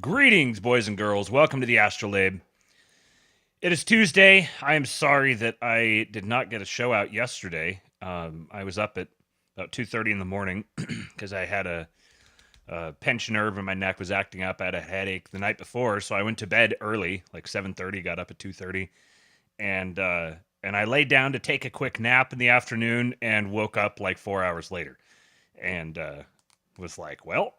Greetings, boys and girls. Welcome to the ASTROLABE. It is Tuesday. I am sorry that I did not get a show out yesterday. I was up at about 2:30 in the morning because I had a pinched nerve in my neck was acting up. I had a headache the night before, so I went to bed early, like 7:30. Got up at 2:30, and I laid down to take a quick nap in the afternoon and woke up like 4 hours later, and was like, well,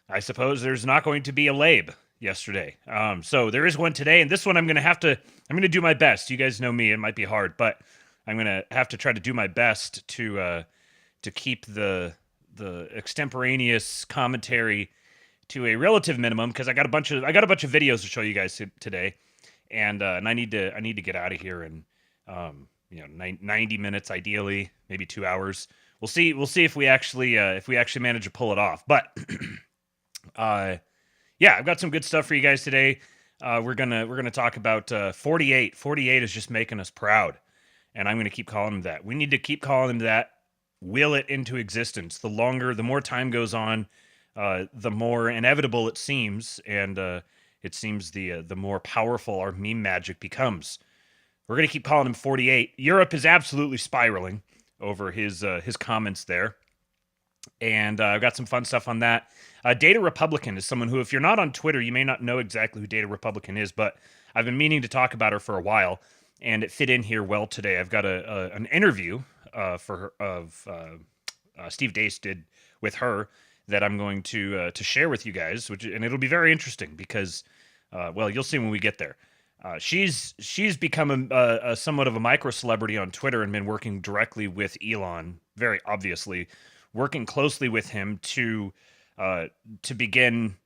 I suppose there's not going to be a labe yesterday. So there is one today, and this one I'm gonna do my best. You guys know me; it might be hard, but I'm gonna have to try to do my best to keep the extemporaneous commentary to a relative minimum because I got a bunch of videos to show you guys today, and I need to get out of here in 90 minutes ideally, maybe 2 hours. We'll see if we actually manage to pull it off, but. Yeah, I've got some good stuff for you guys today. We're gonna talk about 48. 48 is just making us proud, and I'm gonna keep calling him that. We need to keep calling him that. Will it into existence. The more time goes on, the more inevitable it seems, and it seems the more powerful our meme magic becomes. We're gonna keep calling him 48. Europe is absolutely spiraling over his comments there. And I've got some fun stuff on that. DataRepublican is someone who, if you're not on Twitter, you may not know exactly who DataRepublican is, but I've been meaning to talk about her for a while, and it fit in here well today. I've got an interview Steve Deace did with her that I'm going to share with you guys, and it'll be very interesting because, well, you'll see when we get there. She's become a somewhat of a micro celebrity on Twitter and been working directly with Elon, very obviously, working closely with him to begin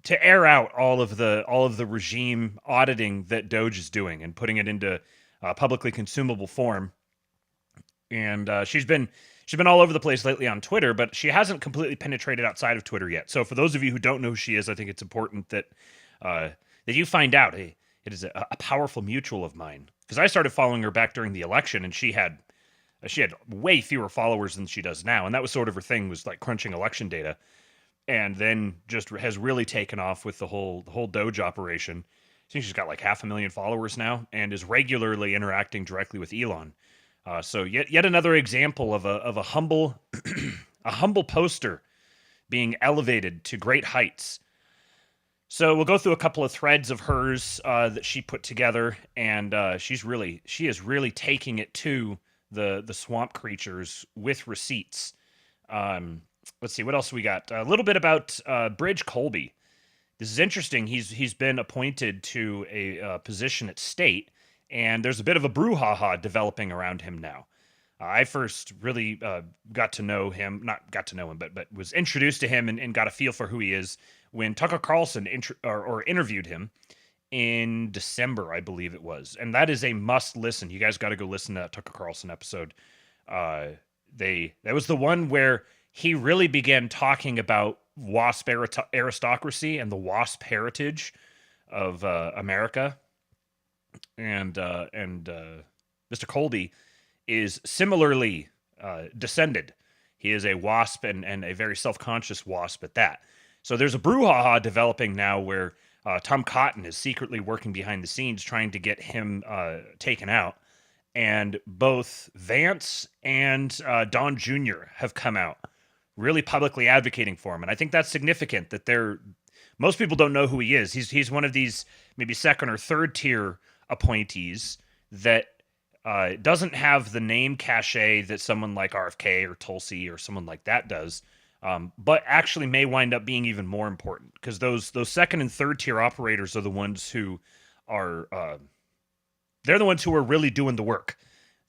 to air out all of the regime auditing that DOGE is doing and putting it into publicly consumable form. And she's been all over the place lately on Twitter, but she hasn't completely penetrated outside of Twitter yet. So for those of you who don't know who she is, I think it's important that that you find out. Hey, it is a powerful mutual of mine, because I started following her back during the election, and she had way fewer followers than she does now, and that was sort of her thing, was like crunching election data, and then just has really taken off with the whole Doge operation. I think she's got like 500,000 followers now, and is regularly interacting directly with Elon. So yet another example of a humble a humble poster being elevated to great heights. So we'll go through a couple of threads of hers that she put together, and she is really taking it to the swamp creatures with receipts. Let's see, what else we got? A little bit about Elbridge Colby. This is interesting. He's been appointed to a position at state, and there's a bit of a brouhaha developing around him now. I first really got to know him, not got to know him, but was introduced to him and got a feel for who he is when Tucker Carlson interviewed him in December, I believe it was. And that is a must listen. You guys got to go listen to that Tucker Carlson episode. That was the one where he really began talking about WASP aristocracy and the WASP heritage of America. And Mr. Colby is similarly descended. He is a WASP and a very self-conscious WASP at that. So there's a brouhaha developing now where Tom Cotton is secretly working behind the scenes trying to get him taken out. And both Vance and Don Jr. have come out really publicly advocating for him. And I think that's significant that most people don't know who he is. He's one of these maybe second or third tier appointees that doesn't have the name cachet that someone like RFK or Tulsi or someone like that does. But actually may wind up being even more important, because those second and third tier operators are the ones who are they're the ones who are really doing the work.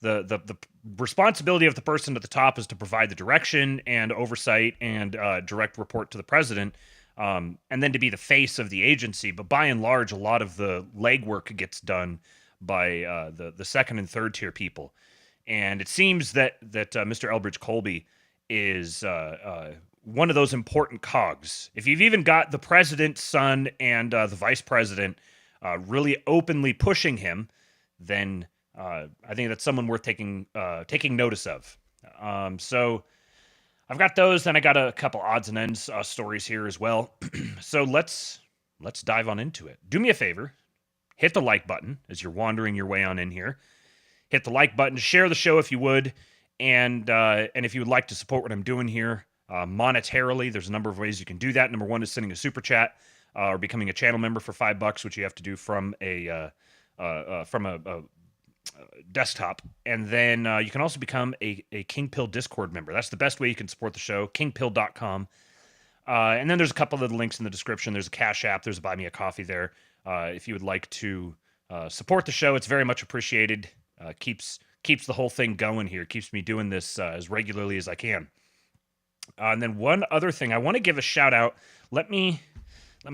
The responsibility of the person at the top is to provide the direction and oversight and direct report to the president, and then to be the face of the agency. But by and large, a lot of the legwork gets done by the second and third tier people. And it seems that Mr. Elbridge Colby is one of those important cogs. If you've even got the president's son and the vice president really openly pushing him, then I think that's someone worth taking notice of. So I've got those, and I got a couple odds and ends stories here as well. So let's dive on into it. Do me a favor, hit the like button as you're wandering your way on in here. Hit the like button, share the show if you would, and if you would like to support what I'm doing here monetarily, there's a number of ways you can do that. Number one is sending a super chat or becoming a channel member for $5, which you have to do from a desktop, and then you can also become a King Pill Discord member. That's the best way you can support the show, kingpill.com. And then there's a couple of the links in the description. There's a Cash App. There's a Buy Me a Coffee there. If you would like to support the show, it's very much appreciated. Keeps the whole thing going here. Keeps me doing this as regularly as I can. And then one other thing, I want to give a shout out. Let me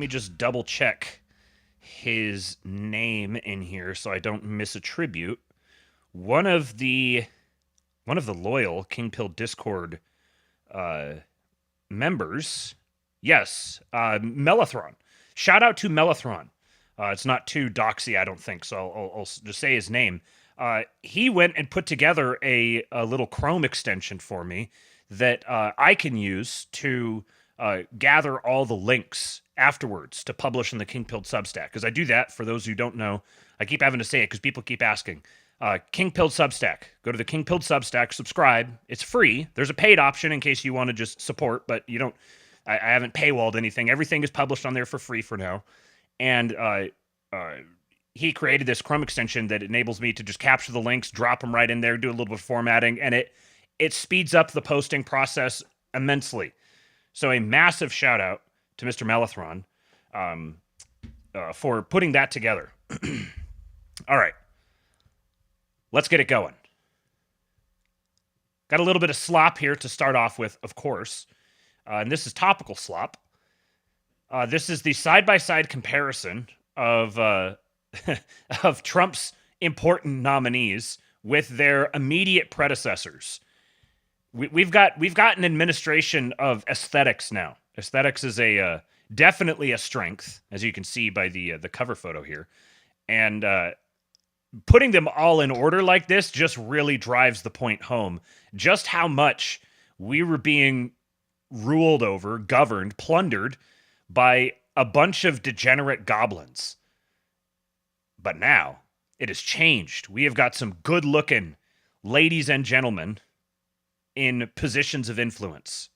just double check his name in here so I don't misattribute. One of the loyal King Pill Discord members, yes, Melathron. Shout out to Melathron. It's not too doxy, I don't think, so I'll just say his name. He went and put together a little Chrome extension for me that I can use to gather all the links afterwards to publish in the King Pilled Substack. Because I do that, for those who don't know, I keep having to say it because people keep asking. King Pilled Substack. Go to the King Pilled Substack, subscribe. It's free. There's a paid option in case you want to just support, but you don't. I haven't paywalled anything. Everything is published on there for free for now. And he created this Chrome extension that enables me to just capture the links, drop them right in there, do a little bit of formatting, and it speeds up the posting process immensely. So a massive shout out to Mr. Melathron for putting that together. All right. Let's get it going. Got a little bit of slop here to start off with, of course. And this is topical slop. This is the side-by-side comparison of of Trump's important nominees with their immediate predecessors. We've got an administration of aesthetics now. Aesthetics is definitely a strength, as you can see by the cover photo here, and putting them all in order like this just really drives the point home. Just how much we were being ruled over, governed, plundered by a bunch of degenerate goblins. But now it has changed. We have got some good-looking ladies and gentlemen in positions of influence.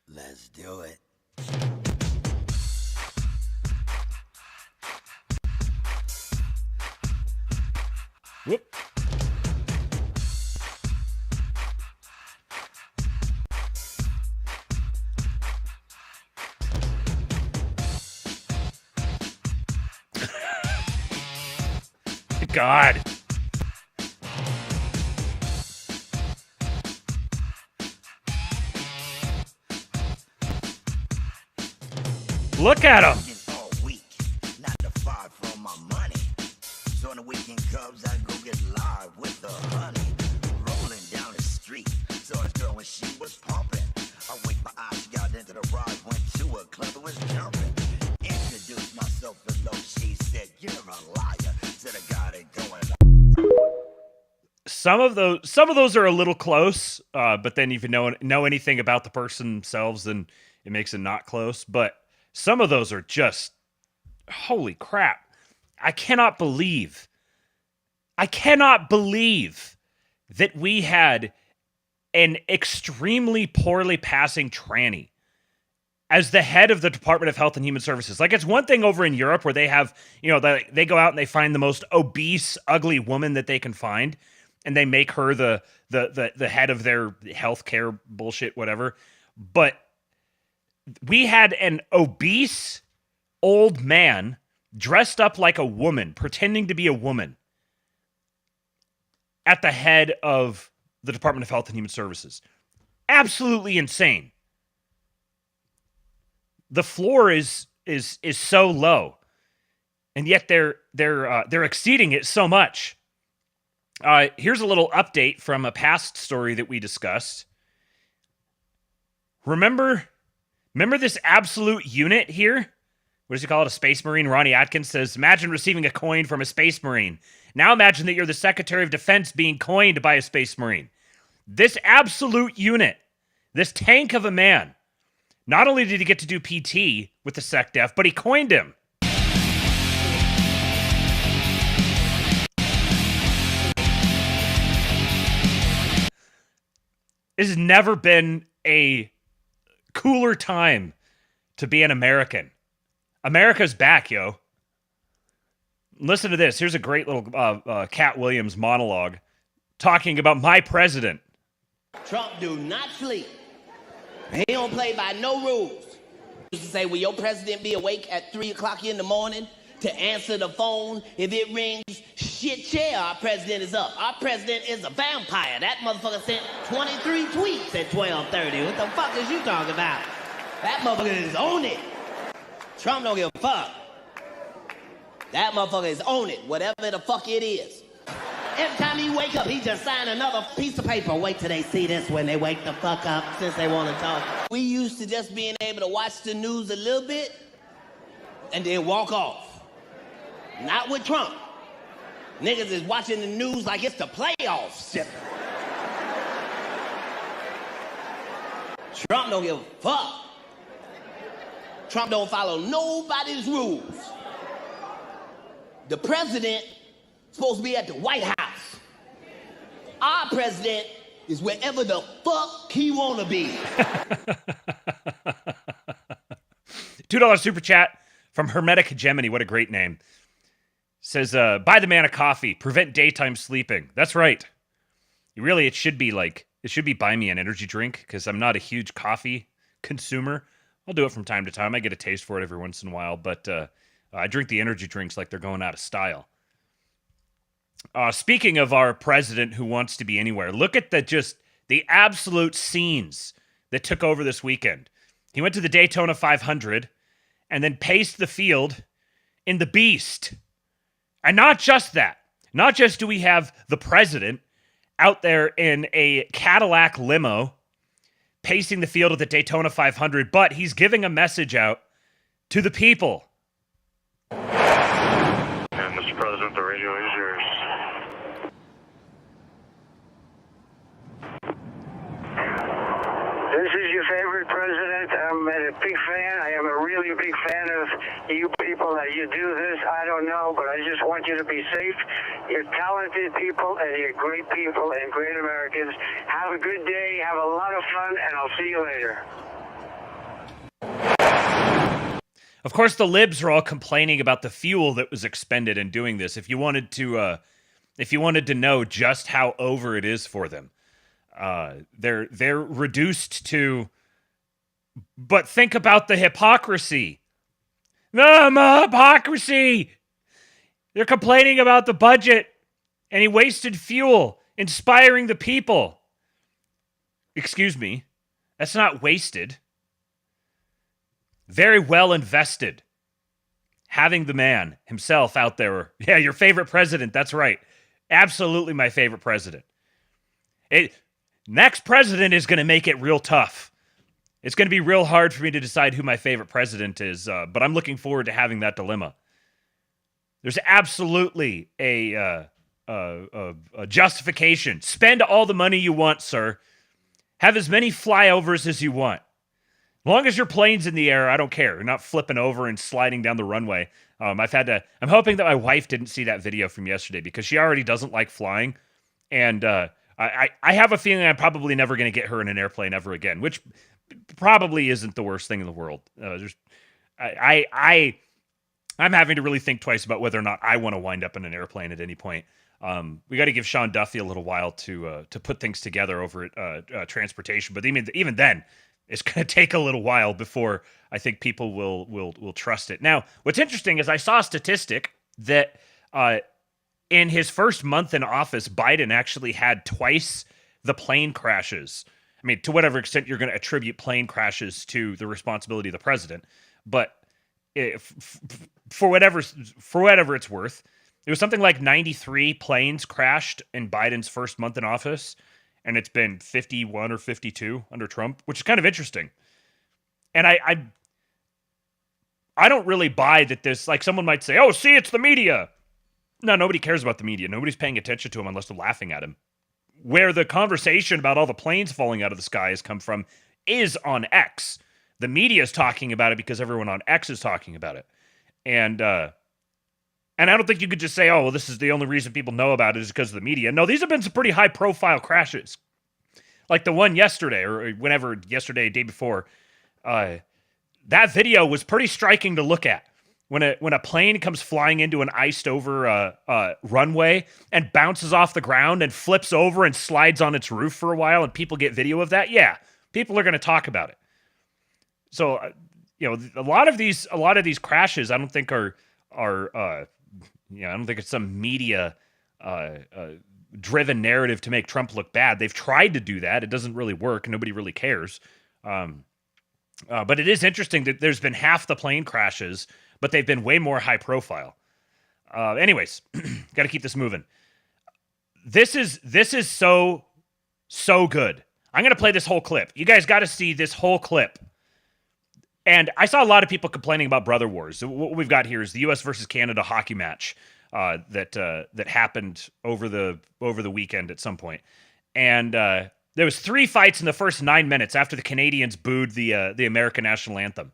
Let's do it. Whoop. God. Look at him. All week, not to far from my money. So on the weekend Cubs, I go get live with the honey. Rolling down the street, saw this girl when she was pumping. I winked my eye, she got into the ride, went to a club and was jumping. Introduced myself below, she said, "You're a liar." Said I got it going on. Some of those are a little close, but then if you know anything about the person themselves, then it makes it not close. But some of those are just, holy crap. I cannot believe that we had an extremely poorly passing tranny as the head of the Department of Health and Human Services. Like, it's one thing over in Europe where they have, they go out and they find the most obese, ugly woman that they can find, and they make her the head of their healthcare bullshit, whatever. But we had an obese old man dressed up like a woman, pretending to be a woman, at the head of the Department of Health and Human Services. Absolutely insane. The floor is so low, and yet they're exceeding it so much. Here's a little update from a past story that we discussed. Remember this absolute unit here? What does he call it? A Space Marine? Ronnie Atkins says, imagine receiving a coin from a Space Marine. Now imagine that you're the Secretary of Defense being coined by a Space Marine. This absolute unit This tank of a man. Not only did he get to do PT with the SecDef, but he coined him. This has never been a cooler time to be an American. America's back, yo. Listen to this. Here's a great little Cat Williams monologue talking about my president. Trump do not sleep. He don't play by no rules. He used to say, will your president be awake at 3 o'clock in the morning to answer the phone? If it rings, shit, yeah, our president is up. Our president is a vampire. That motherfucker sent 23 tweets at 12:30. What the fuck is you talking about? That motherfucker is on it. Trump don't give a fuck. That motherfucker is on it, whatever the fuck it is. Every time he wake up, he just sign another piece of paper. Wait till they see this when they wake the fuck up, since they want to talk. We used to just being able to watch the news a little bit and then walk off. Not with Trump. Niggas is watching the news like it's the playoffs. Trump don't give a fuck. Trump don't follow nobody's rules. The president is supposed to be at the White House. Our president is wherever the fuck he want to be. $2 super chat from Hermetic Hegemony. What a great name. Says, buy the man a coffee. Prevent daytime sleeping. That's right. Really, it should be buy me an energy drink, because I'm not a huge coffee consumer. I'll do it from time to time. I get a taste for it every once in a while, but I drink the energy drinks like they're going out of style. Speaking of our president who wants to be anywhere, look at the absolute scenes that took over this weekend. He went to the Daytona 500 and then paced the field in the Beast. And not just that. Not just do we have the president out there in a Cadillac limo pacing the field at the Daytona 500, but he's giving a message out to the people. And Mr. President, the radio is yours. This is your favorite president. I'm a big fan. I am a really big fan of you people that you do this. I don't know, but I just want you to be safe. You're talented people, and you're great people and great Americans. Have a good day. Have a lot of fun, and I'll see you later. Of course, the libs are all complaining about the fuel that was expended in doing this. If you wanted to know just how over it is for them, they're reduced to. But think about the hypocrisy. The hypocrisy. They're complaining about the budget, and he wasted fuel, inspiring the people. Excuse me, that's not wasted. Very well invested. Having the man himself out there. Yeah, your favorite president. That's right. Absolutely my favorite president. Next president is going to make it real tough. It's going to be real hard for me to decide who my favorite president is, but I'm looking forward to having that dilemma. There's absolutely a justification. Spend all the money you want, sir. Have as many flyovers as you want. As long as your plane's in the air, I don't care. You're not flipping over and sliding down the runway. I'm hoping that my wife didn't see that video from yesterday, because she already doesn't like flying. And I have a feeling I'm probably never going to get her in an airplane ever again, which probably isn't the worst thing in the world. I'm having to really think twice about whether or not I want to wind up in an airplane at any point. We got to give Sean Duffy a little while to put things together over at transportation. But even then, it's going to take a little while before I think people will trust it. Now, what's interesting is I saw a statistic that in his first month in office, Biden actually had twice the plane crashes. I mean, to whatever extent you're going to attribute plane crashes to the responsibility of the president, but for whatever it's worth, it was something like 93 planes crashed in Biden's first month in office, and it's been 51 or 52 under Trump, which is kind of interesting. And I don't really buy that this, like someone might say, oh, see, it's the media. No, nobody cares about the media. Nobody's paying attention to him unless they're laughing at him. where the conversation about all the planes falling out of the sky has come from is on X. The media is talking about it because everyone on X is talking about it. And I don't think you could just say, oh, well, this is the only reason people know about it is because of the media. No, these have been some pretty high-profile crashes. Like the one yesterday, or whenever, yesterday, day before. That video was pretty striking to look at. When a plane comes flying into an iced-over runway and bounces off the ground and flips over and slides on its roof for a while and people get video of that, yeah, people are going to talk about it. So, a lot of these crashes, I don't think are I don't think it's some media driven narrative to make Trump look bad. They've tried to do that. It doesn't really work. Nobody really cares. But it is interesting that there's been half the plane crashes, but they've been way more high profile. Anyways, got to keep this moving. This is so good. I'm going to play this whole clip. You guys got to see this whole clip. And I saw a lot of people complaining about brother wars. So what we've got here is the U.S. versus Canada hockey match that happened over the weekend at some point. And there was 3 fights in the first 9 minutes after the Canadians booed the American national anthem.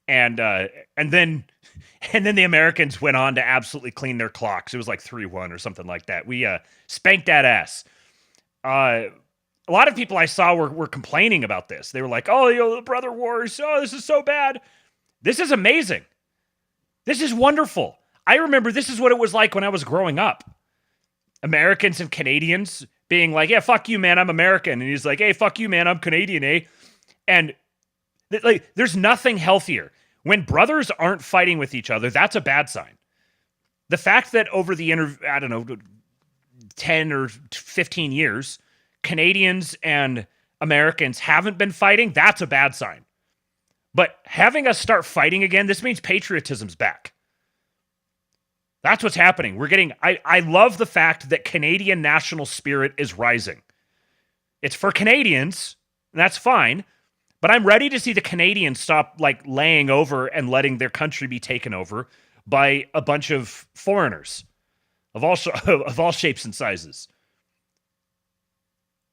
And then the Americans went on to absolutely clean their clocks. It was like 3-1 or something like that. We spanked that ass. A lot of people I saw were complaining about this. They were like, oh, the brother wars. Oh, this is so bad. This is amazing. This is wonderful. I remember this is what it was like when I was growing up. Americans and Canadians being like, yeah, fuck you, man, I'm American. And he's like, hey, fuck you, man, I'm Canadian, eh? And there's nothing healthier. When brothers aren't fighting with each other, that's a bad sign. The fact that over the 10 or 15 years, Canadians and Americans haven't been fighting, that's a bad sign. But having us start fighting again, this means patriotism's back. That's what's happening. I love the fact that Canadian national spirit is rising. It's for Canadians, and that's fine, but I'm ready to see the Canadians stop laying over and letting their country be taken over by a bunch of foreigners of all shapes and sizes.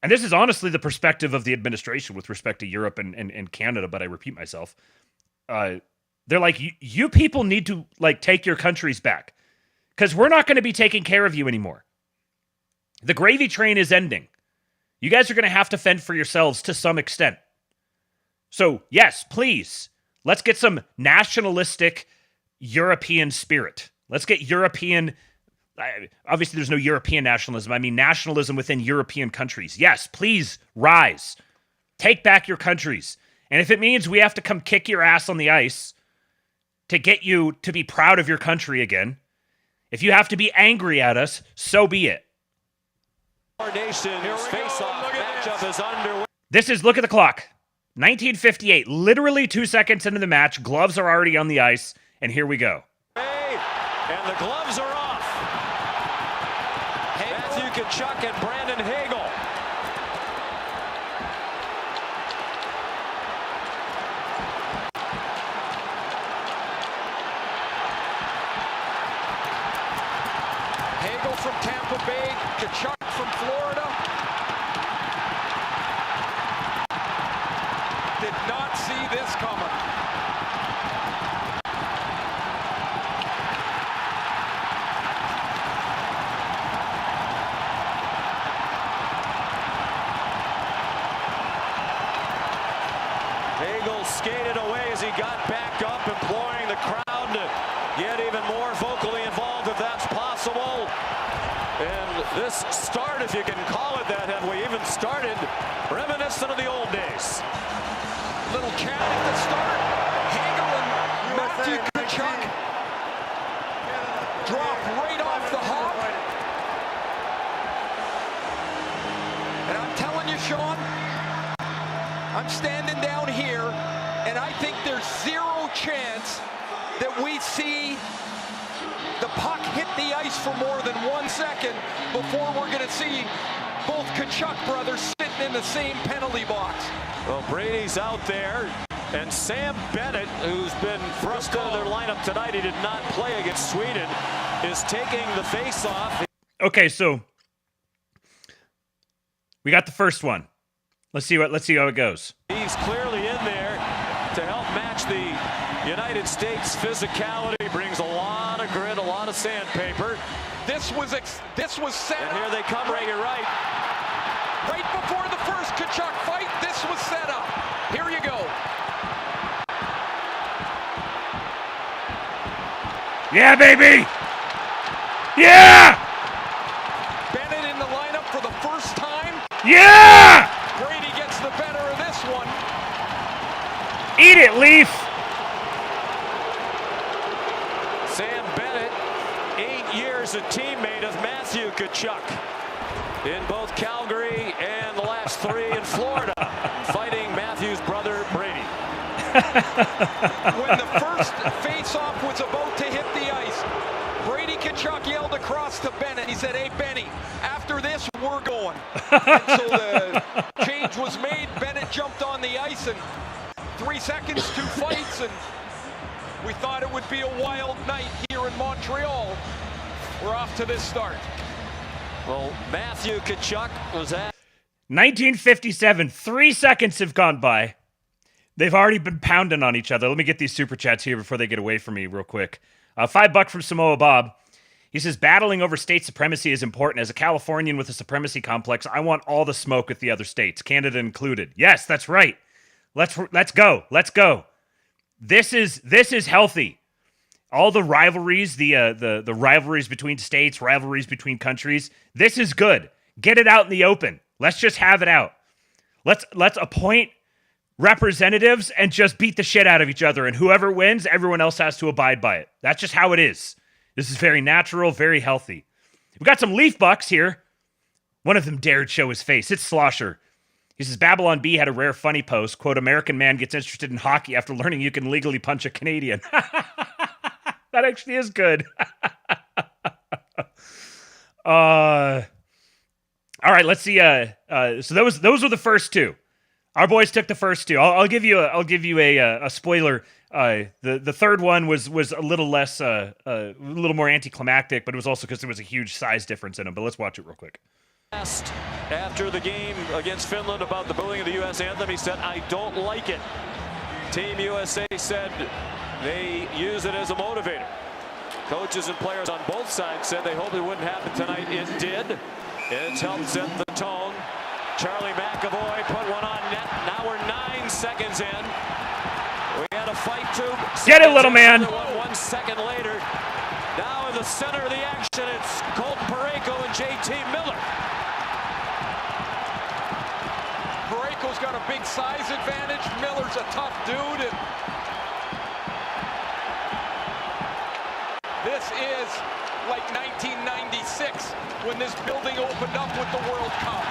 And this is honestly the perspective of the administration with respect to Europe and Canada, but I repeat myself. They're like, you people need to take your countries back because we're not going to be taking care of you anymore. The gravy train is ending. You guys are going to have to fend for yourselves to some extent. So yes, please, let's get some nationalistic European spirit. Let's get European... Obviously, there's no European nationalism. I mean, nationalism within European countries. Yes, please rise. Take back your countries. And if it means we have to come kick your ass on the ice to get you to be proud of your country again, if you have to be angry at us, so be it. Our nation's face-off matchup is underway. Look at the clock. 1958, literally 2 seconds into the match. Gloves are already on the ice, and here we go. And the gloves are off. Chuck and Brandon Hagel. Hagel from Tampa Bay, Kachuk from Florida. Did not see this coming. Skated away as he got back up, imploring the crowd to get even more vocally involved if that's possible. And this start, if you can call it that, have we even started, reminiscent of the old days. Little cat at the start. Hagel and Matthew Kachuk drop right off the hop. And I'm telling you, Sean, I'm standing down here, and I think there's zero chance that we see the puck hit the ice for more than 1 second before we're going to see both Kachuk brothers sitting in the same penalty box. Well, Brady's out there, and Sam Bennett, who's been thrust out of their lineup tonight, he did not play against Sweden, is taking the face-off. Okay, so We got the first one. Let's see how it goes. He's clearly in there to help match the United States physicality. Brings a lot of grit, a lot of sandpaper. This was set And up. here they come, Ray, you're right. Right before the first Kachuk fight, this was set up. Here you go. Yeah, baby! Yeah! Bennett in the lineup for the first time. Yeah! Brady gets the better of this one. Eat it, Leaf! Sam Bennett, 8 years a teammate of Matthew Kachuk in both Calgary and the last 3 in Florida, fighting Matthew's brother Brady. When the first face-off was about to hit the ice, Brady Kachuk yelled across to Bennett. He said, "Hey, Benny, after this, we're going." And so the change was made. Bennett jumped on the ice, and 3 seconds, 2 fights, and we thought it would be a wild night here in Montreal. We're off to this start. Well, Matthew Kachuk was at 1957. 3 seconds have gone by. They've already been pounding on each other. Let me get these super chats here before they get away from me real quick. $5 from Samoa Bob. He says, battling over state supremacy is important. As a Californian with a supremacy complex, I want all the smoke with the other states, Canada included. Yes, that's right. Let's go. Let's go. This is healthy. All the rivalries, the rivalries between states, rivalries between countries. This is good. Get it out in the open. Let's just have it out. Let's appoint representatives and just beat the shit out of each other, and whoever wins, everyone else has to abide by it. That's just how it is. This is very natural, very healthy. We've got some Leaf Bucks here. One of them dared show his face. It's Slosher. He says, Babylon B had a rare funny post, quote, American man gets interested in hockey after learning you can legally punch a Canadian. That actually is good. All right, let's see. So those were the first two. Our boys took the first two. I'll give you a spoiler. The third one was a little less, a little more anticlimactic, but it was also because there was a huge size difference in them. But let's watch it real quick. asked after the game against Finland about the booing of the U.S. anthem. He said, "I don't like it." Team USA said they use it as a motivator. Coaches and players on both sides said they hoped it wouldn't happen tonight. It did. It's helped set the tone. Charlie McAvoy put one on net. Now we're 9 seconds in. We had a fight to get it, little man. 1 second later. Now in the center of the action, it's Colton Parayko and JT Miller. Parayko's got a big size advantage. Miller's a tough dude. And this is like 1996 when this building opened up with the World Cup.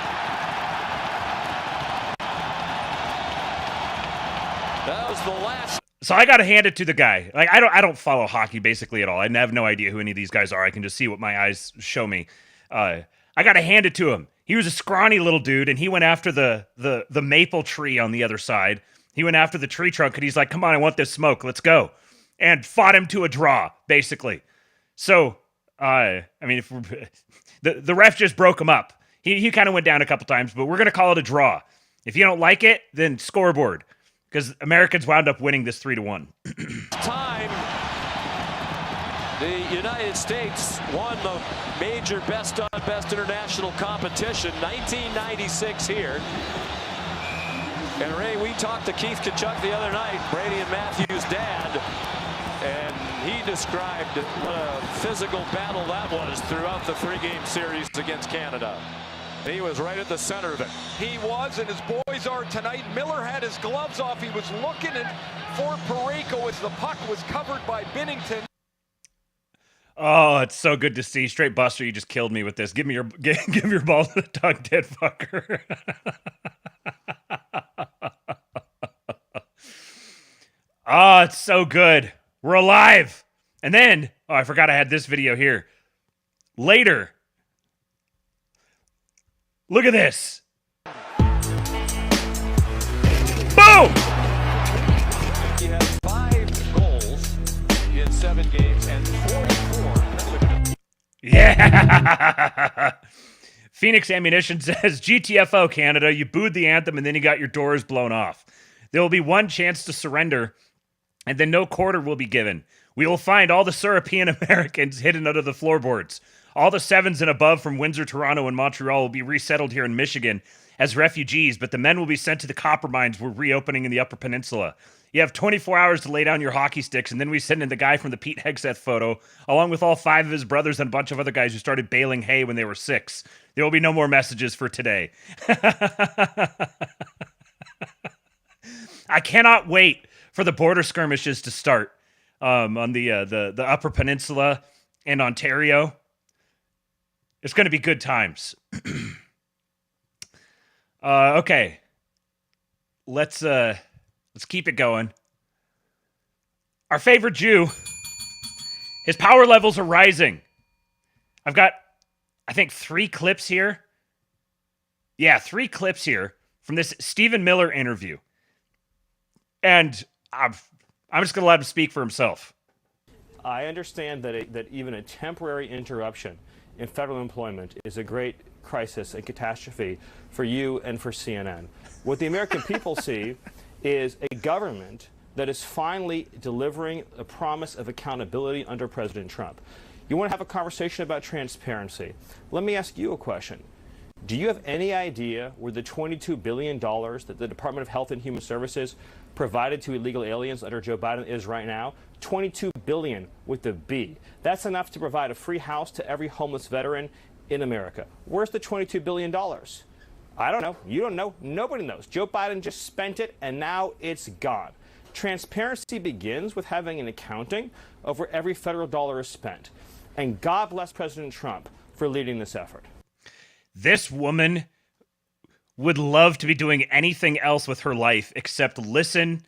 That was the last. So I gotta hand it to the guy. Like I don't follow hockey basically at all. I have no idea who any of these guys are. I can just see what my eyes show me. I gotta hand it to him. He was a scrawny little dude, and he went after the maple tree on the other side. He went after the tree trunk, and he's like, "Come on, I want this smoke. Let's go," and fought him to a draw, basically. So, I mean, if the ref just broke him up. He kind of went down a couple times, but we're gonna call it a draw. If you don't like it, then scoreboard. Because Americans wound up winning this 3-1. Time, the United States won the major best on best international competition, 1996 here. And Ray, we talked to Keith Kachuk the other night, Brady and Matthew's dad, and he described what a physical battle that was throughout the 3-game series against Canada. He was right at the center of it. He was, and his boys are tonight. Miller had his gloves off. He was looking for Parayko as the puck was covered by Binnington. Oh, it's so good to see. Straight Buster, you just killed me with this. Give your ball to the dog, dead fucker. Oh, it's so good. We're alive. And then, oh, I forgot I had this video here. Later. Look at this. Boom! He has 5 goals in 7 games and 44. Yeah. Phoenix Ammunition says, GTFO, Canada, you booed the anthem and then you got your doors blown off. There will be one chance to surrender, and then no quarter will be given. We will find all the European Americans hidden under the floorboards. All the 7s and above from Windsor, Toronto, and Montreal will be resettled here in Michigan as refugees, but the men will be sent to the copper mines we're reopening in the Upper Peninsula. You have 24 hours to lay down your hockey sticks, and then we send in the guy from the Pete Hegseth photo, along with all 5 of his brothers and a bunch of other guys who started baling hay when they were 6. There will be no more messages for today. I cannot wait for the border skirmishes to start on the Upper Peninsula and Ontario. It's going to be good times. Okay, let's keep it going. Our favorite Jew, his power levels are rising. I've got, I think, 3 clips here. Yeah, 3 clips here from this Stephen Miller interview. And I'm just going to let him speak for himself. I understand that even a temporary interruption in federal employment is a great crisis and catastrophe for you and for CNN. What the American people see is a government that is finally delivering a promise of accountability under President Trump. You want to have a conversation about transparency? Let me ask you a question. Do you have any idea where the $22 billion that the Department of Health and Human Services provided to illegal aliens under Joe Biden is right now? $22 billion with a B. That's enough to provide a free house to every homeless veteran in America. Where's the $22 billion? I don't know. You don't know. Nobody knows. Joe Biden just spent it, and now it's gone. Transparency begins with having an accounting of where every federal dollar is spent. And God bless President Trump for leading this effort. This woman would love to be doing anything else with her life except listen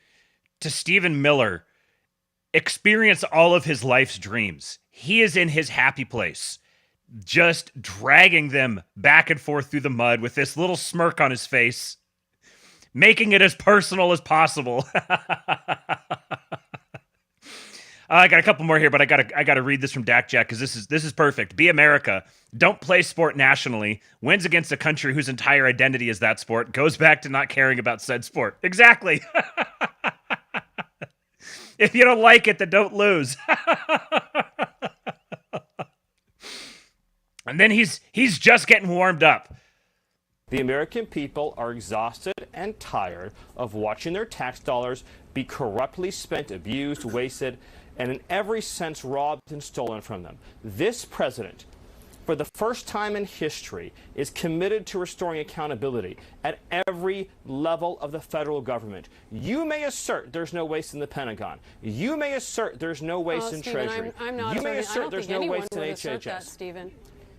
to Stephen Miller experience all of his life's dreams. He is in his happy place, just dragging them back and forth through the mud with this little smirk on his face, making it as personal as possible. I got a couple more here, but I gotta read this from Dak Jack because this is perfect. Be America. Don't play sport nationally. Wins against a country whose entire identity is that sport. Goes back to not caring about said sport. Exactly. If you don't like it, then don't lose. And then he's just getting warmed up. The American people are exhausted and tired of watching their tax dollars be corruptly spent, abused, wasted, and in every sense robbed and stolen from them. This president, for the first time in history, is committed to restoring accountability at every level of the federal government. You may assert there's no waste in the Pentagon. You may assert there's no waste in Stephen, Treasury. I'm not you may asserting, assert there's no waste in HHS.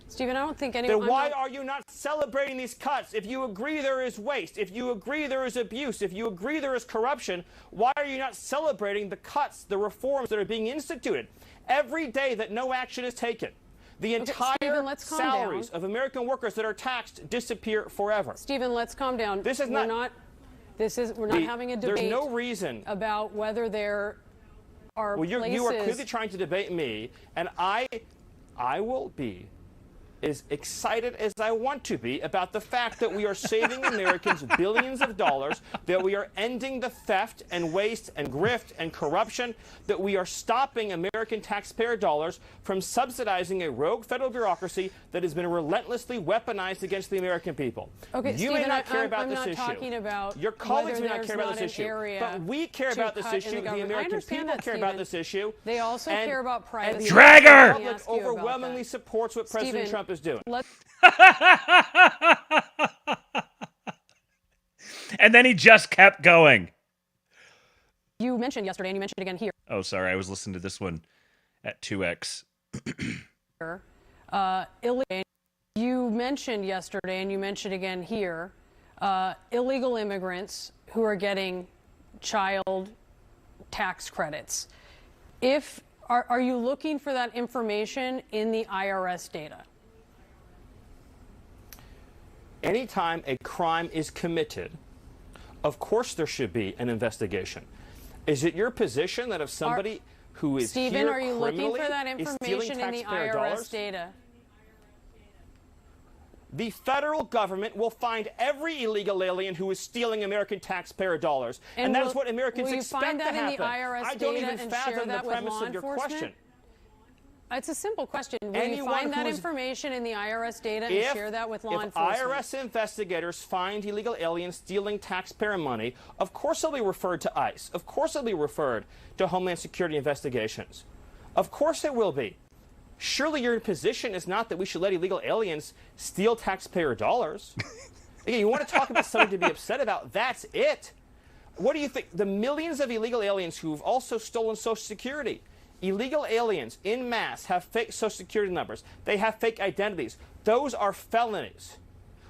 Stephen, I don't think anyone... Then why are you not celebrating these cuts? If you agree there is waste, if you agree there is abuse, if you agree there is corruption, why are you not celebrating the cuts, the reforms that are being instituted? Every day that no action is taken, the entire Stephen, salaries of American workers that are taxed disappear forever. Stephen, let's calm down. This is we're not having a debate. There's no reason about whether there are places. Well, you are clearly trying to debate me, and I will be as excited as I want to be about the fact that we are saving Americans billions of dollars, that we are ending the theft and waste and grift and corruption, that we are stopping American taxpayer dollars from subsidizing a rogue federal bureaucracy that has been relentlessly weaponized against the American people. Okay, you Stephen, may not care about I'm this not issue. Talking about your colleagues may whether not care about there's this not an issue. area But we care to about this cut in issue. the The government. I American understand people that, care about Stephen. this issue. They also care about privacy. Dragger! The public overwhelmingly supports what President Trump is doing. And then he just kept going. You mentioned yesterday, and you mentioned again here. Oh, sorry. I was listening to this one at 2x. You mentioned yesterday, and you mentioned again here, illegal immigrants who are getting child tax credits. Are you looking for that information in the IRS data? Anytime a crime is committed, of course there should be an investigation. Is it your position that if somebody who is Stephen, here are you looking criminally for that is stealing information in the taxpayer IRS dollars? data? the federal government will find every illegal alien who is stealing American taxpayer dollars. And that is what Americans expect to happen. Will you find that in the IRS I don't data even and fathom share the that with premise law of your enforcement? question. It's a simple question. Will Anyone you find that who is- information in the IRS data and share that with law enforcement? If IRS investigators find illegal aliens stealing taxpayer money, of course they'll be referred to ICE. Of course they'll be referred to Homeland Security investigations. Of course it will be. Surely your position is not that we should let illegal aliens steal taxpayer dollars. Again, you want to talk about something to be upset about, that's it. What do you think? The millions of illegal aliens who've also stolen Social Security. Illegal aliens in mass have fake Social Security numbers. They have fake identities. Those are felonies.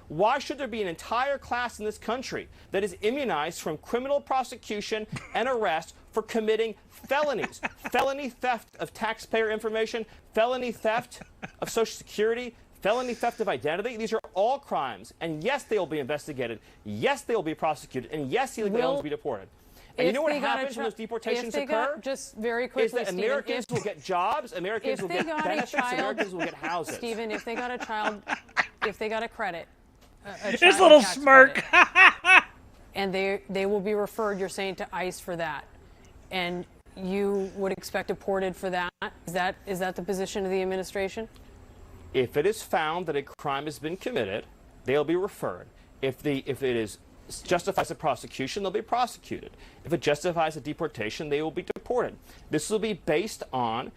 Why should there be an entire class in this country that is immunized from criminal prosecution and arrest for committing felonies? Felony theft of taxpayer information, felony theft of Social Security, felony theft of identity. These are all crimes. And yes, they will be investigated. Yes, they will be prosecuted. And yes, illegal aliens will be deported. And you know what happens when those deportations occur? Just very quickly, is that Americans will get jobs, Americans will get benefits, Americans will get houses. Stephen, if they got a child, if they got a credit, His little smirk. and they will be referred, you're saying, to ICE for that, and you would expect deported for that. Is that the position of the administration? If it is found that a crime has been committed, they'll be referred. If it justifies a prosecution, they'll be prosecuted. If it justifies a deportation, they will be deported. This will be based on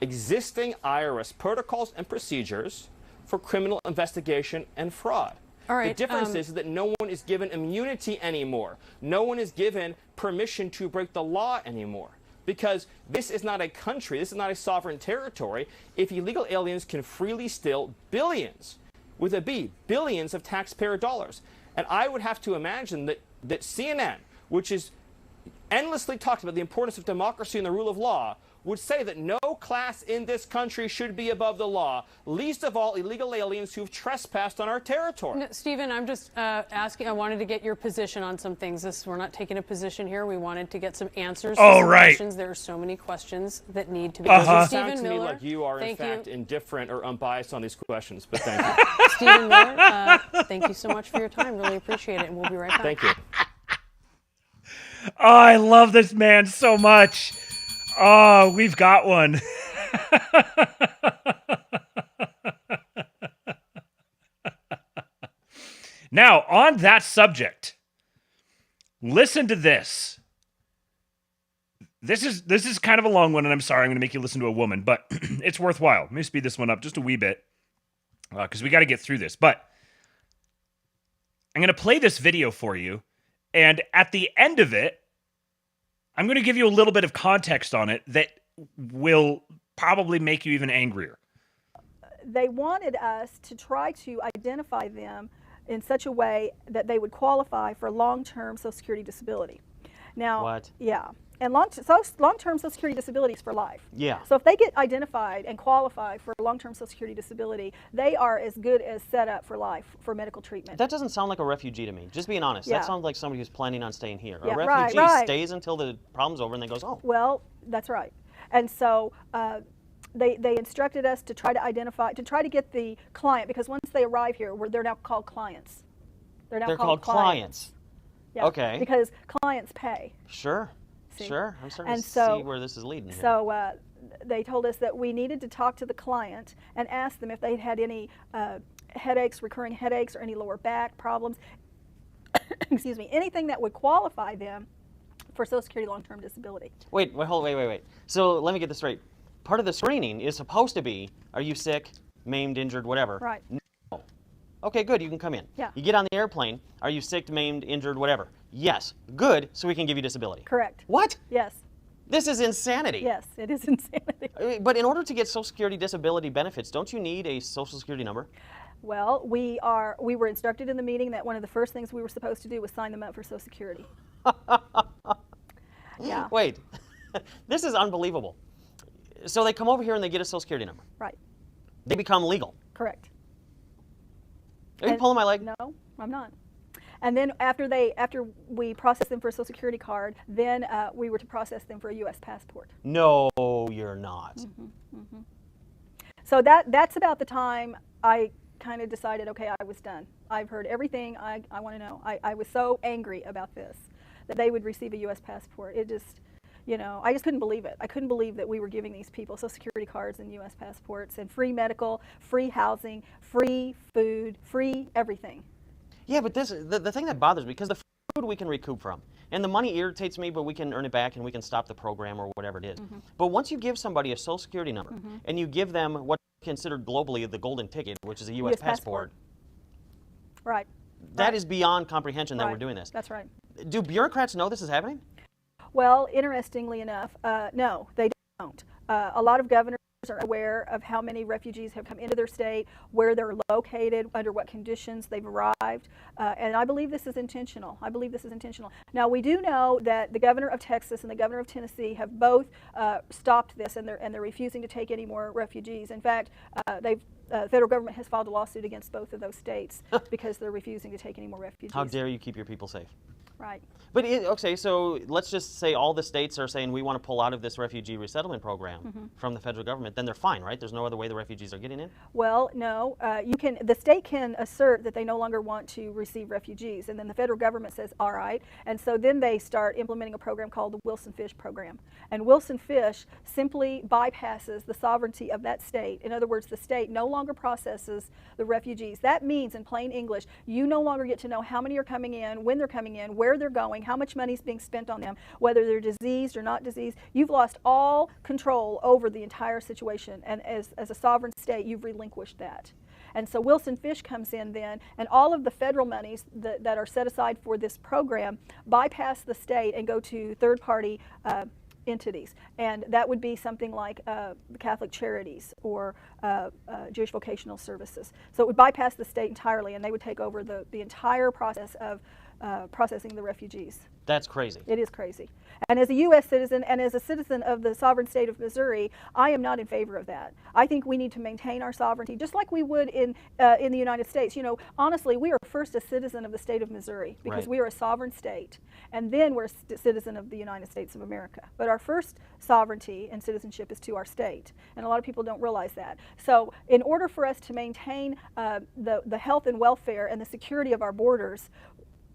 existing IRS protocols and procedures for criminal investigation and fraud. All right, the difference is that no one is given immunity anymore. No one is given permission to break the law anymore. Because this is not a country, this is not a sovereign territory. If illegal aliens can freely steal billions, with a B, billions of taxpayer dollars. And I would have to imagine that CNN, which is endlessly talked about the importance of democracy and the rule of law, would say that no class in this country should be above the law, least of all illegal aliens who've trespassed on our territory. No, Stephen, I'm just asking. I wanted to get your position on some things. We're not taking a position here. We wanted to get some answers to some questions. There are so many questions that need to be answered. Stephen Stephen Miller, Miller, like you are in fact indifferent or unbiased on these questions, but thank you. Stephen Miller, thank you so much for your time. Really appreciate it, and we'll be right back. Thank you. Oh, I love this man so much. Oh, we've got one. Now, on that subject, listen to this. This is kind of a long one, and I'm sorry, I'm going to make you listen to a woman, but it's worthwhile. Let me speed this one up just a wee bit, because we got to get through this. But I'm going to play this video for you, and at the end of it, I'm going to give you a little bit of context on it that will probably make you even angrier. They wanted us to try to identify them in such a way that they would qualify for long-term Social Security disability. Now, what? Yeah. And long-term Social Security disability is for life. Yeah. So if they get identified and qualify for long-term Social Security disability, they are as good as set up for life for medical treatment. That doesn't sound like a refugee to me. Just being honest. Yeah. That sounds like somebody who's planning on staying here. Yeah, A refugee right. stays until the problem's over and then goes home. Well, that's right. And so they instructed us to try to identify, to try to get the client, because once they arrive here, they're now called clients. They're called clients. Yeah, Okay. Because clients pay. Sure. See? Sure. I'm starting And to so- see where this is leading here. So they told us that we needed to talk to the client and ask them if they had any headaches, recurring headaches, or any lower back problems. Excuse me, anything that would qualify them for Social Security long-term disability. Wait. So let me get this straight. Part of the screening is supposed to be, are you sick, maimed, injured, whatever? Right. No. Okay, good, you can come in. Yeah. You get on the airplane, are you sick, maimed, injured, whatever? Yes. Good, so we can give you disability. Correct. What? Yes. This is insanity. Yes, it is insanity. But in order to get Social Security disability benefits, don't you need a Social Security number? Well, we were instructed in the meeting that one of the first things we were supposed to do was sign them up for Social Security. Yeah. Wait, this is unbelievable. So they come over here and they get a Social Security number. Right. They become legal. Correct. Are you pulling my leg? No, I'm not. And then after we processed them for a Social Security card, then we were to process them for a U.S. passport. No, you're not. So that's about the time I kind of decided, okay, I was done. I've heard everything I want to know. I was so angry about this, that they would receive a U.S. passport. It just, you know, I just couldn't believe it. I couldn't believe that we were giving these people Social Security cards and U.S. passports and free medical, free housing, free food, free everything. Yeah, but the thing that bothers me, because the food we can recoup from, and the money irritates me, but we can earn it back and we can stop the program or whatever it is. But once you give somebody a Social Security number and you give them what's considered globally the golden ticket, which is a U.S. passport, right? That is beyond comprehension that Right. we're doing this. That's right. Do bureaucrats know this is happening? Well, interestingly enough, no, they don't. A lot of governors are aware of how many refugees have come into their state, where they're located, under what conditions they've arrived, and I believe this is intentional. I believe this is intentional. Now, we do know that the governor of Texas and the governor of Tennessee have both stopped this, and they're refusing to take any more refugees. In fact, the federal government has filed a lawsuit against both of those states because they're refusing to take any more refugees. How dare you keep your people safe? Right. But okay, so let's just say all the states are saying we want to pull out of this refugee resettlement program from the federal government. Then they're fine, right? There's no other way the refugees are getting in? Well, no. The state can assert that they no longer want to receive refugees, and then the federal government says, all right. And so then they start implementing a program called the Wilson Fish program. And Wilson Fish simply bypasses the sovereignty of that state. In other words, the state no longer processes the refugees. That means, in plain English, you no longer get to know how many are coming in, when they're coming in, where they're going, how much money is being spent on them, whether they're diseased or not diseased. You've lost all control over the entire situation, and as a sovereign state, you've relinquished that. And so Wilson Fish comes in then, and all of the federal monies that are set aside for this program bypass the state and go to third-party entities, and that would be something like Catholic Charities or Jewish Vocational Services. So it would bypass the state entirely, and they would take over the entire process of processing the refugees. That's crazy. It is crazy. And as a U.S. citizen and as a citizen of the sovereign state of Missouri, I am not in favor of that. I think we need to maintain our sovereignty just like we would in the United States. You know, honestly, we are first a citizen of the state of Missouri because Right. we are a sovereign state, and then we're a citizen of the United States of America. But our first sovereignty and citizenship is to our state, and a lot of people don't realize that. So in order for us to maintain the health and welfare and the security of our borders,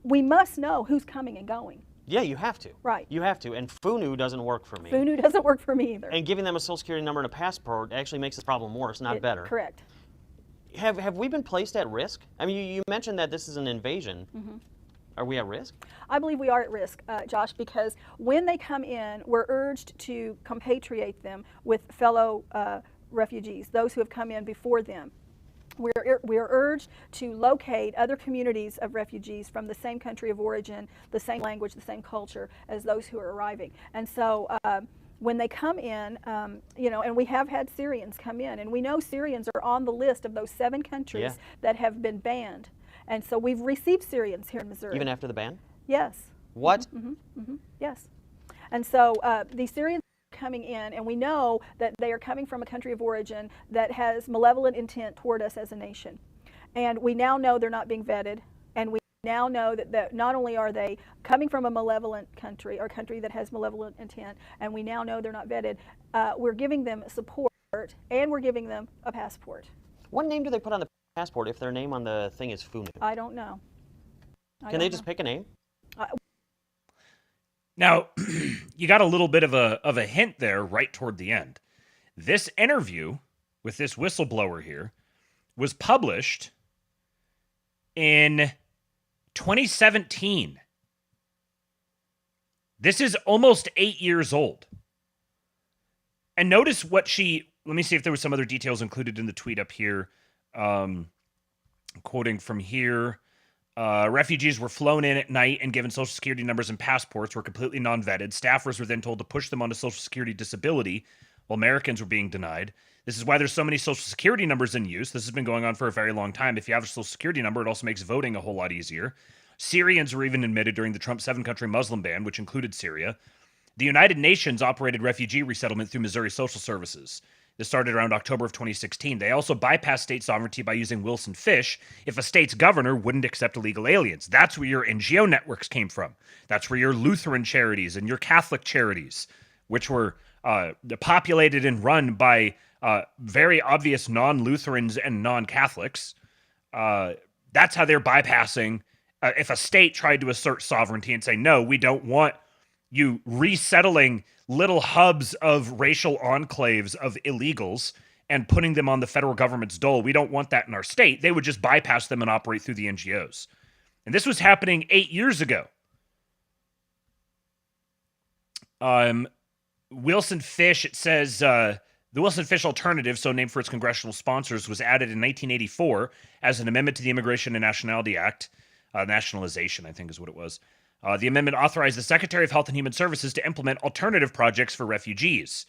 we must know who's coming and going. Yeah, you have to. Right. You have to. And FUNU doesn't work for me. FUNU doesn't work for me either. And giving them a Social Security number and a passport actually makes this problem worse, not better. Correct. Have we been placed at risk? I mean, you mentioned that this is an invasion. Are we at risk? I believe we are at risk, Josh, because when they come in, we're urged to compatriate them with fellow refugees, those who have come in before them. We are urged to locate other communities of refugees from the same country of origin, the same language, the same culture as those who are arriving. And so when they come in, you know, and we have had Syrians come in, and we know Syrians are on the list of those 7 countries that have been banned. And so we've received Syrians here in Missouri. Even after the ban? Yes. What? Yes. And so these Syrians coming in, and we know that they are coming from a country of origin that has malevolent intent toward us as a nation. And we now know they're not being vetted, and we now know that not only are they coming from a malevolent country, or a country that has malevolent intent, and we now know they're not vetted, we're giving them support, and we're giving them a passport. What name do they put on the passport if their name on the thing is FUNU? I don't know. Can they just pick a name? Now, you got a little bit of a hint there right toward the end. This interview with this whistleblower here was published in 2017. This is almost 8 years old. And notice what let me see if there was some other details included in the tweet up here. Quoting from here. Refugees were flown in at night and given Social Security numbers and passports were completely non-vetted. Staffers were then told to push them onto Social Security disability while Americans were being denied. This is why there's so many Social Security numbers in use. This has been going on for a very long time. If you have a Social Security number, it also makes voting a whole lot easier. Syrians were even admitted during the Trump 7-country Muslim ban, which included Syria. The United Nations operated refugee resettlement through Missouri Social Services. This started around October of 2016. They also bypassed state sovereignty by using Wilson Fish if a state's governor wouldn't accept illegal aliens. That's where your NGO networks came from. That's where your Lutheran charities and your Catholic charities, which were populated and run by very obvious non-Lutherans and non-Catholics, That's how they're bypassing. If a state tried to assert sovereignty and say, no, we don't want you resettling little hubs of racial enclaves of illegals and putting them on the federal government's dole, we don't want that in our state, they would just bypass them and operate through the NGOs. And this was happening 8 years ago. Wilson Fish, it says, the Wilson Fish Alternative, so named for its congressional sponsors, was added in 1984 as an amendment to the Immigration and Nationality Act. Nationalization, I think is what it was. The amendment authorized the Secretary of Health and Human Services to implement alternative projects for refugees.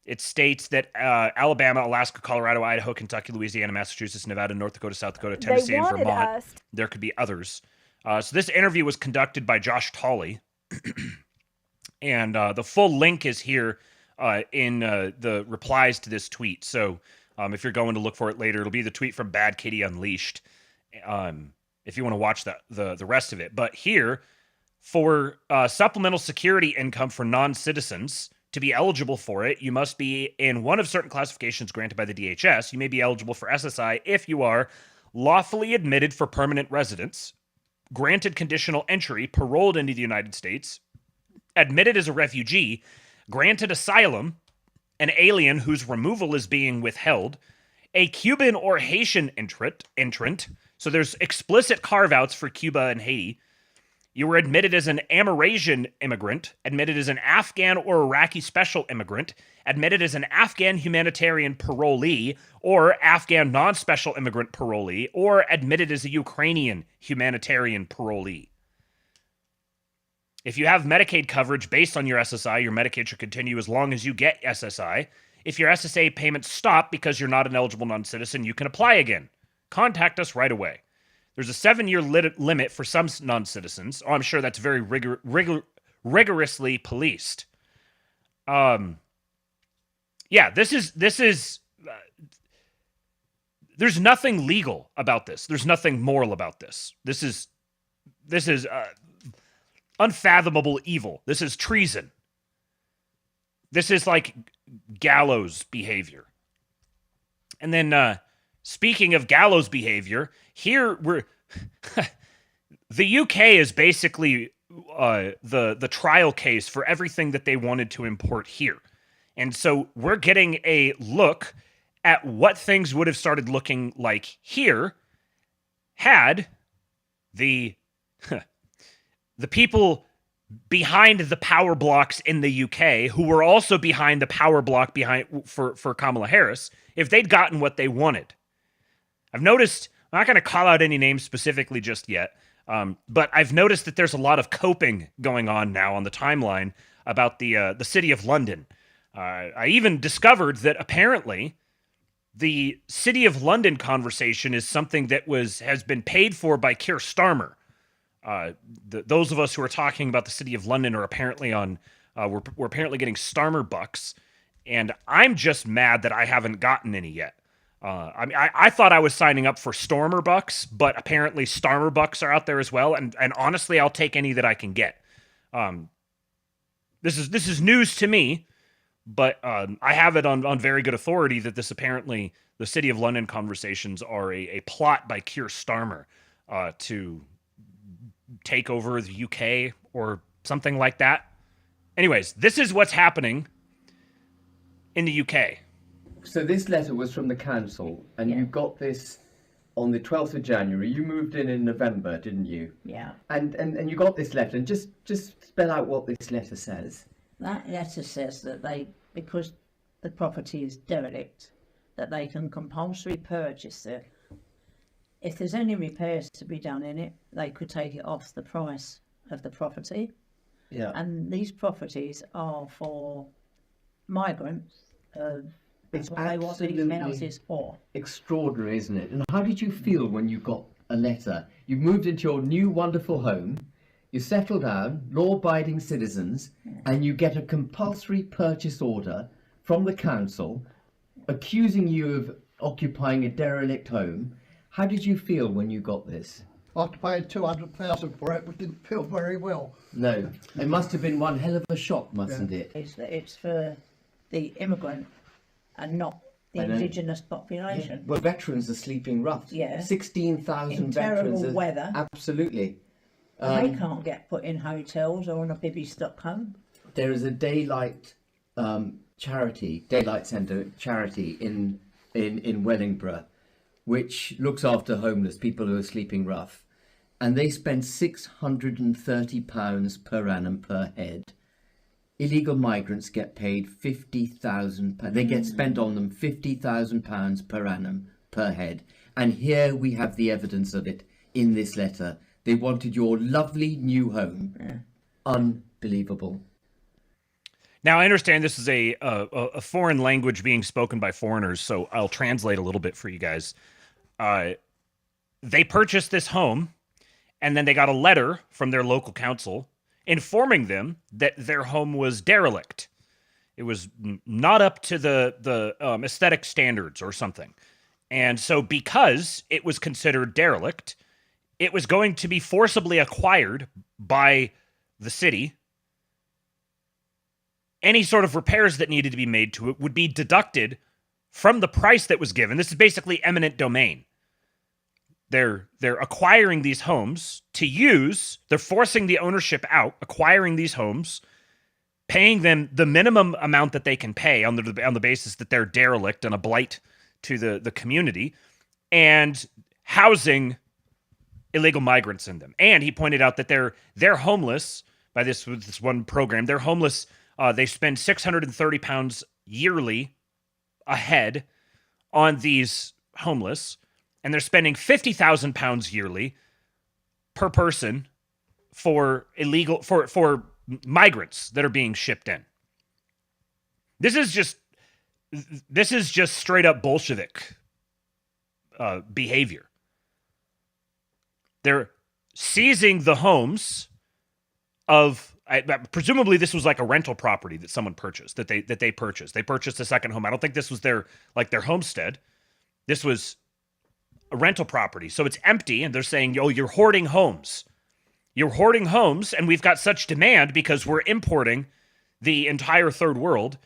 It states that Alabama, Alaska, Colorado, Idaho, Kentucky, Louisiana, Massachusetts, Nevada, North Dakota, South Dakota, Tennessee, and Vermont. There could be others. So this interview was conducted by Josh Tolley. And the full link is here in the replies to this tweet. So if you're going to look for it later, it'll be the tweet from Bad Kitty Unleashed. If you want to watch the rest of it. But here, for supplemental security income for non-citizens, to be eligible for it, you must be in one of certain classifications granted by the DHS. You may be eligible for SSI if you are lawfully admitted for permanent residence, granted conditional entry, paroled into the United States, admitted as a refugee, granted asylum, an alien whose removal is being withheld, a Cuban or Haitian entrant. So there's explicit carve-outs for Cuba and Haiti. You were admitted as an Amerasian immigrant, admitted as an Afghan or Iraqi special immigrant, admitted as an Afghan humanitarian parolee, or Afghan non-special immigrant parolee, or admitted as a Ukrainian humanitarian parolee. If you have Medicaid coverage based on your SSI, your Medicaid should continue as long as you get SSI. If your SSA payments stop because you're not an eligible non-citizen, you can apply again. Contact us right away. There's a 7-year limit for some non-citizens. Oh, I'm sure that's very rigorously policed. Yeah, this is. There's nothing legal about this. There's nothing moral about this. This is unfathomable evil. This is treason. This is like gallows behavior. And then, speaking of gallows behavior, here we're the UK is basically the trial case for everything that they wanted to import here. And so we're getting a look at what things would have started looking like here had the people behind the power blocks in the UK, who were also behind the power block for Kamala Harris, if they'd gotten what they wanted. I've noticed, I'm not going to call out any names specifically just yet, but I've noticed that there's a lot of coping going on now on the timeline about the City of London. I even discovered that apparently the City of London conversation is something that has been paid for by Keir Starmer. Those of us who are talking about the City of London are apparently we're apparently getting Starmer bucks, and I'm just mad that I haven't gotten any yet. I thought I was signing up for Stormer bucks, but apparently Starmer bucks are out there as well, and honestly, I'll take any that I can get. This is news to me, but I have it on very good authority that this apparently the City of London conversations are a plot by Keir Starmer to take over the UK or something like that. Anyways, this is what's happening in the UK. So this letter was from the council, and you got this on the 12th of January. You moved in November, didn't you? Yeah. And you got this letter, and just spell out what this letter says. That letter says that because the property is derelict, that they can compulsory purchase it. If there's any repairs to be done in it, they could take it off the price of the property. Yeah. And these properties are for migrants. It's what they want these houses for. Extraordinary, isn't it? And how did you feel when you got a letter? You moved into your new wonderful home, you settle down, law-abiding citizens, and you get a compulsory purchase order from the council accusing you of occupying a derelict home. How did you feel when you got this? After paying $200,000 for it, we didn't feel very well. No, it must have been one hell of a shock, mustn't it? It's for the immigrant and not the I know. indigenous population. Well, veterans are sleeping rough. Yeah. 16,000 In veterans. terrible weather. Absolutely. They can't get put in hotels or on a bibby stuck home. There is a daylight centre charity in Wellingborough, which looks after homeless people who are sleeping rough, and they spend £630 per annum per head. Illegal migrants get paid £50,000. They get spent on them £50,000 per annum per head, and here we have the evidence of it in this letter. They wanted your lovely new home. Yeah. Unbelievable. Now, I understand this is a foreign language being spoken by foreigners, so I'll translate a little bit for you guys. They purchased this home, and then they got a letter from their local council informing them that their home was derelict. It was not up to the aesthetic standards or something. And so because it was considered derelict, it was going to be forcibly acquired by the city. Any sort of repairs that needed to be made to it would be deducted from the price that was given. This is basically eminent domain. They're acquiring these homes to use. They're forcing the ownership out, acquiring these homes, paying them the minimum amount that they can pay on the basis that they're derelict and a blight to the community, and housing illegal migrants in them. And he pointed out that they're homeless by this one program. They're homeless. They spend £630 yearly a head on these homeless, and they're spending £50,000 yearly per person for migrants that are being shipped in. This is just straight up Bolshevik behavior. They're seizing the homes of. Presumably this was like a rental property that someone purchased, that they purchased. They purchased a second home. I don't think this was their homestead. This was a rental property. So it's empty, and they're saying, yo, you're hoarding homes. You're hoarding homes, and we've got such demand because we're importing the entire third world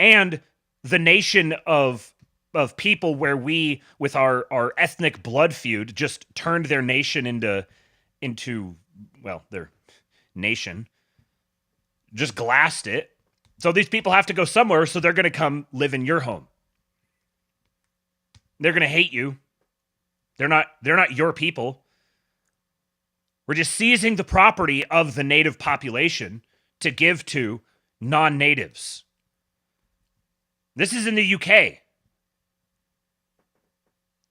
and the nation of people where we, with our ethnic blood feud, just turned their nation into their nation. Just glassed it. So these people have to go somewhere, so they're going to come live in your home. They're going to hate you. They're not your people. We're just seizing the property of the native population to give to non-natives. This is in the UK.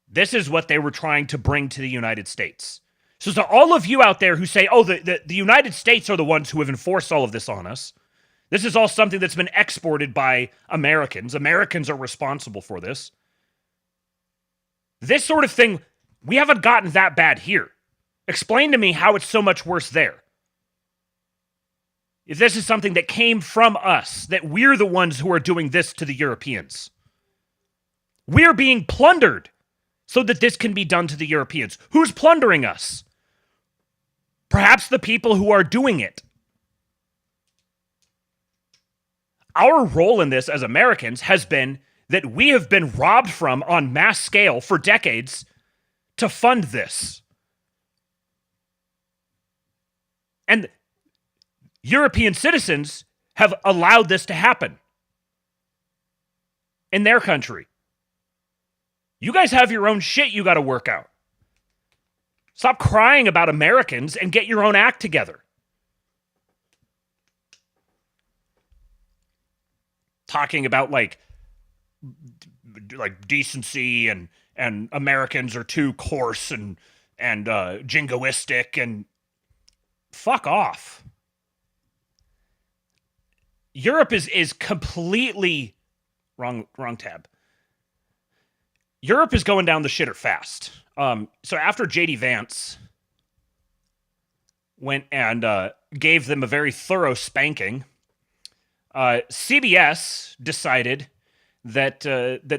This is what they were trying to bring to the United States. So to all of you out there who say, oh, the United States are the ones who have enforced all of this on us, this is all something that's been exported by Americans. Americans are responsible for this. This sort of thing, we haven't gotten that bad here. Explain to me how it's so much worse there. If this is something that came from us, that we're the ones who are doing this to the Europeans. We're being plundered so that this can be done to the Europeans. Who's plundering us? Perhaps the people who are doing it. Our role in this as Americans has been that we have been robbed from on mass scale for decades to fund this. And European citizens have allowed this to happen in their country. You guys have your own shit you got to work out. Stop crying about Americans and get your own act together. Talking about like decency and Americans are too coarse and jingoistic, and fuck off. Europe is completely wrong tab. Europe is going down the shitter fast. So after J.D. Vance went and gave them a very thorough spanking, CBS decided that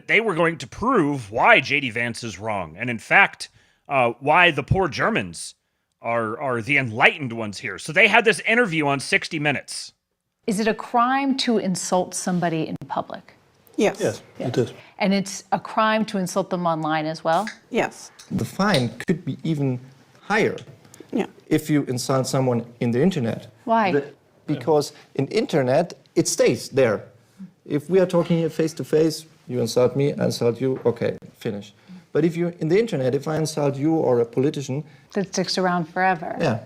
they were going to prove why J.D. Vance is wrong, and in fact, why the poor Germans are the enlightened ones here. So they had this interview on 60 Minutes. Is it a crime to insult somebody in public? Yes. Yes, it is. And it's a crime to insult them online as well? Yes. The fine could be even higher Yeah. if you insult someone in the internet. Why? Because in internet, it stays there. If we are talking here face to face, you insult me, I insult you, okay, finish. But if you in the internet, if I insult you or a politician, That sticks around forever. yeah.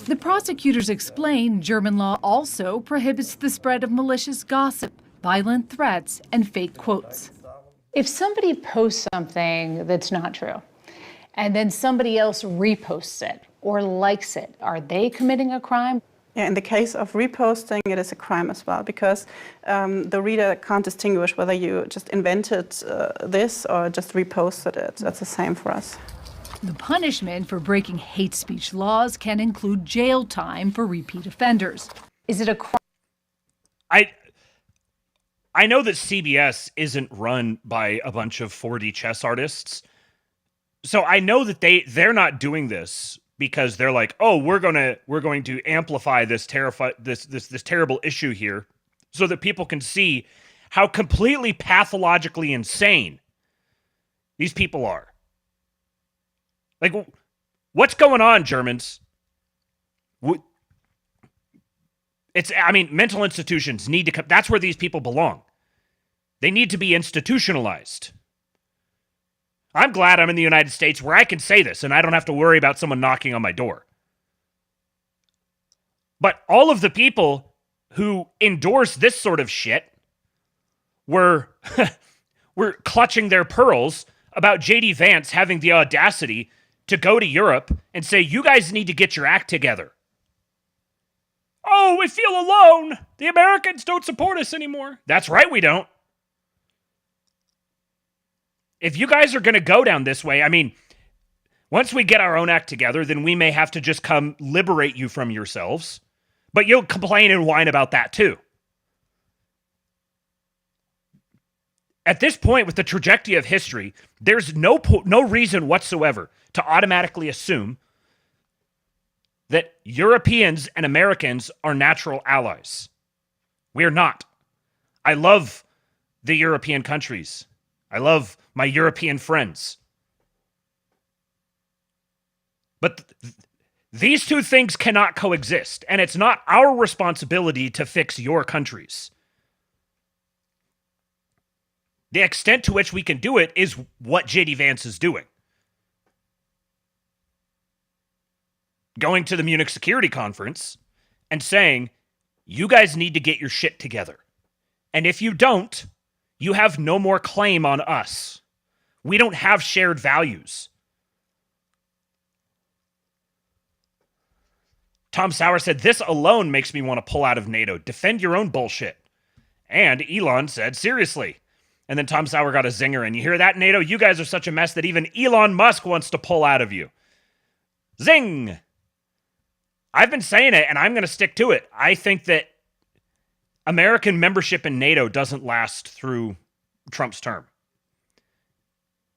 The prosecutors explain German law also prohibits the spread of malicious gossip, violent threats, and fake quotes. If somebody posts something that's not true, and then somebody else reposts it or likes it, are they committing a crime? Yeah, in the case of reposting, it is a crime as well, because the reader can't distinguish whether you just invented this or just reposted it. That's the same for us. The punishment for breaking hate speech laws can include jail time for repeat offenders. Is it a crime? I know that CBS isn't run by a bunch of 4D chess artists. So I know that they're not doing this because they're like, "Oh, we're going to amplify this terrible issue here so that people can see how completely pathologically insane these people are." Like, what's going on, Germans? Mental institutions need to come. That's where these people belong. They need to be institutionalized. I'm glad I'm in the United States where I can say this and I don't have to worry about someone knocking on my door. But all of the people who endorse this sort of shit were clutching their pearls about JD Vance having the audacity to go to Europe and say, "You guys need to get your act together." "Oh, we feel alone. The Americans don't support us anymore." That's right, we don't. If you guys are going to go down this way, once we get our own act together, then we may have to just come liberate you from yourselves. But you'll complain and whine about that too. At this point, with the trajectory of history, there's no reason whatsoever to automatically assume that Europeans and Americans are natural allies. We're not. I love the European countries. I love my European friends. But these two things cannot coexist, and it's not our responsibility to fix your countries. The extent to which we can do it is what JD Vance is doing. Going to the Munich Security Conference and saying, "You guys need to get your shit together. And if you don't, you have no more claim on us. We don't have shared values." Tom Sauer said, "This alone makes me want to pull out of NATO. Defend your own bullshit." And Elon said, "Seriously." And then Tom Sauer got a zinger. And you hear that, NATO? You guys are such a mess that even Elon Musk wants to pull out of you. Zing! I've been saying it, and I'm going to stick to it. I think that American membership in NATO doesn't last through Trump's term.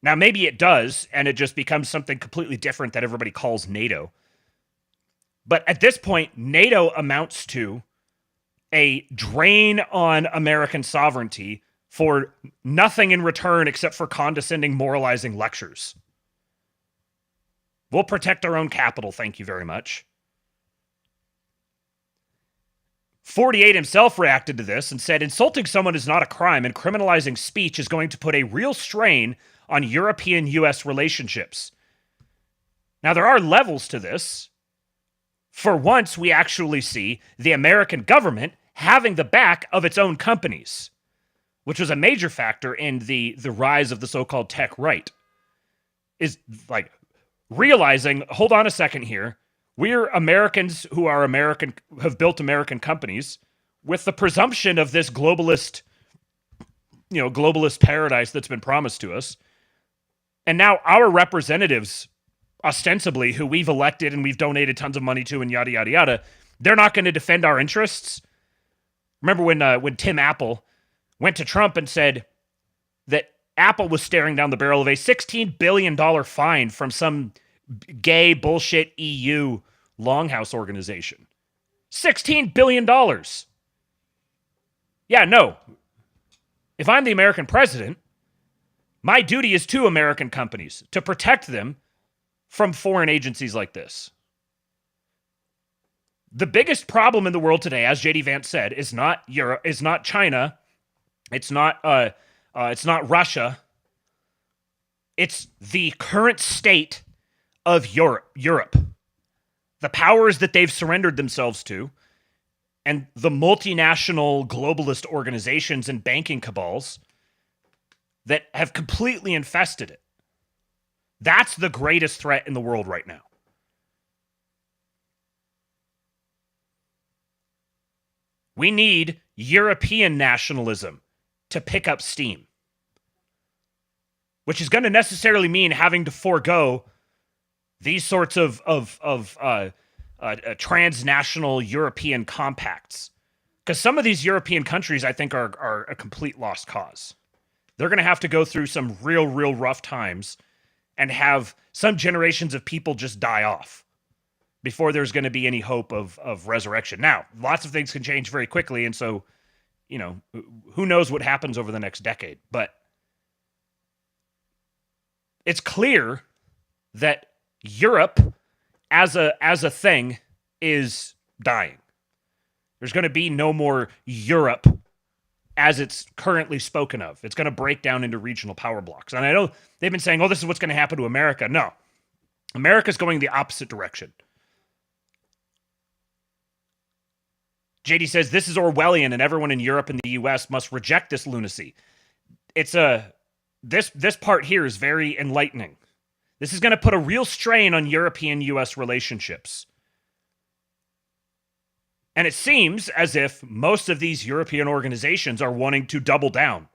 Now, maybe it does, and it just becomes something completely different that everybody calls NATO. But at this point, NATO amounts to a drain on American sovereignty for nothing in return except for condescending, moralizing lectures. We'll protect our own capital, thank you very much. 48 himself reacted to this and said, "Insulting someone is not a crime, and criminalizing speech is going to put a real strain on European-U.S. relationships." Now, there are levels to this. For once, we actually see the American government having the back of its own companies, which was a major factor in the rise of the so-called tech right, is like realizing, hold on a second here, we're Americans who are American, have built American companies with the presumption of this globalist paradise that's been promised to us. And now our representatives, ostensibly, who we've elected and we've donated tons of money to and yada, yada, yada, they're not going to defend our interests. Remember when Tim Apple went to Trump and said that Apple was staring down the barrel of a $16 billion fine from some gay bullshit EU longhouse organization. $16 billion. Yeah, no. If I'm the American president, my duty is to American companies to protect them from foreign agencies like this. The biggest problem in the world today, as JD Vance said, is not Europe, is not China, it's not Russia. It's the current state of Europe. The powers that they've surrendered themselves to, and the multinational globalist organizations and banking cabals that have completely infested it. That's the greatest threat in the world right now. We need European nationalism to pick up steam, which is going to necessarily mean having to forego these sorts of transnational European compacts. Because some of these European countries, I think, are a complete lost cause. They're going to have to go through some real rough times and have some generations of people just die off before there's going to be any hope of resurrection. Now, lots of things can change very quickly, and so, who knows what happens over the next decade. But it's clear that Europe as a thing is dying. There's going to be no more Europe as it's currently spoken of. It's going to break down into regional power blocks. And I know they've been saying, oh, this is what's going to happen to America. No. America's going the opposite direction. JD says this is Orwellian and everyone in Europe and the US must reject this lunacy. It's this part here is very enlightening. This is going to put a real strain on European-US relationships. And it seems as if most of these European organizations are wanting to double down.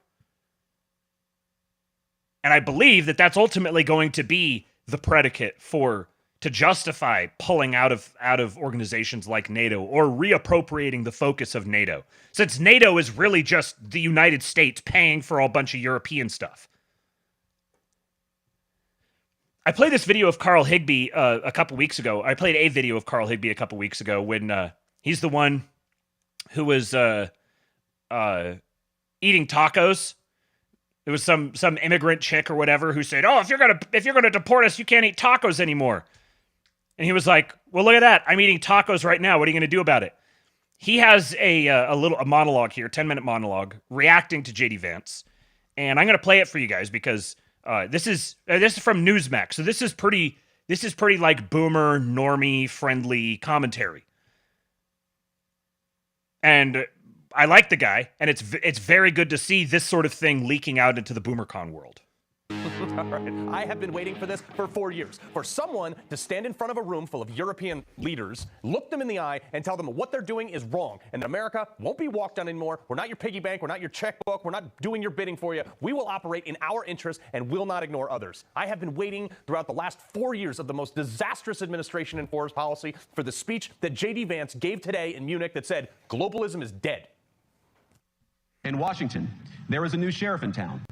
And I believe that that's ultimately going to be the predicate to justify pulling out of organizations like NATO or reappropriating the focus of NATO. Since NATO is really just the United States paying for a bunch of European stuff. I played this video of Carl Higbie a couple weeks ago. I played a video of Carl Higbie a couple weeks ago when he's the one who was eating tacos. There was some immigrant chick or whatever who said, "Oh, if you're gonna deport us, you can't eat tacos anymore." And he was like, "Well, look at that! I'm eating tacos right now. What are you gonna do about it?" He has a monologue here, 10-minute monologue, reacting to JD Vance, and I'm gonna play it for you guys because this is from Newsmax, so this is pretty like boomer normie friendly commentary. And I like the guy, and it's very good to see this sort of thing leaking out into the BoomerCon world. All right. I have been waiting for this for 4 years. For someone to stand in front of a room full of European leaders, look them in the eye, and tell them what they're doing is wrong. And that America won't be walked on anymore. We're not your piggy bank. We're not your checkbook. We're not doing your bidding for you. We will operate in our interest and will not ignore others. I have been waiting throughout the last 4 years of the most disastrous administration in foreign policy for the speech that JD Vance gave today in Munich that said, globalism is dead. In Washington, there is a new sheriff in town.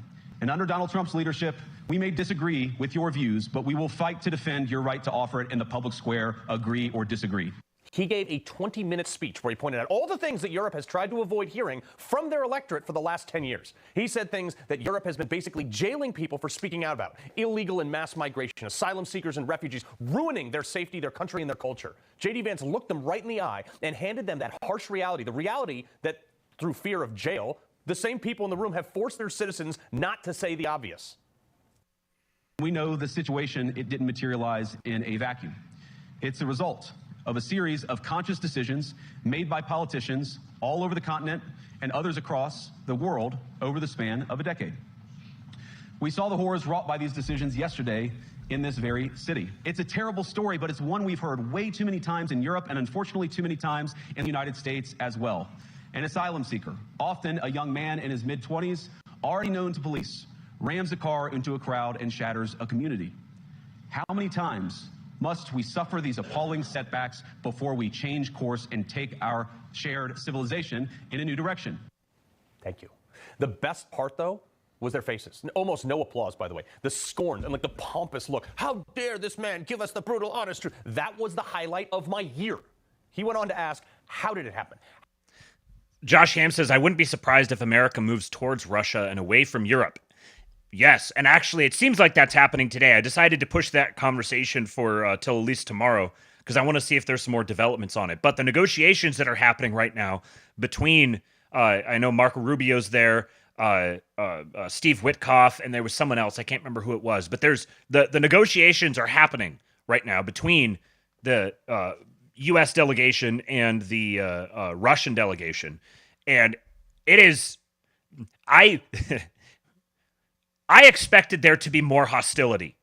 And under Donald Trump's leadership, we may disagree with your views, but we will fight to defend your right to offer it in the public square, agree or disagree. He gave a 20-minute speech where he pointed out all the things that Europe has tried to avoid hearing from their electorate for the last 10 years. He said things that Europe has been basically jailing people for speaking out about. Illegal and mass migration, asylum seekers and refugees, ruining their safety, their country, and their culture. J.D. Vance looked them right in the eye and handed them that harsh reality, the reality that, through fear of jail, the same people in the room have forced their citizens not to say the obvious. We know the situation, it didn't materialize in a vacuum. It's a result of a series of conscious decisions made by politicians all over the continent and others across the world over the span of a decade. We saw the horrors wrought by these decisions yesterday in this very city. It's a terrible story, but it's one we've heard way too many times in Europe and unfortunately too many times in the United States as well. An asylum seeker, often a young man in his mid-20s, already known to police, rams a car into a crowd and shatters a community. How many times must we suffer these appalling setbacks before we change course and take our shared civilization in a new direction? Thank you. The best part, though, was their faces. Almost no applause, by the way. The scorn and like the pompous look. How dare this man give us the brutal, honest truth? That was the highlight of my year. He went on to ask, how did it happen? Josh Ham says, I wouldn't be surprised if America moves towards Russia and away from Europe. Yes, and actually, it seems like that's happening today. I decided to push that conversation for till at least tomorrow because I want to see if there's some more developments on it. But the negotiations that are happening right now between, I know Marco Rubio's there, Steve Witkoff, and there was someone else. I can't remember who it was. But there's the negotiations are happening right now between the U.S. delegation and the Russian delegation. And it is, I expected there to be more hostility.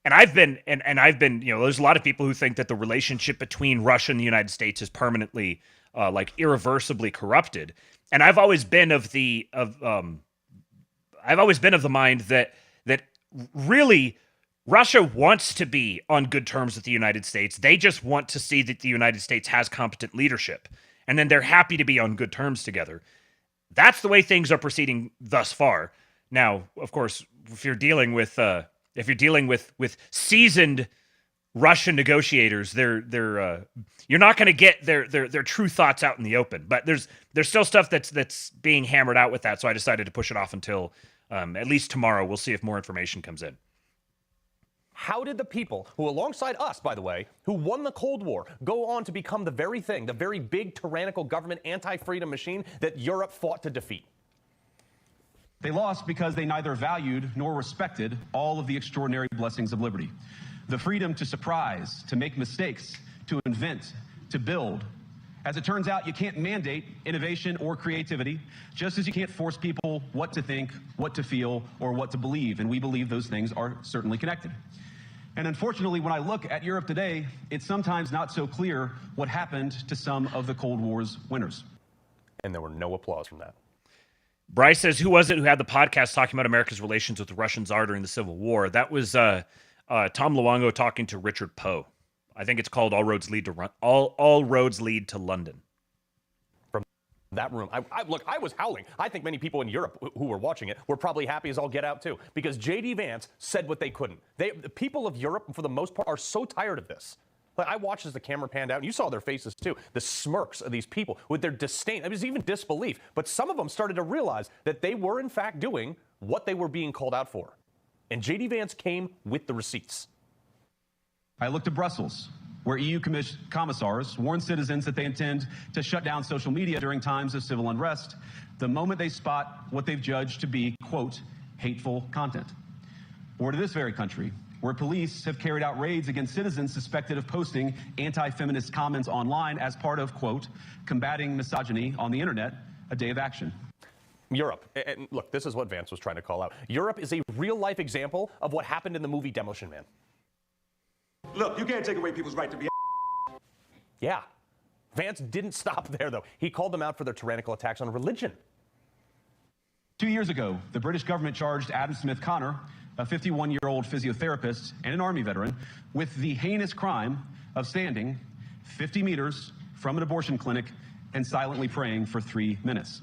And I've been, there's a lot of people who think that the relationship between Russia and the United States is permanently, irreversibly corrupted. And I've always been of the mind that really Russia wants to be on good terms with the United States. They just want to see that the United States has competent leadership, and then they're happy to be on good terms together. That's the way things are proceeding thus far. Now, of course, if you're dealing with seasoned Russian negotiators, you're not going to get their true thoughts out in the open. But there's still stuff that's being hammered out with that. So I decided to push it off until at least tomorrow. We'll see if more information comes in. How did the people who, alongside us, by the way, who won the Cold War, go on to become the very thing, the very big tyrannical government anti-freedom machine that Europe fought to defeat? They lost because they neither valued nor respected all of the extraordinary blessings of liberty. The freedom to surprise, to make mistakes, to invent, to build. As it turns out, you can't mandate innovation or creativity, just as you can't force people what to think, what to feel, or what to believe. And we believe those things are certainly connected. And unfortunately, when I look at Europe today, it's sometimes not so clear what happened to some of the Cold War's winners. And there were no applause from that. Bryce says, who was it who had the podcast talking about America's relations with the Russian Tsar during the Civil War? That was Tom Luongo talking to Richard Poe. I think it's called All Roads Lead to London. From that room, I was howling. I think many people in Europe who were watching it were probably happy as all get out too, because J.D. Vance said what they couldn't. The people of Europe, for the most part, are so tired of this. Like, I watched as the camera panned out, and you saw their faces too, the smirks of these people with their disdain. It was even disbelief. But some of them started to realize that they were, in fact, doing what they were being called out for. And J.D. Vance came with the receipts. I looked to Brussels, where EU commissars warn citizens that they intend to shut down social media during times of civil unrest the moment they spot what they've judged to be, quote, hateful content. Or to this very country, where police have carried out raids against citizens suspected of posting anti-feminist comments online as part of, quote, combating misogyny on the internet, a day of action. Europe, and look, this is what Vance was trying to call out. Europe is a real-life example of what happened in the movie Demolition Man. Look, you can't take away people's right to be. Yeah. Vance didn't stop there, though. He called them out for their tyrannical attacks on religion. 2 years ago, the British government charged Adam Smith Connor, a 51-year-old physiotherapist and an Army veteran, with the heinous crime of standing 50 meters from an abortion clinic and silently praying for 3 minutes.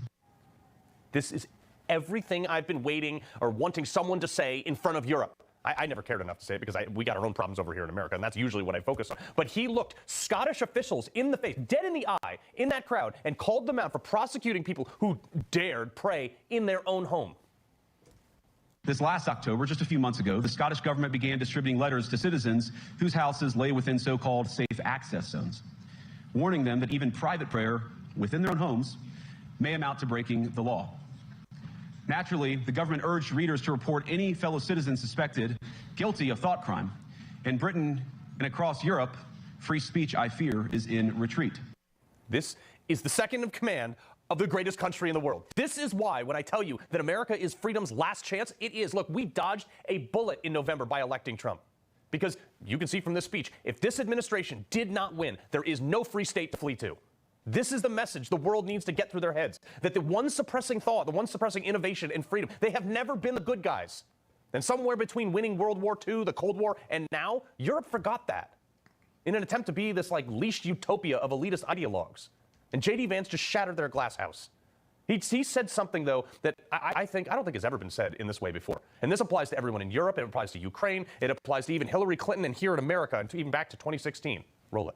This is everything I've been waiting or wanting someone to say in front of Europe. I never cared enough to say it because we got our own problems over here in America, and that's usually what I focus on. But he looked Scottish officials in the face, dead in the eye, in that crowd, and called them out for prosecuting people who dared pray in their own home. This last October, just a few months ago, the Scottish government began distributing letters to citizens whose houses lay within so-called safe access zones, warning them that even private prayer within their own homes may amount to breaking the law. Naturally, the government urged readers to report any fellow citizen suspected guilty of thought crime. In Britain and across Europe, free speech, I fear, is in retreat. This is the second in command of the greatest country in the world. This is why, when I tell you that America is freedom's last chance, it is. Look, we dodged a bullet in November by electing Trump. Because you can see from this speech, if this administration did not win, there is no free state to flee to. This is the message the world needs to get through their heads. That the one suppressing thought, the one suppressing innovation and freedom, they have never been the good guys. And somewhere between winning World War II, the Cold War, and now, Europe forgot that in an attempt to be this leashed utopia of elitist ideologues. And J.D. Vance just shattered their glass house. He said something, though, that I don't think has ever been said in this way before. And this applies to everyone in Europe. It applies to Ukraine. It applies to even Hillary Clinton and here in America, and even back to 2016. Roll it.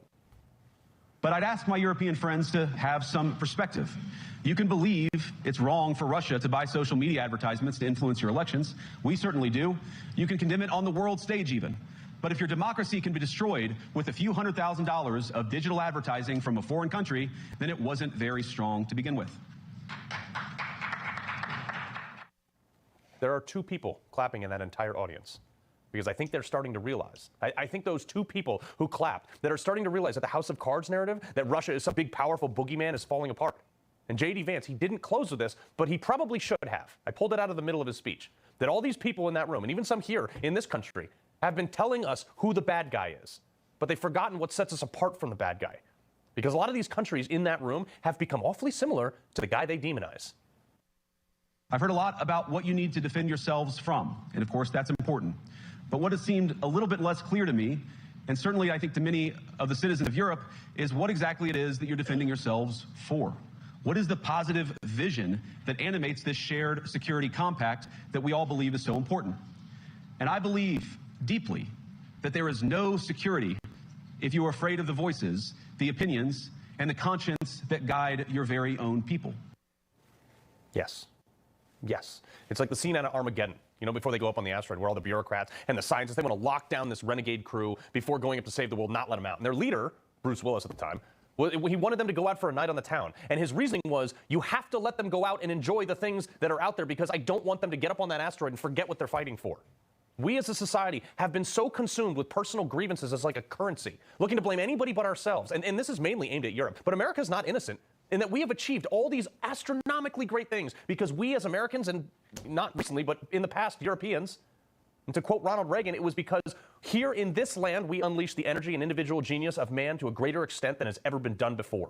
But I'd ask my European friends to have some perspective. You can believe it's wrong for Russia to buy social media advertisements to influence your elections. We certainly do. You can condemn it on the world stage even. But if your democracy can be destroyed with a few $100,000 of digital advertising from a foreign country, then it wasn't very strong to begin with. There are two people clapping in that entire audience, because I think they're starting to realize. I think those two people who clapped that are starting to realize that the House of Cards narrative, that Russia is some big, powerful boogeyman, is falling apart. And J.D. Vance, he didn't close with this, but he probably should have. I pulled it out of the middle of his speech. That all these people in that room, and even some here in this country, have been telling us who the bad guy is. But they've forgotten what sets us apart from the bad guy. Because a lot of these countries in that room have become awfully similar to the guy they demonize. I've heard a lot about what you need to defend yourselves from, and of course that's important. But what has seemed a little bit less clear to me, and certainly I think to many of the citizens of Europe, is what exactly it is that you're defending yourselves for. What is the positive vision that animates this shared security compact that we all believe is so important? And I believe deeply that there is no security if you are afraid of the voices, the opinions, and the conscience that guide your very own people. Yes. Yes. It's like the scene out of Armageddon, you know, before they go up on the asteroid, where all the bureaucrats and the scientists, they want to lock down this renegade crew before going up to save the world, not let them out. And their leader, Bruce Willis at the time, well, he wanted them to go out for a night on the town. And his reasoning was, you have to let them go out and enjoy the things that are out there, because I don't want them to get up on that asteroid and forget what they're fighting for. We as a society have been so consumed with personal grievances as like a currency, looking to blame anybody but ourselves. And this is mainly aimed at Europe. But America's not innocent in that we have achieved all these astronomically great things because we as Americans, and not recently, but in the past, Europeans, and to quote Ronald Reagan, it was because here in this land, we unleashed the energy and individual genius of man to a greater extent than has ever been done before.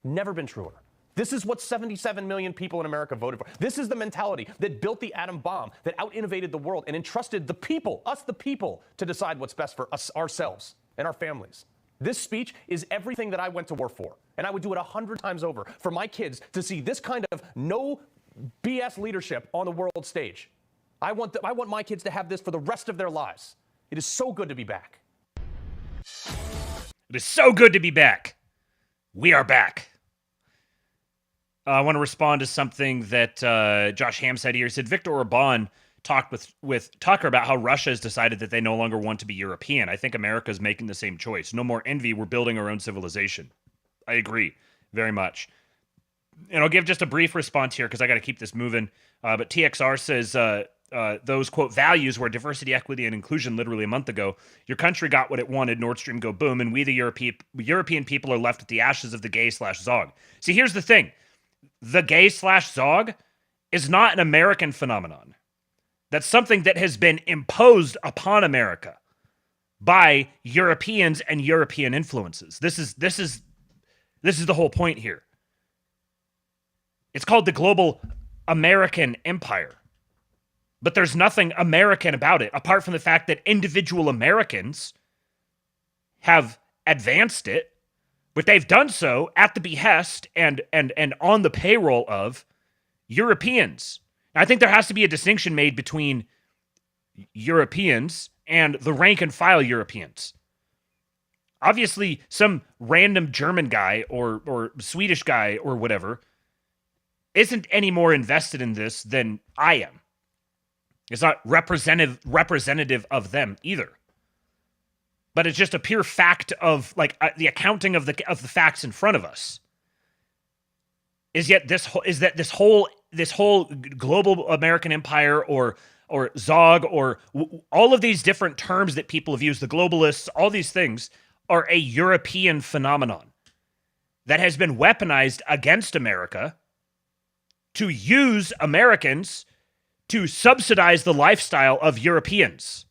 Never been truer. This is what 77 million people in America voted for. This is the mentality that built the atom bomb, that out-innovated the world and entrusted the people, us the people, to decide what's best for us, ourselves, and our families. This speech is everything that I went to war for. And I would do it 100 times over for my kids to see this kind of no BS leadership on the world stage. I want my kids to have this for the rest of their lives. It is so good to be back. It is so good to be back. We are back. I want to respond to something that Josh Ham said here. He said Viktor Orban talked with Tucker about how Russia has decided that they no longer want to be European. I think America is making the same choice. No more envy. We're building our own civilization. I agree very much. And I'll give just a brief response here because I got to keep this moving. But TXR says those, quote, values were diversity, equity, and inclusion literally a month ago. Your country got what it wanted, Nord Stream go boom, and we, the European people, are left with the ashes of the gay/Zog. See, here's the thing. The gay/Zog is not an American phenomenon. That's something that has been imposed upon America by Europeans and European influences. This is the whole point here. It's called the global American empire. But there's nothing American about it, apart from the fact that individual Americans have advanced it, but they've done so at the behest and on the payroll of Europeans. I think there has to be a distinction made between Europeans and the rank and file Europeans. Obviously, some random German guy or Swedish guy or whatever isn't any more invested in this than I am. It's not representative of them either. But it's just a pure fact of the accounting of the facts in front of us. This whole global American empire or Zog or all of these different terms that people have used, the globalists, all these things are a European phenomenon that has been weaponized against America to use Americans to subsidize the lifestyle of Europeans.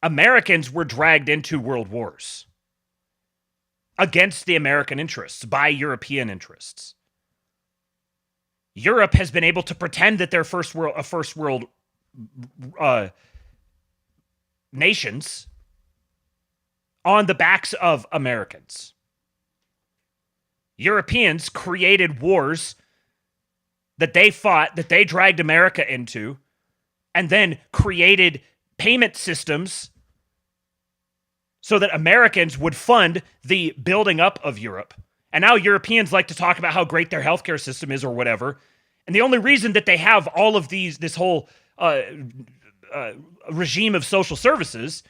Americans were dragged into world wars against the American interests by European interests. Europe has been able to pretend that they're first world nations on the backs of Americans. Europeans created wars that they fought, that they dragged America into, and then created payment systems so that Americans would fund the building up of Europe. And now Europeans like to talk about how great their healthcare system is or whatever. And the only reason that they have all of this whole regime of social services,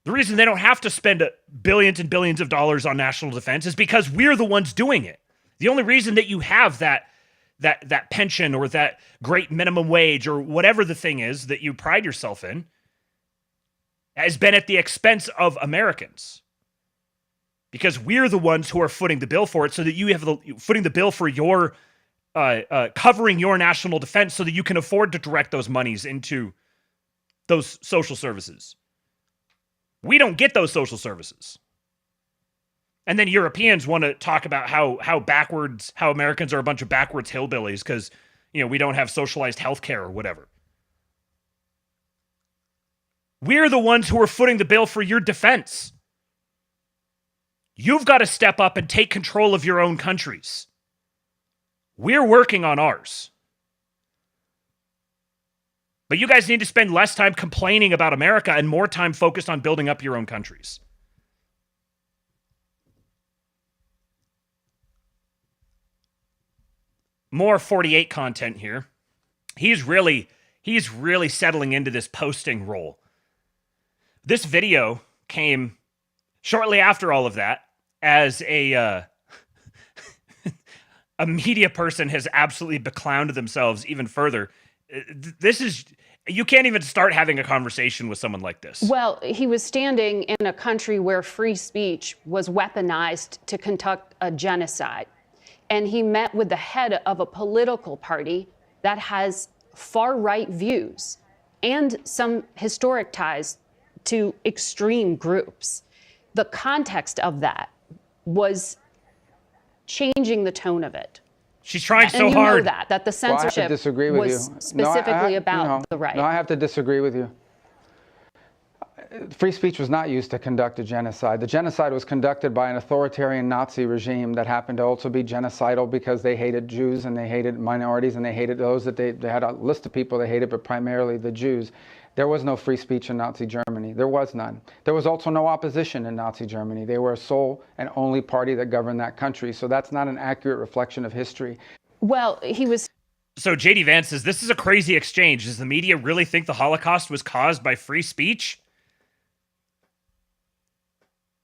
the reason they don't have to spend billions and billions of dollars on national defense is because we're the ones doing it. The only reason that you have that pension or that great minimum wage or whatever the thing is that you pride yourself in has been at the expense of Americans. Because we're the ones who are footing the bill for it, so that you have footing the bill for your covering your national defense so that you can afford to direct those monies into those social services. We don't get those social services. And then Europeans want to talk about how Americans are a bunch of backwards hillbillies because, we don't have socialized healthcare or whatever. We're the ones who are footing the bill for your defense. You've got to step up and take control of your own countries. We're working on ours. But you guys need to spend less time complaining about America and more time focused on building up your own countries. More 48 content here. He's really settling into this posting role. This video came shortly after all of that, as a media person has absolutely beclowned themselves even further. You can't even start having a conversation with someone like this. Well, he was standing in a country where free speech was weaponized to conduct a genocide. And he met with the head of a political party that has far-right views and some historic ties to extreme groups. The context of that was changing the tone of it. She's trying and so you hard. Know that the censorship I have to disagree with was you. specifically about the right. No, I have to disagree with you. Free speech was not used to conduct a genocide. The genocide was conducted by an authoritarian Nazi regime that happened to also be genocidal because they hated Jews and they hated minorities and they hated those that they had a list of people they hated, but primarily the Jews. There was no free speech in Nazi Germany. There was none. There was also no opposition in Nazi Germany. They were a sole and only party that governed that country. So that's not an accurate reflection of history. Well, he was... So JD Vance says, this is a crazy exchange. Does the media really think the Holocaust was caused by free speech?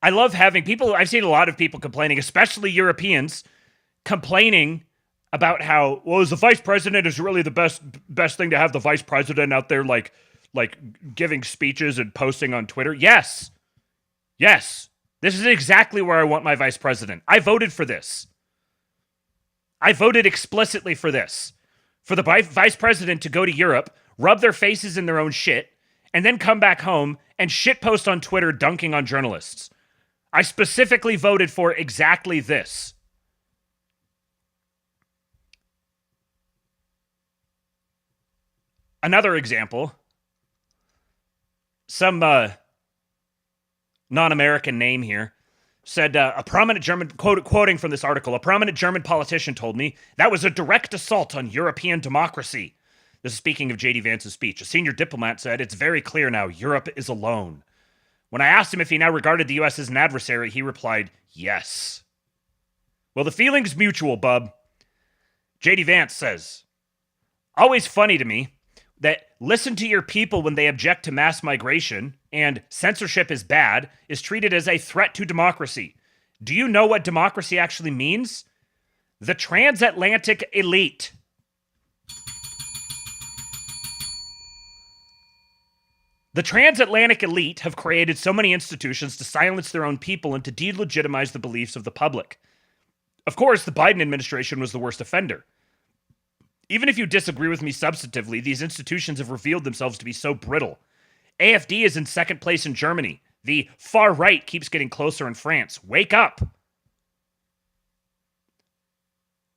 I love having people, I've seen a lot of people complaining, especially Europeans, complaining about how, well, as the vice president is really the best thing to have the vice president out there like giving speeches and posting on Twitter. Yes. Yes. This is exactly where I want my vice president. I voted for this. I voted explicitly for this. For the vice president to go to Europe, rub their faces in their own shit, and then come back home and shitpost on Twitter dunking on journalists. I specifically voted for exactly this. Another example. Some non-American name here said a prominent German, quoting from this article, a prominent German politician told me that was a direct assault on European democracy. This is speaking of J.D. Vance's speech. A senior diplomat said, it's very clear now, Europe is alone. When I asked him if he now regarded the U.S. as an adversary, he replied, yes. Well, the feeling's mutual, bub. J.D. Vance says, always funny to me that listen to your people when they object to mass migration and censorship is bad is treated as a threat to democracy. Do you know what democracy actually means? The transatlantic elite. The transatlantic elite have created so many institutions to silence their own people and to delegitimize the beliefs of the public. Of course, the Biden administration was the worst offender. Even if you disagree with me substantively, these institutions have revealed themselves to be so brittle. AfD is in second place in Germany. The far right keeps getting closer in France. Wake up!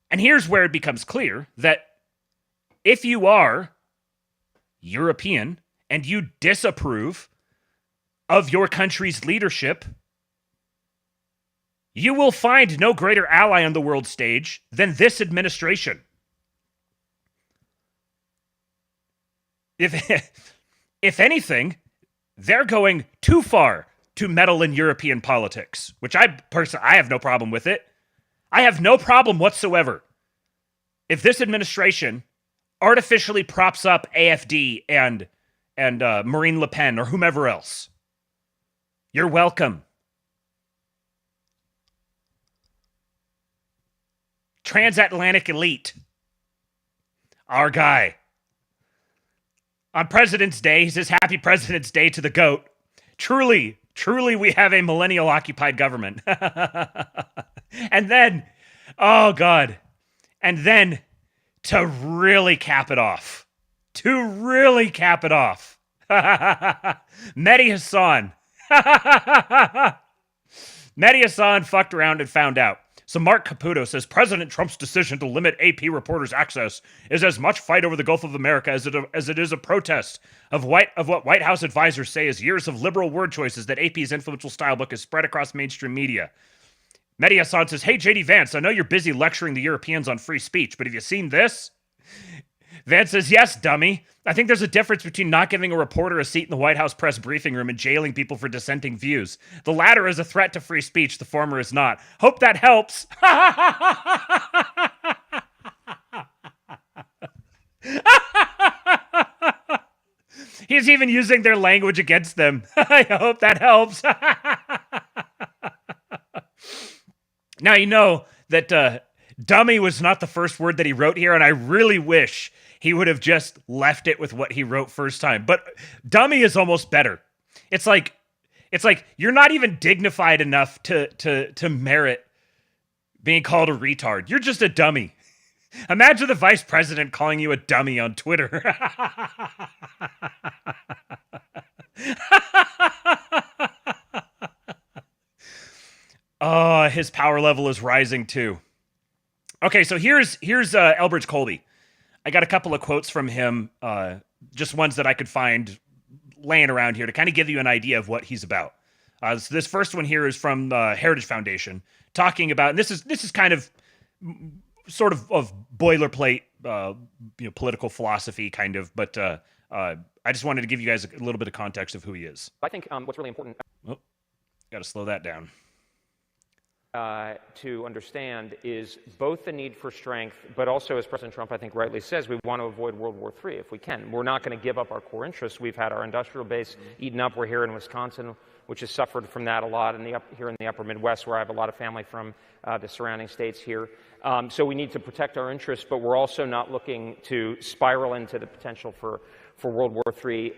And here's where it becomes clear that if you are European and you disapprove of your country's leadership, you will find no greater ally on the world stage than this administration. If anything, they're going too far to meddle in European politics, which I have no problem with it. I have no problem whatsoever if this administration artificially props up AfD and Marine Le Pen or whomever else. You're welcome. Transatlantic elite. Our guy. On President's Day, he says, Happy President's Day to the GOAT. Truly, we have a millennial-occupied government. And then, oh God, and then to really cap it off. Mehdi Hassan. Mehdi Hassan fucked around and found out. So Mark Caputo says President Trump's decision to limit AP reporters' access is as much fight over the Gulf of America as it is a protest of what White House advisors say is years of liberal word choices that AP's influential style book has spread across mainstream media. Mehdi Hassan says, hey, JD Vance, I know you're busy lecturing the Europeans on free speech, but have you seen this? Vance says, yes, dummy. I think there's a difference between not giving a reporter a seat in the White House press briefing room and jailing people for dissenting views. The latter is a threat to free speech. The former is not. Hope that helps. He's even using their language against them. I hope that helps. Now, you know that dummy was not the first word that he wrote here, and I really wish he would have just left it with what he wrote first time. But dummy is almost better. It's like you're not even dignified enough to merit being called a retard. You're just a dummy. Imagine the vice president calling you a dummy on Twitter. Oh, his power level is rising too. Okay, so here's Elbridge Colby. I got a couple of quotes from him, just ones that I could find laying around here to kind of give you an idea of what he's about. So this first one here is from the Heritage Foundation, talking about, and this is kind of sort of boilerplate, political philosophy kind of, but I just wanted to give you guys a little bit of context of who he is. I think what's really important. Oh, got to slow that down. To understand is both the need for strength, but also, as President Trump, I think, rightly says, we want to avoid World War III if we can. We're not going to give up our core interests. We've had our industrial base eaten up. We're here in Wisconsin, which has suffered from that a lot, here in the upper Midwest, where I have a lot of family from the surrounding states here. So we need to protect our interests, but we're also not looking to spiral into the potential for World War III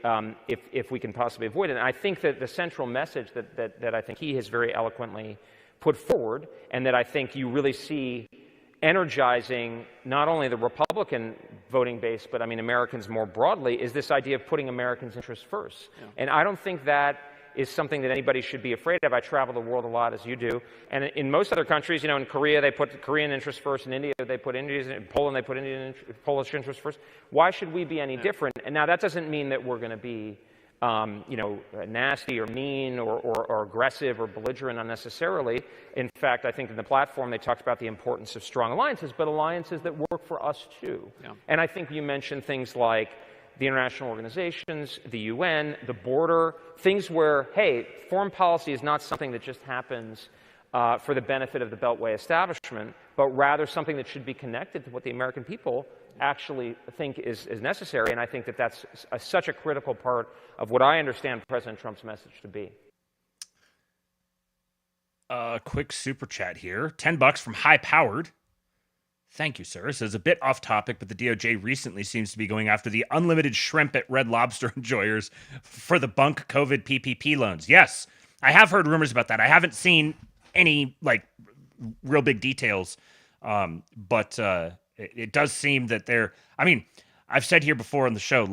if we can possibly avoid it. And I think that the central message that I think he has very eloquently put forward, and that I think you really see energizing not only the Republican voting base, but I mean Americans more broadly, is this idea of putting Americans' interests first. Yeah. And I don't think that is something that anybody should be afraid of. I travel the world a lot, as you do. And in most other countries, in Korea, they put Korean interests first. In India, they put India's. In Poland, they put Polish interests first. Why should we be any different? And now that doesn't mean that we're going to be nasty or mean or aggressive or belligerent unnecessarily. In fact, I think in the platform they talked about the importance of strong alliances, but alliances that work for us too. Yeah. And I think you mentioned things like the international organizations, the UN, the border, things where, hey, foreign policy is not something that just happens for the benefit of the Beltway establishment, but rather something that should be connected to what the American people actually think is necessary. And I think that that's such a critical part of what I understand President Trump's message to be. Quick super chat here. $10 from High Powered. Thank you, sir. It says a bit off topic, but the DOJ recently seems to be going after the unlimited shrimp at Red Lobster enjoyers for the bunk COVID PPP loans. Yes, I have heard rumors about that. I haven't seen any real big details, but it does seem that I've said here before on the show,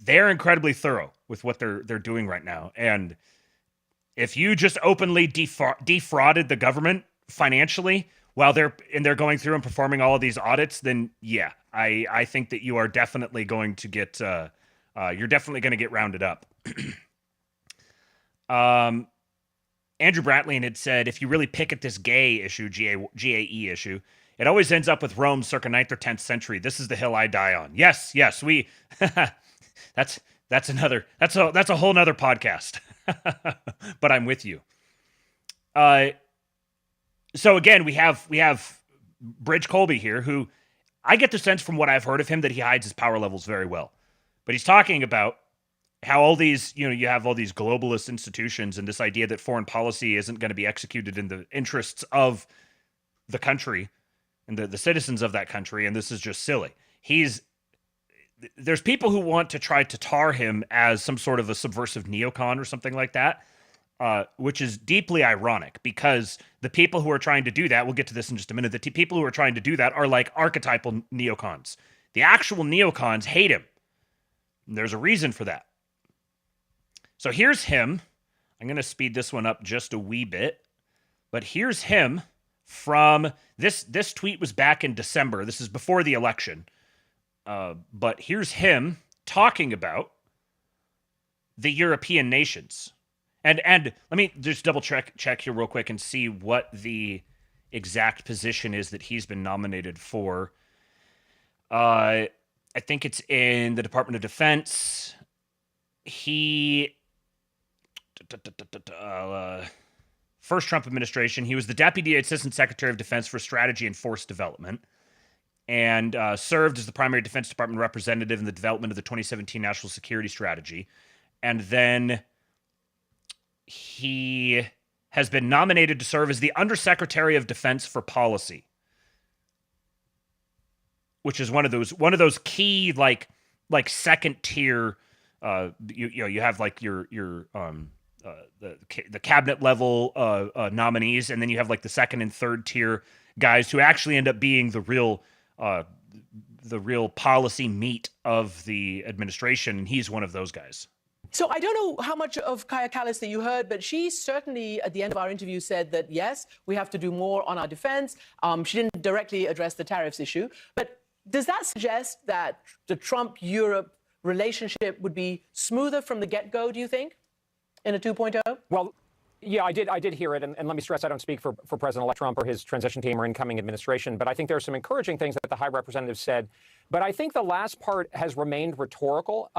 they're incredibly thorough with what they're doing right now. And if you just openly defrauded the government financially while they're going through and performing all of these audits, then yeah, I think that you are definitely going to get you're definitely going to get rounded up. Andrew Bratling had said, if you really pick at this gay issue, GAE issue, it always ends up with Rome circa 9th or 10th century. This is the hill I die on. Yes, we. that's a whole nother podcast. but I'm with you. So again, we have Bridge Colby here, who I get the sense from what I've heard of him that he hides his power levels very well. But he's talking about how all these, you have all these globalist institutions and this idea that foreign policy isn't going to be executed in the interests of the country and the citizens of that country, and this is just silly. There's people who want to try to tar him as some sort of a subversive neocon or something like that, which is deeply ironic, because the people who are trying to do that, we'll get to this in just a minute, the people who are trying to do that are like archetypal neocons. The actual neocons hate him. And there's a reason for that. So here's him. I'm going to speed this one up just a wee bit. But here's him from, this tweet was back in December. This is before the election. But here's him talking about the European nations. And let me just double check here real quick and see what the exact position is that he's been nominated for. I think it's in the Department of Defense. First Trump administration, he was the Deputy Assistant Secretary of Defense for Strategy and Force Development, and served as the primary Defense Department representative in the development of the 2017 National Security Strategy. And then he has been nominated to serve as the Undersecretary of Defense for Policy, which is one of those key like second tier. You have like your the cabinet level nominees, and then you have like the second and third tier guys who actually end up being the real policy meat of the administration, and he's one of those guys. So I don't know how much of Kaya Kallis that you heard, but she certainly, at the end of our interview, said that, yes, we have to do more on our defense. She didn't directly address the tariffs issue. But does that suggest that the Trump-Europe relationship would be smoother from the get-go, do you think, in a 2.0? Well, yeah, I did hear it. And let me stress, I don't speak for President-elect Trump or his transition team or incoming administration. But I think there are some encouraging things that the High Representative said. But I think the last part has remained rhetorical.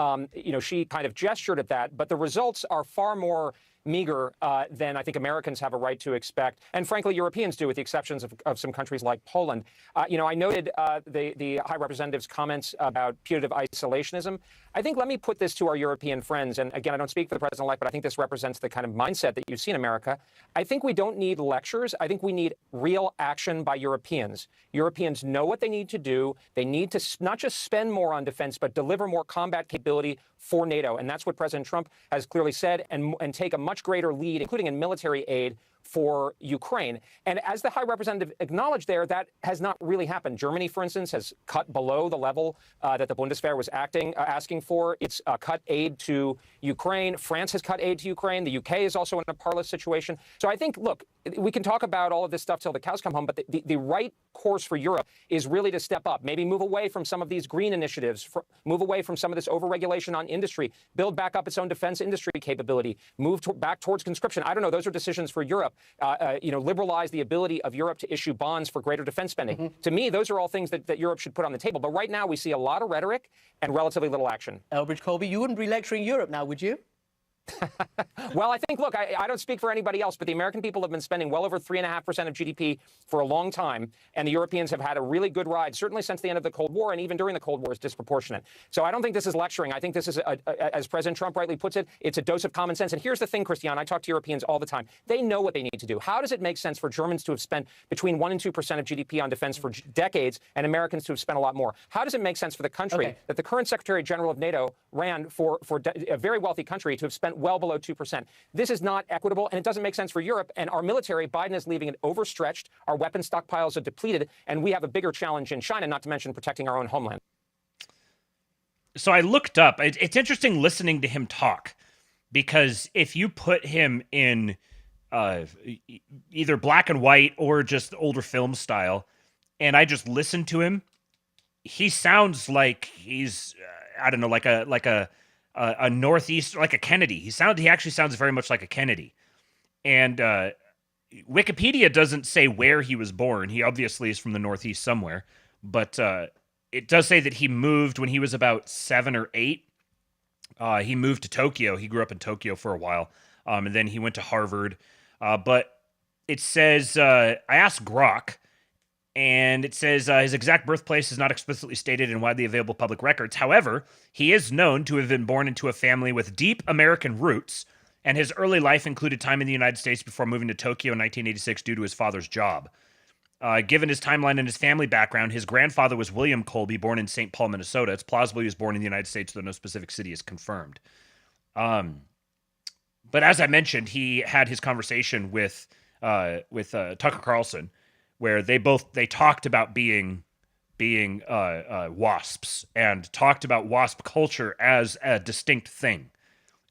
She kind of gestured at that. But the results are far more meager than I think Americans have a right to expect. And frankly, Europeans do, with the exceptions of some countries like Poland. I noted the High Representative's comments about putative isolationism. I think, let me put this to our European friends. And again, I don't speak for the president-elect, but I think this represents the kind of mindset that you see in America. I think we don't need lectures. I think we need real action by Europeans. Europeans know what they need to do. They need to not just spend more on defense, but deliver more combat capability for NATO. And that's what President Trump has clearly said, and take a much greater lead, including in military aid, for Ukraine. And as the High Representative acknowledged there, that has not really happened. Germany, for instance, has cut below the level that the Bundeswehr was asking for. It's cut aid to Ukraine. France has cut aid to Ukraine. The UK is also in a parlous situation. So I think, look, we can talk about all of this stuff till the cows come home, but the right course for Europe is really to step up, maybe move away from some of these green initiatives, move away from some of this overregulation on industry, build back up its own defense industry capability, move back towards conscription. I don't know. Those are decisions for Europe. Liberalize the ability of Europe to issue bonds for greater defense spending. Mm-hmm. To me, those are all things that Europe should put on the table. But right now, we see a lot of rhetoric and relatively little action. Elbridge Colby, you wouldn't be lecturing Europe now, would you? Well, I think, look, I don't speak for anybody else, but the American people have been spending well over 3.5% of GDP for a long time, and the Europeans have had a really good ride, certainly since the end of the Cold War, and even during the Cold War is disproportionate. So I don't think this is lecturing. I think this is, as President Trump rightly puts it, it's a dose of common sense. And here's the thing, Christiane, I talk to Europeans all the time. They know what they need to do. How does it make sense for Germans to have spent between 1% and 2% of GDP on defense for decades, and Americans to have spent a lot more? How does it make sense for the country that the current Secretary General of NATO ran for a very wealthy country to have spent well below 2%? This is not equitable, and it doesn't make sense for Europe. And our military, Biden is leaving it overstretched. Our weapon stockpiles are depleted, and we have a bigger challenge in China, not to mention protecting our own homeland. So I looked up. It's interesting listening to him talk, because if you put him in either black and white or just older film style, and I just listen to him, he sounds like he's I don't know, like a Northeast, like a Kennedy. He actually sounds very much like a Kennedy. And Wikipedia doesn't say where he was born. He obviously is from the Northeast somewhere, but it does say that he moved when he was about 7 or 8. He moved to Tokyo. He grew up in Tokyo for a while. and then he went to Harvard. But it says, I asked Grok, and it says his exact birthplace is not explicitly stated in widely available public records. However, he is known to have been born into a family with deep American roots, and his early life included time in the United States before moving to Tokyo in 1986 due to his father's job. Given his timeline and his family background, his grandfather was William Colby, born in St. Paul, Minnesota. It's plausible he was born in the United States, though no specific city is confirmed. But as I mentioned, he had his conversation with Tucker Carlson, where they talked about being WASPs and talked about WASP culture as a distinct thing,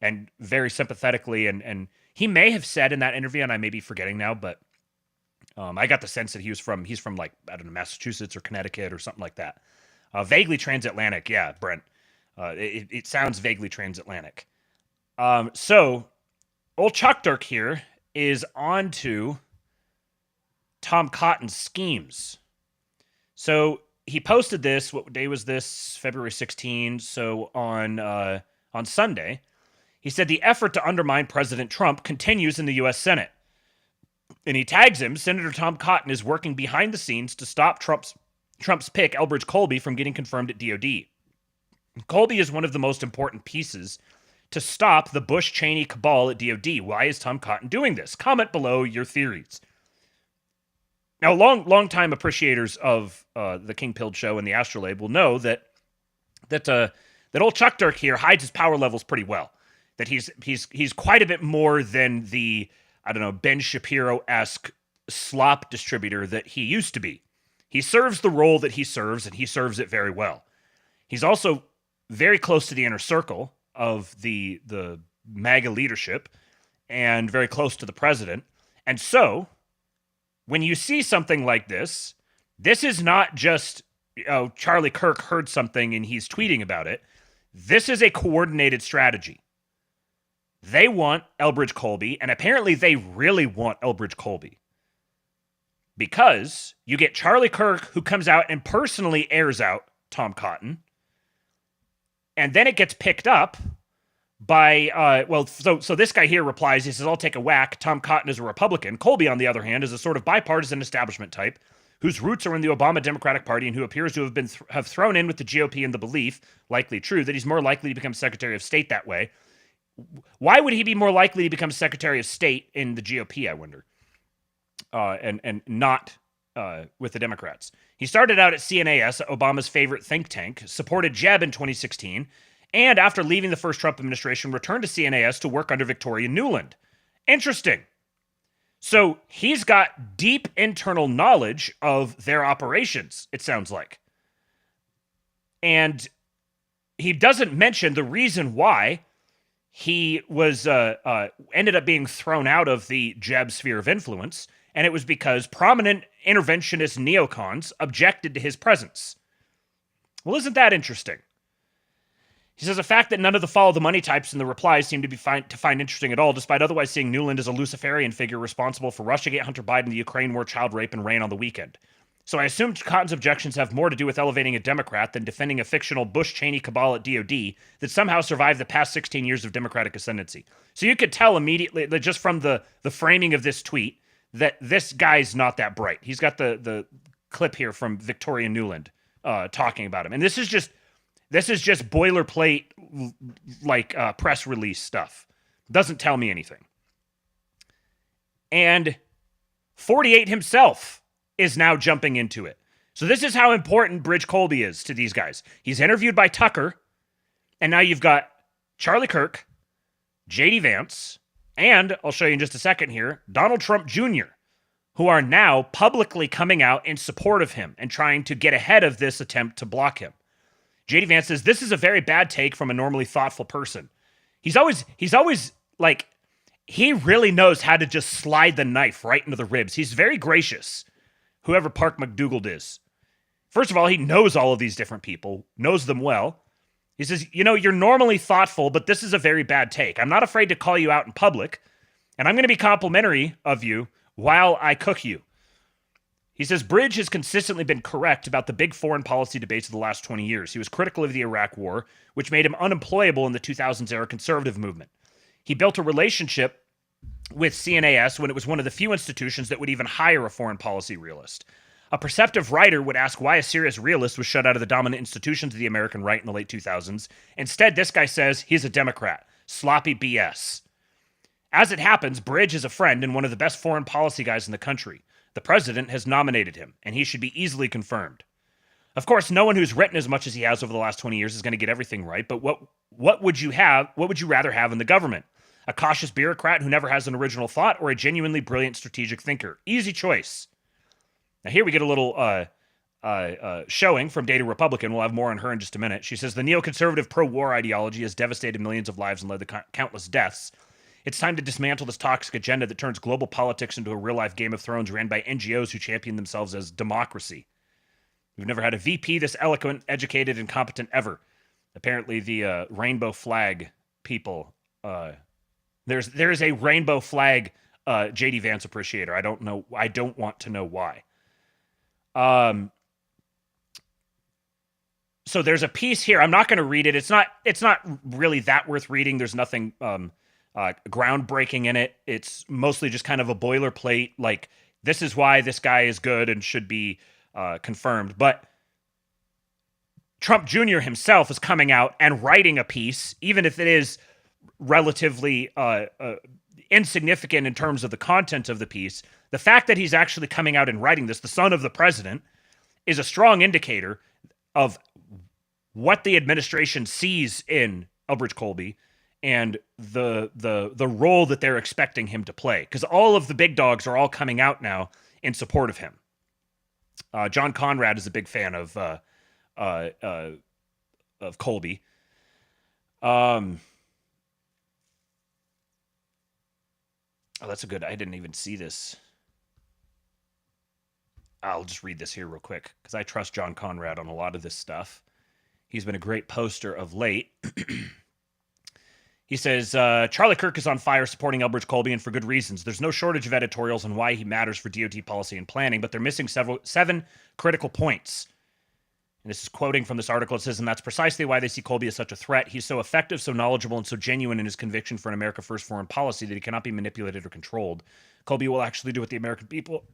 and very sympathetically. And he may have said in that interview, and I may be forgetting now, but I got the sense that he's from like, I don't know, Massachusetts or Connecticut or something like that. Vaguely transatlantic. Yeah, Brent. It sounds vaguely transatlantic. So old Chuck Dirk here is on to Tom Cotton's schemes. So he posted this. What day was this? February 16. So on Sunday, he said the effort to undermine President Trump continues in the U.S. Senate. And he tags him, Senator Tom Cotton is working behind the scenes to stop Trump's pick, Elbridge Colby, from getting confirmed at DOD. Colby is one of the most important pieces to stop the Bush-Cheney cabal at DOD. Why is Tom Cotton doing this? Comment below your theories. Now, long-time appreciators of the King Pilled Show and the Astrolabe will know that old Chuck Dirk here hides his power levels pretty well. That he's quite a bit more than the, I don't know, Ben Shapiro-esque slop distributor that he used to be. He serves the role that he serves, and he serves it very well. He's also very close to the inner circle of the MAGA leadership and very close to the president. And so, when you see something like this, this is not just, Charlie Kirk heard something and he's tweeting about it. This is a coordinated strategy. They want Elbridge Colby, and apparently they really want Elbridge Colby. Because you get Charlie Kirk, who comes out and personally airs out Tom Cotton, and then it gets picked up by, so this guy here replies, he says, I'll take a whack. Tom Cotton is a Republican. Colby, on the other hand, is a sort of bipartisan establishment type whose roots are in the Obama Democratic Party and who appears to have thrown in with the GOP in the belief, likely true, that he's more likely to become Secretary of State that way. Why would he be more likely to become Secretary of State in the GOP, I wonder, and not with the Democrats? He started out at CNAS, Obama's favorite think tank, supported Jeb in 2016, and after leaving the first Trump administration, returned to CNAS to work under Victoria Nuland. Interesting. So he's got deep internal knowledge of their operations, it sounds like. And he doesn't mention the reason why he was ended up being thrown out of the Jeb sphere of influence, and it was because prominent interventionist neocons objected to his presence. Well, isn't that interesting? He says a fact that none of the follow the money types in the replies seem to find interesting at all, despite otherwise seeing Nuland as a Luciferian figure responsible for Russiagate, Hunter Biden, the Ukraine war, child rape, and rain on the weekend. So I assume Cotton's objections have more to do with elevating a Democrat than defending a fictional Bush-Cheney cabal at DOD that somehow survived the past 16 years of Democratic ascendancy. So you could tell immediately, that just from the framing of this tweet, that this guy's not that bright. He's got the clip here from Victoria Nuland talking about him. And this is just boilerplate, like press release stuff. Doesn't tell me anything. And 48 himself is now jumping into it. So this is how important Bridge Colby is to these guys. He's interviewed by Tucker, and now you've got Charlie Kirk, J.D. Vance, and I'll show you in just a second here, Donald Trump Jr., who are now publicly coming out in support of him and trying to get ahead of this attempt to block him. J.D. Vance says, this is a very bad take from a normally thoughtful person. He's always like, he really knows how to just slide the knife right into the ribs. He's very gracious, whoever Park McDougal is. First of all, he knows all of these different people, knows them well. He says, you're normally thoughtful, but this is a very bad take. I'm not afraid to call you out in public, and I'm going to be complimentary of you while I cook you. He says, Bridge has consistently been correct about the big foreign policy debates of the last 20 years. He was critical of the Iraq War, which made him unemployable in the 2000s era conservative movement. He built a relationship with CNAS when it was one of the few institutions that would even hire a foreign policy realist. A perceptive writer would ask why a serious realist was shut out of the dominant institutions of the American right in the late 2000s. Instead, this guy says he's a Democrat. Sloppy BS. As it happens, Bridge is a friend and one of the best foreign policy guys in the country. The president has nominated him, and he should be easily confirmed. Of course, no one who's written as much as he has over the last 20 years is going to get everything right, but what would you rather have in the government? A cautious bureaucrat who never has an original thought, or a genuinely brilliant strategic thinker? Easy choice. Now here we get a little showing from DataRepublican. We'll have more on her in just a minute. She says, the neoconservative pro-war ideology has devastated millions of lives and led to countless deaths. It's time to dismantle this toxic agenda that turns global politics into a real-life Game of Thrones ran by NGOs who champion themselves as democracy. We've never had a VP this eloquent, educated, and competent ever. Apparently the rainbow flag people... There's a rainbow flag JD Vance appreciator. I don't know. I don't want to know why. So there's a piece here. I'm not going to read it. It's not really that worth reading. There's nothing groundbreaking in it. It's mostly just kind of a boilerplate. Like, this is why this guy is good and should be confirmed. But Trump Jr. himself is coming out and writing a piece, even if it is relatively insignificant in terms of the content of the piece. The fact that he's actually coming out and writing this, the son of the president, is a strong indicator of what the administration sees in Elbridge Colby and the role that they're expecting him to play. Because all of the big dogs are all coming out now in support of him. John Conrad is a big fan of Colby. Oh, that's a good... I didn't even see this. I'll just read this here real quick, because I trust John Conrad on a lot of this stuff. He's been a great poster of late. He says, Charlie Kirk is on fire supporting Elbridge Colby, and for good reasons. There's no shortage of editorials on why he matters for DOD policy and planning, but they're missing seven critical points. And this is quoting from this article. It says, and that's precisely why they see Colby as such a threat. He's so effective, so knowledgeable, and so genuine in his conviction for an America First foreign policy that he cannot be manipulated or controlled. Colby will actually do what the American people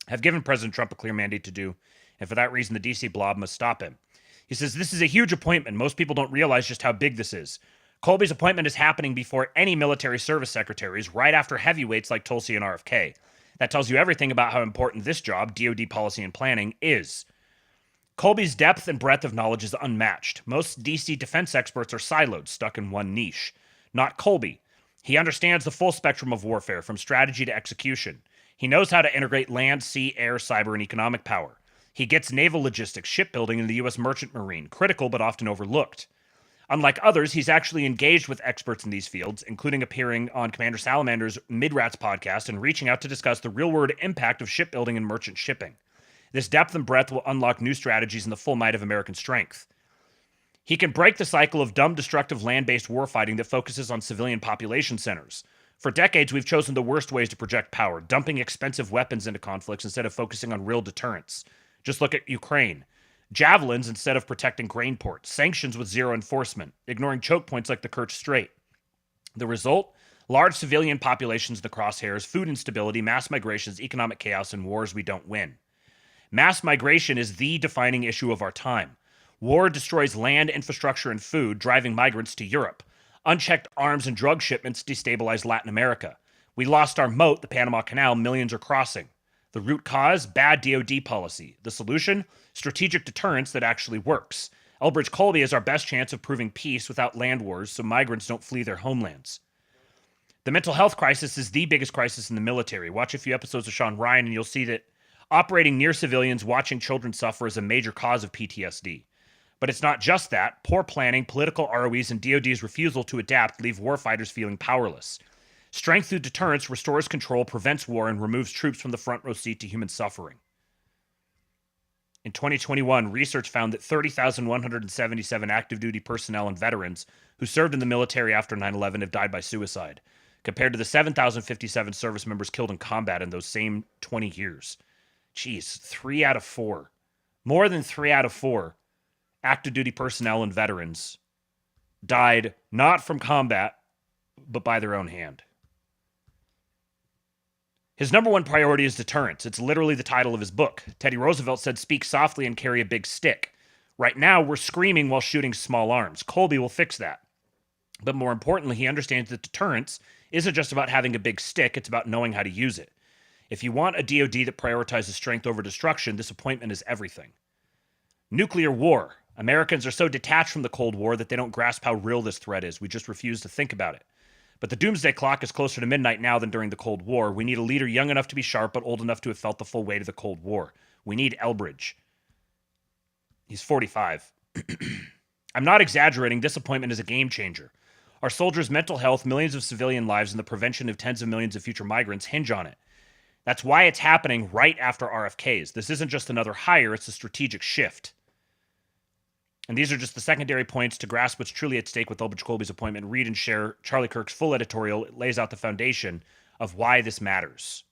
have given President Trump a clear mandate to do, and for that reason, the D.C. blob must stop him. He says, this is a huge appointment. Most people don't realize just how big this is. Colby's appointment is happening before any military service secretaries, right after heavyweights like Tulsi and RFK. That tells you everything about how important this job, DOD policy and planning, is. Colby's depth and breadth of knowledge is unmatched. Most DC defense experts are siloed, stuck in one niche. Not Colby. He understands the full spectrum of warfare, from strategy to execution. He knows how to integrate land, sea, air, cyber, and economic power. He gets naval logistics, shipbuilding, and the U.S. merchant marine, critical but often overlooked. Unlike others, he's actually engaged with experts in these fields, including appearing on Commander Salamander's Midrats podcast and reaching out to discuss the real-world impact of shipbuilding and merchant shipping. This depth and breadth will unlock new strategies in the full might of American strength. He can break the cycle of dumb, destructive land-based warfighting that focuses on civilian population centers. For decades, we've chosen the worst ways to project power, dumping expensive weapons into conflicts instead of focusing on real deterrence. Just look at Ukraine. Javelins instead of protecting grain ports. Sanctions with zero enforcement. Ignoring choke points like the Kerch Strait. The result? Large civilian populations in the crosshairs, food instability, mass migrations, economic chaos, and wars we don't win. Mass migration is the defining issue of our time. War destroys land, infrastructure, and food, driving migrants to Europe. Unchecked arms and drug shipments destabilize Latin America. We lost our moat, the Panama Canal, millions are crossing. The root cause? Bad DOD policy. The solution? Strategic deterrence that actually works. Elbridge Colby is our best chance of proving peace without land wars so migrants don't flee their homelands. The mental health crisis is the biggest crisis in the military. Watch a few episodes of Sean Ryan and you'll see that operating near civilians, watching children suffer is a major cause of PTSD. But it's not just that. Poor planning, political ROEs, and DOD's refusal to adapt leave warfighters feeling powerless. Strength through deterrence restores control, prevents war, and removes troops from the front row seat to human suffering. In 2021, research found that 30,177 active duty personnel and veterans who served in the military after 9/11 have died by suicide, compared to the 7,057 service members killed in combat in those same 20 years. Geez, 3 out of 4. More than 3 out of 4 active duty personnel and veterans died not from combat, but by their own hand. His number one priority is deterrence. It's literally the title of his book. Teddy Roosevelt said, "Speak softly and carry a big stick." Right now, we're screaming while shooting small arms. Colby will fix that. But more importantly, he understands that deterrence isn't just about having a big stick, it's about knowing how to use it. If you want a DOD that prioritizes strength over destruction, this appointment is everything. Nuclear war. Americans are so detached from the Cold War that they don't grasp how real this threat is. We just refuse to think about it. But the doomsday clock is closer to midnight now than during the Cold War. We need a leader young enough to be sharp, but old enough to have felt the full weight of the Cold War. We need Elbridge. He's 45. I'm not exaggerating. This appointment is a game changer. Our soldiers' mental health, millions of civilian lives, and the prevention of tens of millions of future migrants hinge on it. That's why it's happening right after RFKs. This isn't just another hire, it's a strategic shift. And these are just the secondary points to grasp what's truly at stake with Elbridge Colby's appointment. Read and share Charlie Kirk's full editorial. It lays out the foundation of why this matters.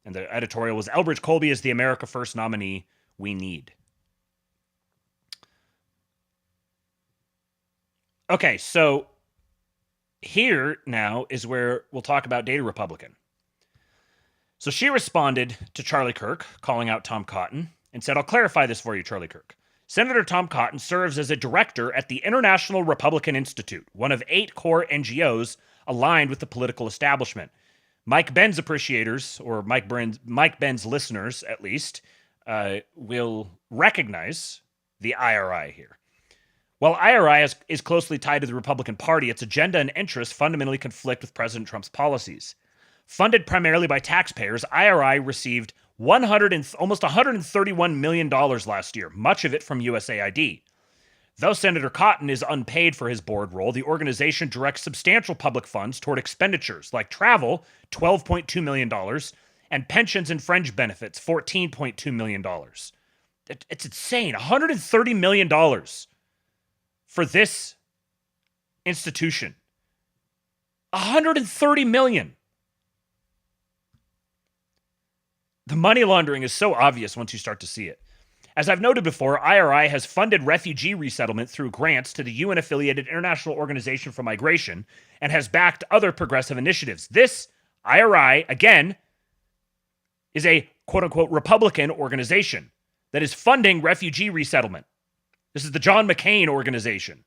And the editorial was, "Elbridge Colby is the America First nominee we need." Okay, so here now is where we'll talk about DataRepublican. So she responded to Charlie Kirk, calling out Tom Cotton, and said, "I'll clarify this for you, Charlie Kirk. Senator Tom Cotton serves as a director at the International Republican Institute, one of 8 core NGOs aligned with the political establishment. Mike Benz appreciators, or Mike Benz listeners at least, will recognize the IRI here. While IRI is closely tied to the Republican Party, its agenda and interests fundamentally conflict with President Trump's policies. Funded primarily by taxpayers, IRI received almost $131 million last year, much of it from USAID. Though Senator Cotton is unpaid for his board role, the organization directs substantial public funds toward expenditures like travel, $12.2 million, and pensions and fringe benefits, $14.2 million. It's insane. $130 million for this institution. $130 million. The money laundering is so obvious once you start to see it. As I've noted before, IRI has funded refugee resettlement through grants to the UN-affiliated International Organization for Migration and has backed other progressive initiatives. This IRI, again, is a quote-unquote Republican organization that is funding refugee resettlement. This is the John McCain organization.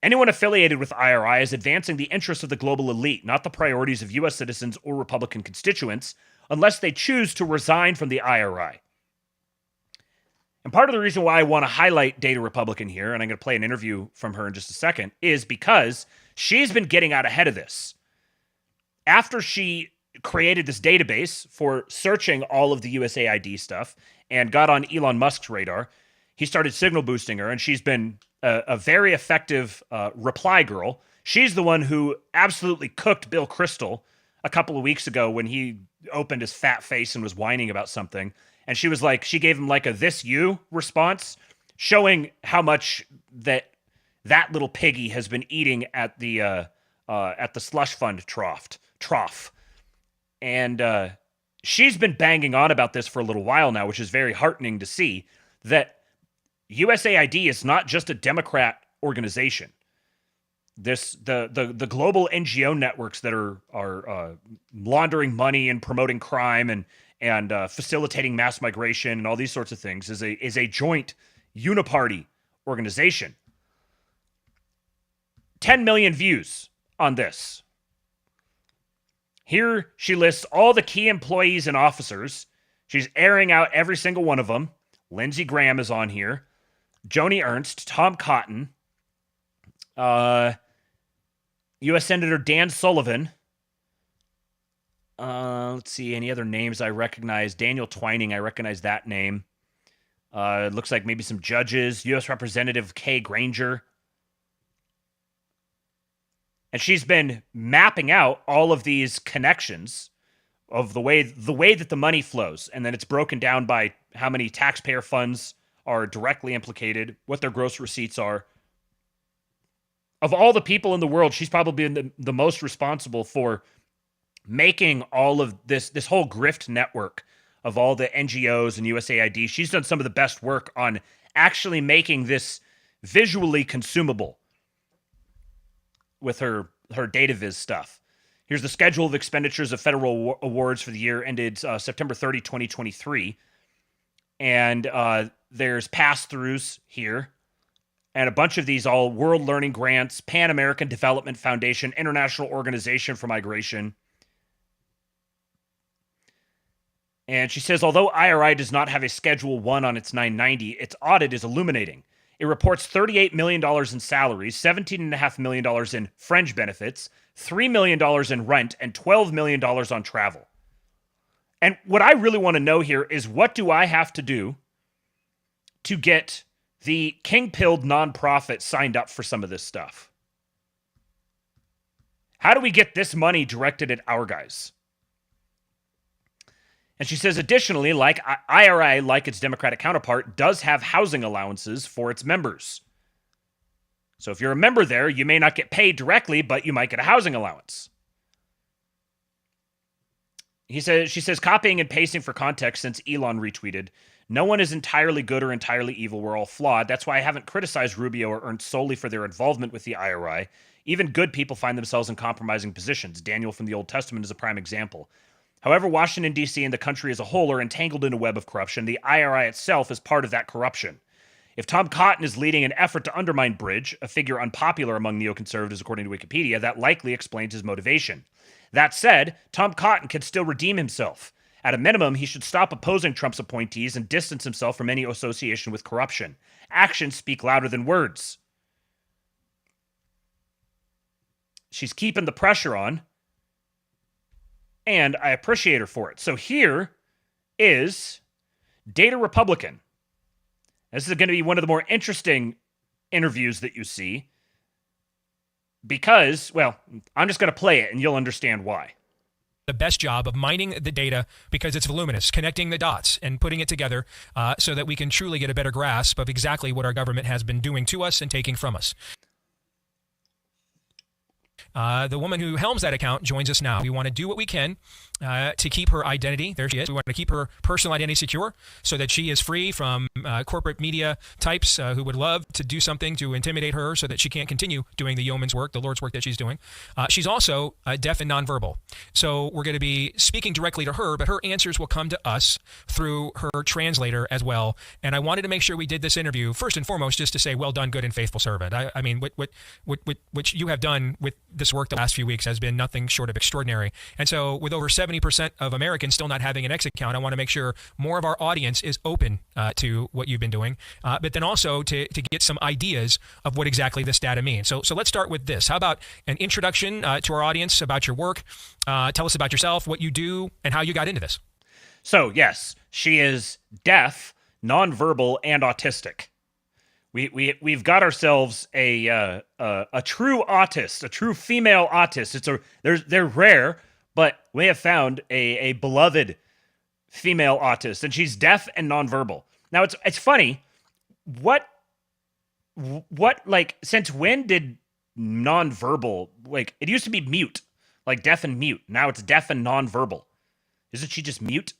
Anyone affiliated with IRI is advancing the interests of the global elite, not the priorities of U.S. citizens or Republican constituents, unless they choose to resign from the IRI. And part of the reason why I want to highlight DataRepublican here, and I'm going to play an interview from her in just a second, is because she's been getting out ahead of this. After she created this database for searching all of the USAID stuff and got on Elon Musk's radar, he started signal boosting her, and she's been a very effective reply girl. She's the one who absolutely cooked Bill Kristol a couple of weeks ago when he opened his fat face and was whining about something. And she was like, she gave him like a "this you" response, showing how much that little piggy has been eating at the slush fund trough. And she's been banging on about this for a little while now, which is very heartening to see, that USAID is not just a Democrat organization. The global NGO networks that are laundering money and promoting crime and facilitating mass migration and all these sorts of things is a joint uniparty organization. 10 million views on this. Here she lists all the key employees and officers. She's airing out every single one of them. Lindsey Graham is on here. Joni Ernst, Tom Cotton, U.S. Senator Dan Sullivan. Let's see, any other names I recognize? Daniel Twining, I recognize that name. It looks like maybe some judges. U.S. Representative Kay Granger. And she's been mapping out all of these connections of the way that the money flows. And then it's broken down by how many taxpayer funds are directly implicated, what their gross receipts are. Of all the people in the world, she's probably been the most responsible for making all of this whole grift network of all the NGOs and USAID. She's done some of the best work on actually making this visually consumable. her data viz stuff. Here's the schedule of expenditures of federal awards for the year ended September 30, 2023. And there's pass-throughs here. And a bunch of these all World Learning Grants, Pan American Development Foundation, International Organization for Migration. And she says, although IRI does not have a Schedule 1 on its 990, its audit is illuminating. It reports $38 million in salaries, $17.5 million in fringe benefits, $3 million in rent, and $12 million on travel. And what I really want to know here is, what do I have to do to get the king-pilled nonprofit signed up for some of this stuff? How do we get this money directed at our guys? And she says, additionally, like IRI, like its Democratic counterpart, does have housing allowances for its members. So if you're a member there, you may not get paid directly, but you might get a housing allowance. She says, copying and pasting for context, since Elon retweeted, no one is entirely good or entirely evil. We're all flawed. That's why I haven't criticized Rubio or Ernst solely for their involvement with the IRI. Even good people find themselves in compromising positions. Daniel from the Old Testament is a prime example. However, Washington, D.C. and the country as a whole are entangled in a web of corruption. The IRI itself is part of that corruption. If Tom Cotton is leading an effort to undermine Bridge, a figure unpopular among neoconservatives according to Wikipedia, that likely explains his motivation. That said, Tom Cotton can still redeem himself. At a minimum, he should stop opposing Trump's appointees and distance himself from any association with corruption. Actions speak louder than words. She's keeping the pressure on, and I appreciate her for it. So here is DataRepublican. This is going to be one of the more interesting interviews that you see because, well, I'm just going to play it and you'll understand why. The best job of mining the data because it's voluminous, connecting the dots and putting it together so that we can truly get a better grasp of exactly what our government has been doing to us and taking from us. The woman who helms that account joins us now. We want to do what we can to keep her identity. There she is. We want to keep her personal identity secure so that she is free from corporate media types who would love to do something to intimidate her so that she can't continue doing the yeoman's work, the Lord's work that she's doing. She's also deaf and nonverbal. So we're going to be speaking directly to her, but her answers will come to us through her translator as well. And I wanted to make sure we did this interview, first and foremost, just to say, well done, good and faithful servant. I mean, what you have done with this work the last few weeks has been nothing short of extraordinary. And so with over 70% of Americans still not having an X account, I want to make sure more of our audience is open to what you've been doing, but then also to get some ideas of what exactly this data means. So let's start with this. How about an introduction to our audience about your work? Tell us about yourself, what you do, and how you got into this. So yes, she is deaf, nonverbal, and autistic. We've got ourselves a true autist, a true female autist. They're rare, but we have found a beloved female autist, and she's deaf and nonverbal. Now it's funny. What like, since when did nonverbal, like, it used to be mute, like deaf and mute. Now it's deaf and nonverbal. Isn't she just mute?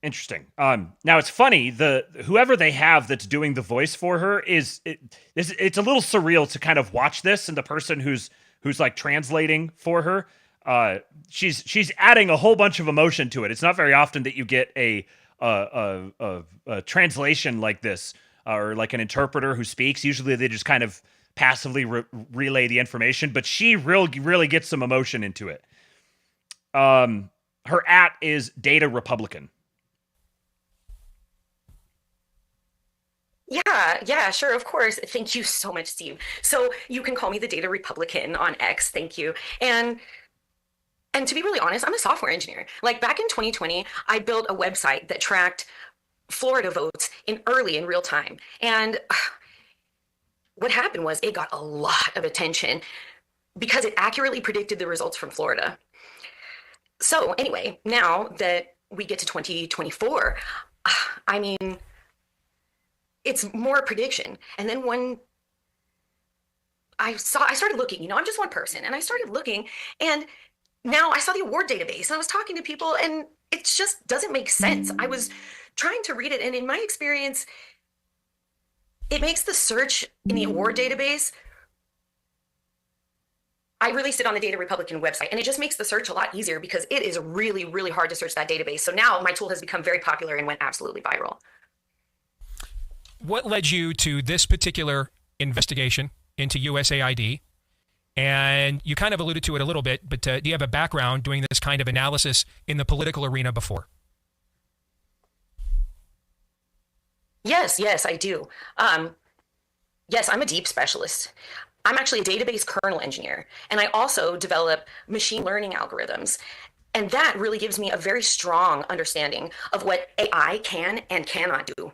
Interesting. Now it's funny, whoever they have that's doing the voice for her it's a little surreal to kind of watch this, and the person who's like translating for her, she's adding a whole bunch of emotion to it. It's not very often that you get a translation like this, or like an interpreter who speaks. Usually they just kind of passively relay the information, but she really gets some emotion into it. Her @ is DataRepublican. Yeah, sure, of course. Thank you so much, Steve. So you can call me the DataRepublican on X. Thank you. And to be really honest, I'm a software engineer. Like, back in 2020, I built a website that tracked Florida votes in real time. And what happened was it got a lot of attention because it accurately predicted the results from Florida. So anyway, now that we get to 2024, I mean, it's more prediction. And then when I started looking, I'm just one person, and I started looking, and now I saw the award database, and I was talking to people, and it just doesn't make sense. I was trying to read it, and in my experience, it makes the search in the award database I released it on the DataRepublican website, and it just makes the search a lot easier because it is really, really hard to search that database. So now my tool has become very popular and went absolutely viral. What led you to this particular investigation into USAID? And you kind of alluded to it a little bit, but do you have a background doing this kind of analysis in the political arena before? Yes, I do. Yes, I'm a deep specialist. I'm actually a database kernel engineer, and I also develop machine learning algorithms. And that really gives me a very strong understanding of what AI can and cannot do.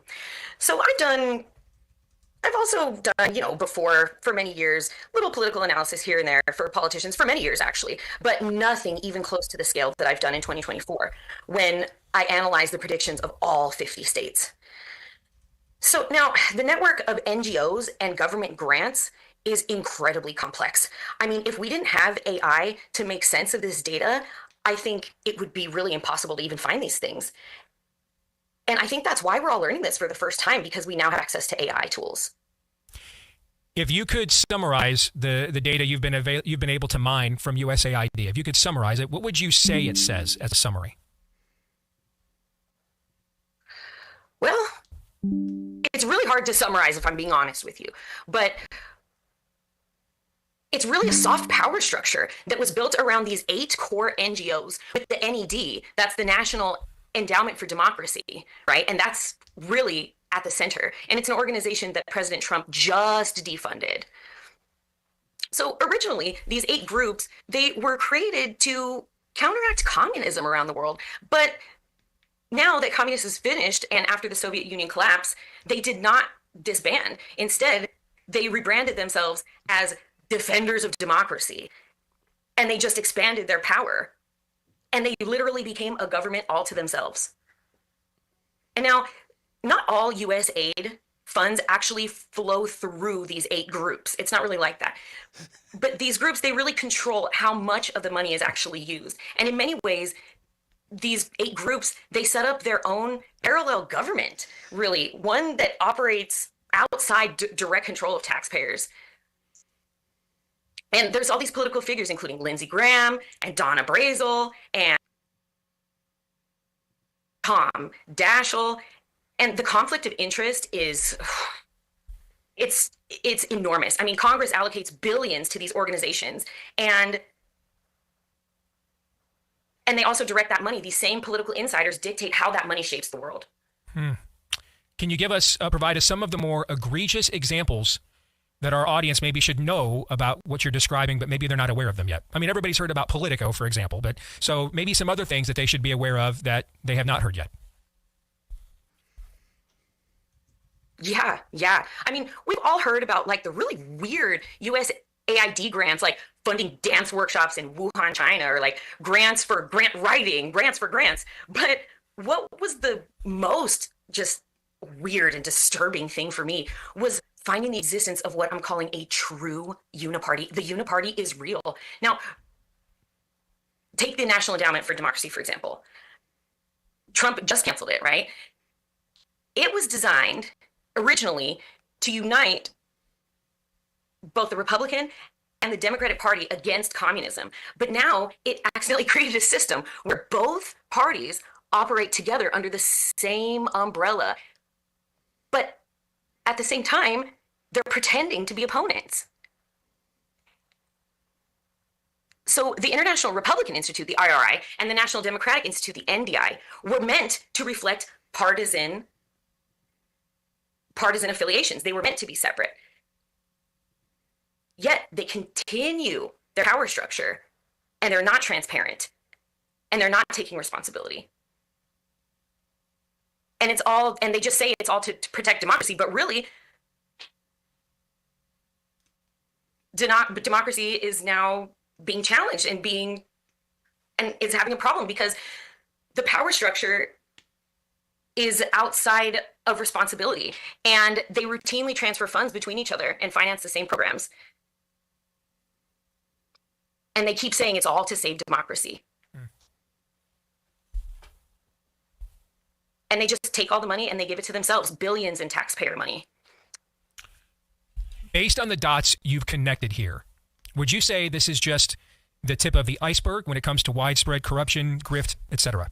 So I've also done, before for many years, little political analysis here and there for politicians for many years, actually, but nothing even close to the scale that I've done in 2024 when I analyzed the predictions of all 50 states. So now the network of NGOs and government grants is incredibly complex. I mean, if we didn't have AI to make sense of this data, I think it would be really impossible to even find these things. And I think that's why we're all learning this for the first time, because we now have access to AI tools. If you could summarize the data you've been able to mine from USAID, if you could summarize it, what would you say it says as a summary? Well, it's really hard to summarize if I'm being honest with you, but it's really a soft power structure that was built around these 8 core NGOs with the NED, that's the National Endowment for Democracy, right? And that's really at the center. And it's an organization that President Trump just defunded. So originally, these 8 groups, they were created to counteract communism around the world. But now that communism is finished and after the Soviet Union collapse, they did not disband. Instead, they rebranded themselves as defenders of democracy. And they just expanded their power. And they literally became a government all to themselves. And now, not all U.S. aid funds actually flow through these 8 groups. It's not really like that. But these groups, they really control how much of the money is actually used. And in many ways, these 8 groups, they set up their own parallel government, really, one that operates outside direct control of taxpayers. And there's all these political figures, including Lindsey Graham and Donna Brazil and Tom Daschle. And the conflict of interest is, it's enormous. I mean, Congress allocates billions to these organizations, and they also direct that money. These same political insiders dictate how that money shapes the world. Can you provide us some of the more egregious examples that our audience maybe should know about what you're describing, but maybe they're not aware of them yet? I mean, everybody's heard about Politico, for example, but so maybe some other things that they should be aware of that they have not heard yet. Yeah. I mean, we've all heard about like the really weird USAID grants, like funding dance workshops in Wuhan, China, or like grants for grant writing, grants for grants. But what was the most just weird and disturbing thing for me was finding the existence of what I'm calling a true uniparty. The uniparty is real. Now, take the National Endowment for Democracy, for example. Trump just canceled it, right? It was designed originally to unite both the Republican and the Democratic Party against communism. But now it accidentally created a system where both parties operate together under the same umbrella. But at the same time, they're pretending to be opponents. So the International Republican Institute, the IRI, and the National Democratic Institute, the NDI, were meant to reflect partisan affiliations. They were meant to be separate. Yet they continue their power structure, and they're not transparent, and they're not taking responsibility. And they just say it's all to protect democracy, but really, democracy is now being challenged and it's having a problem because the power structure is outside of responsibility, and they routinely transfer funds between each other and finance the same programs. And they keep saying it's all to save democracy. And they just take all the money and they give it to themselves, billions in taxpayer money. Based on the dots you've connected here, Would you say this is just the tip of the iceberg when it comes to widespread corruption, grift, etc.?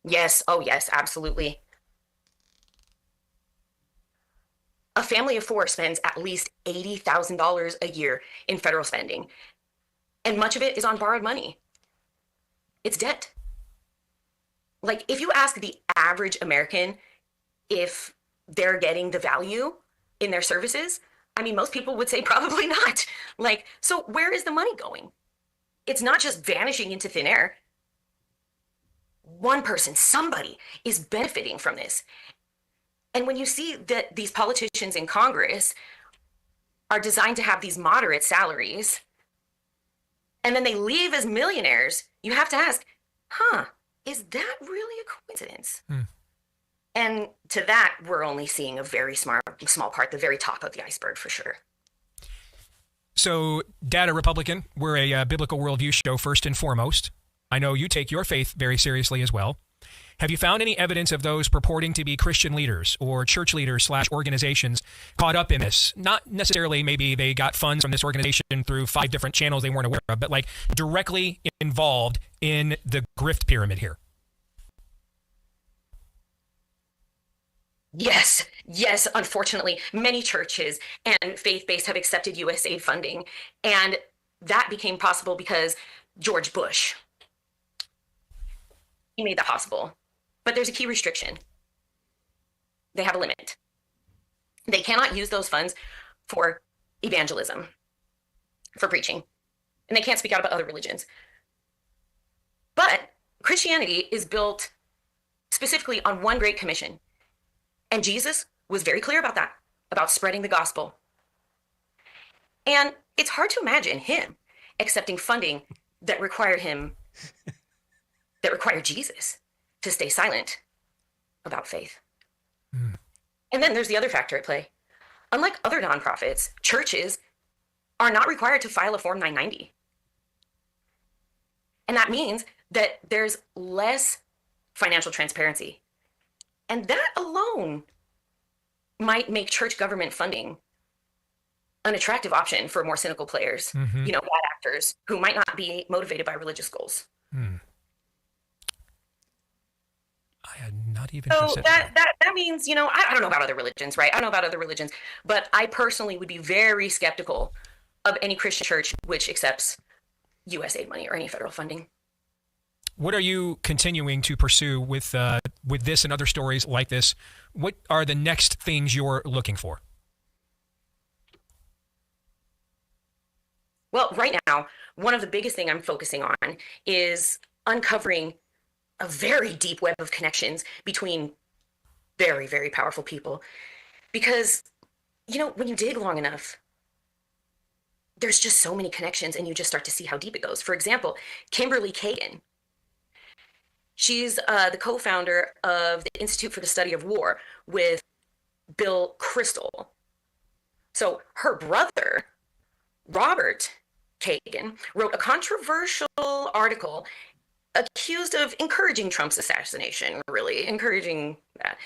Yes. Oh, yes, absolutely. A family of four spends at least $80,000 a year in federal spending, and much of it is on borrowed money. It's debt. Like, if you ask the average American if they're getting the value in their services, I mean, most people would say probably not. Like, so where is the money going? It's not just vanishing into thin air. One person, somebody is benefiting from this. And when you see that these politicians in Congress are designed to have these moderate salaries, and then they leave as millionaires, you have to ask, is that really a coincidence? And to that, we're only seeing a very small part, the very top of the iceberg for sure. So, DataRepublican, we're a biblical worldview show first and foremost. I know you take your faith very seriously as well. Have you found any evidence of those purporting to be Christian leaders or church leaders / organizations caught up in this? Not necessarily maybe they got funds from this organization through 5 different channels they weren't aware of, but like directly involved in the grift pyramid here. Yes, unfortunately, many churches and faith-based have accepted USAID funding, and that became possible because George Bush, he made that possible. But there's a key restriction. They have a limit. They cannot use those funds for evangelism, for preaching, and they can't speak out about other religions. But Christianity is built specifically on one great commission. And Jesus was very clear about that, about spreading the gospel. And it's hard to imagine him accepting funding that required Jesus to stay silent about faith. And then there's the other factor at play. Unlike other nonprofits, churches are not required to file a Form 990. And that means that there's less financial transparency. And that alone might make church government funding an attractive option for more cynical players, bad actors who might not be motivated by religious goals. I had not even So considered that means, I don't know about other religions, right? I don't know about other religions, but I personally would be very skeptical of any Christian church which accepts USAID money or any federal funding. What are you continuing to pursue with this and other stories like this? What are the next things you're looking for? Well, right now, one of the biggest things I'm focusing on is uncovering a very deep web of connections between very, very powerful people. Because, when you dig long enough, there's just so many connections and you just start to see how deep it goes. For example, Kimberly Kagan. She's the co-founder of the Institute for the Study of War with Bill Kristol. So her brother, Robert Kagan, wrote a controversial article accused of encouraging Trump's assassination, really encouraging that.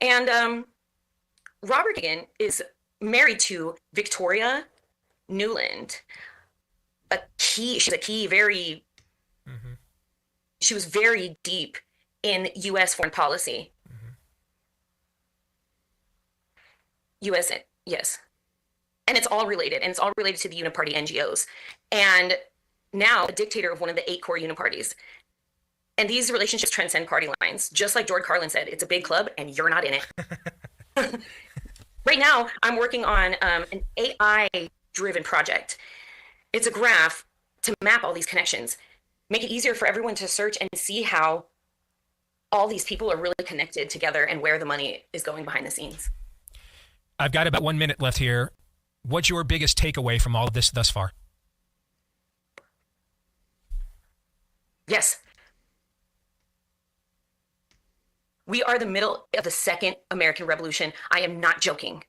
And Robert Kagan is married to Victoria Nuland, she's a key, very, she was very deep in U.S. foreign policy. U.S., yes. And it's all related, and it's all related to the uniparty NGOs. And now a dictator of one of the 8 core uniparties. And these relationships transcend party lines. Just like George Carlin said, it's a big club and you're not in it. Right now, I'm working on an AI-driven project. It's a graph to map all these connections, make it easier for everyone to search and see how all these people are really connected together and where the money is going behind the scenes. I've got about 1 minute left here. What's your biggest takeaway from all of this thus far? Yes. We are the middle of the second American Revolution. I am not joking.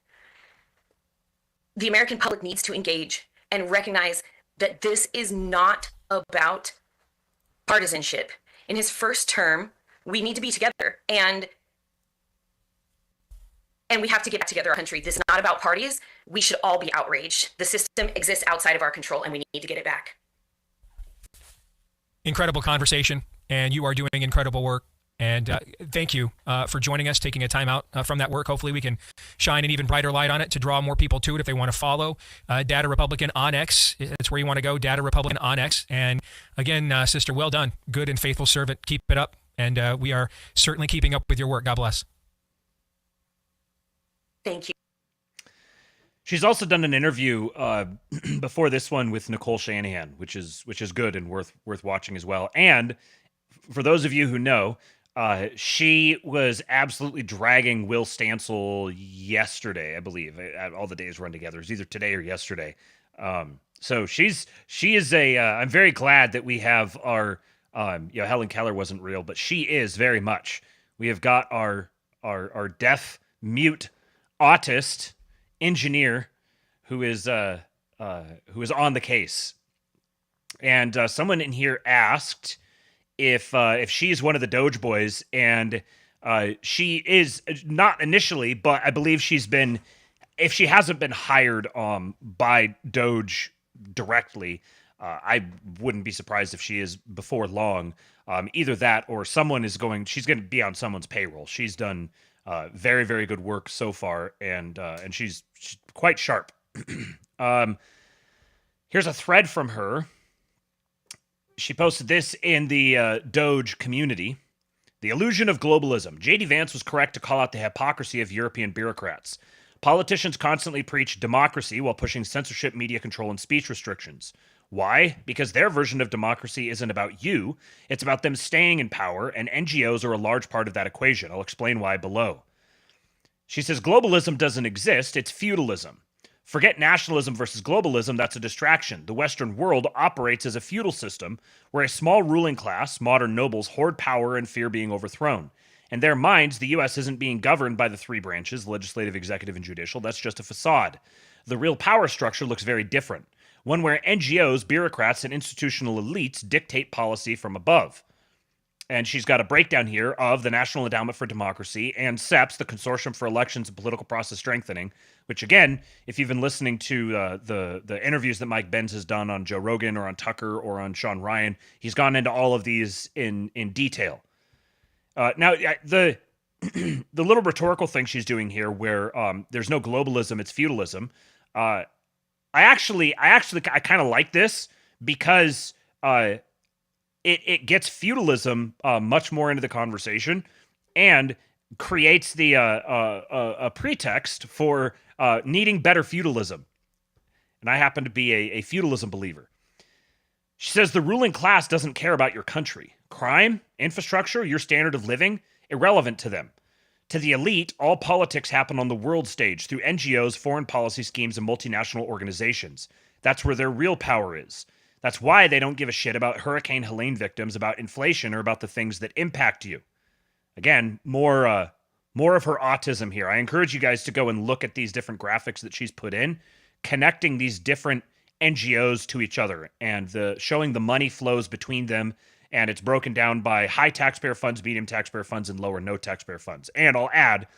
The American public needs to engage and recognize that this is not about partisanship. In his first term, we need to be together. And and we have to get back together our country. This is not about parties. We should all be outraged. The system exists outside of our control, and we need to get it back. Incredible conversation, and you are doing incredible work. And thank you for joining us, taking a time out from that work. Hopefully we can shine an even brighter light on it to draw more people to it if they want to follow DataRepublican on X. It's where you want to go, DataRepublican on X. And again, sister, well done. Good and faithful servant. Keep it up. And we are certainly keeping up with your work. God bless. Thank you. She's also done an interview before this one with Nicole Shanahan, which is good and worth watching as well. And for those of you who know, she was absolutely dragging Will Stancil yesterday, I believe. All the days run together. It's either today or yesterday. So she is a. I'm very glad that we have our. Helen Keller wasn't real, but she is very much. We have got our deaf, mute, autist engineer who is on the case. And someone in here asked if she's one of the Doge boys, and she is not initially, but I believe she's been, if she hasn't been hired by Doge directly, I wouldn't be surprised if she is before long. Either that or she's going to be on someone's payroll. She's done very, very good work so far, and she's quite sharp. Here's a thread from her. She posted this in the Doge community. The illusion of globalism. J.D. Vance was correct to call out the hypocrisy of European bureaucrats. Politicians constantly preach democracy while pushing censorship, media control, and speech restrictions. Why? Because their version of democracy isn't about you. It's about them staying in power, and NGOs are a large part of that equation. I'll explain why below. She says globalism doesn't exist. It's feudalism. Forget nationalism versus globalism, that's a distraction. The Western world operates as a feudal system where a small ruling class, modern nobles, hoard power and fear being overthrown. In their minds, the U.S. isn't being governed by the three branches, legislative, executive, and judicial. That's just a facade. The real power structure looks very different. One where NGOs, bureaucrats, and institutional elites dictate policy from above. And she's got a breakdown here of the National Endowment for Democracy and CEPS, the Consortium for Elections and Political Process Strengthening, which, again, if you've been listening to the interviews that Mike Benz has done on Joe Rogan or on Tucker or on Sean Ryan, he's gone into all of these in detail. Now, the little rhetorical thing she's doing here where there's no globalism, it's feudalism. I kind of like this because it gets feudalism much more into the conversation and creates the a pretext for needing better feudalism. And I happen to be a feudalism believer. She says the ruling class doesn't care about your country. Crime, infrastructure, your standard of living, irrelevant to them. To the elite, all politics happen on the world stage through NGOs, foreign policy schemes, and multinational organizations. That's where their real power is. That's why they don't give a shit about Hurricane Helene victims, about inflation, or about the things that impact you. Again, more of her autism here. I encourage you guys to go and look at these different graphics that she's put in, connecting these different NGOs to each other and showing the money flows between them. And it's broken down by high taxpayer funds, medium taxpayer funds, and lower no taxpayer funds. And I'll add,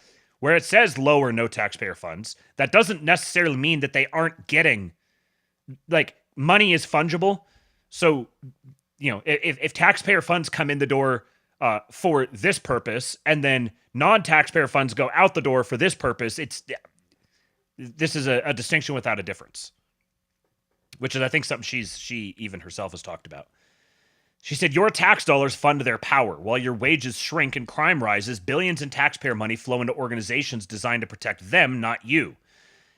where it says lower no taxpayer funds, that doesn't necessarily mean that they aren't getting, like, money is fungible. So, you know, if taxpayer funds come in the door for this purpose, and then non-taxpayer funds go out the door for this purpose, this is a distinction without a difference, which is, I think, something she even herself has talked about. She said, your tax dollars fund their power. While your wages shrink and crime rises, billions in taxpayer money flow into organizations designed to protect them, not you.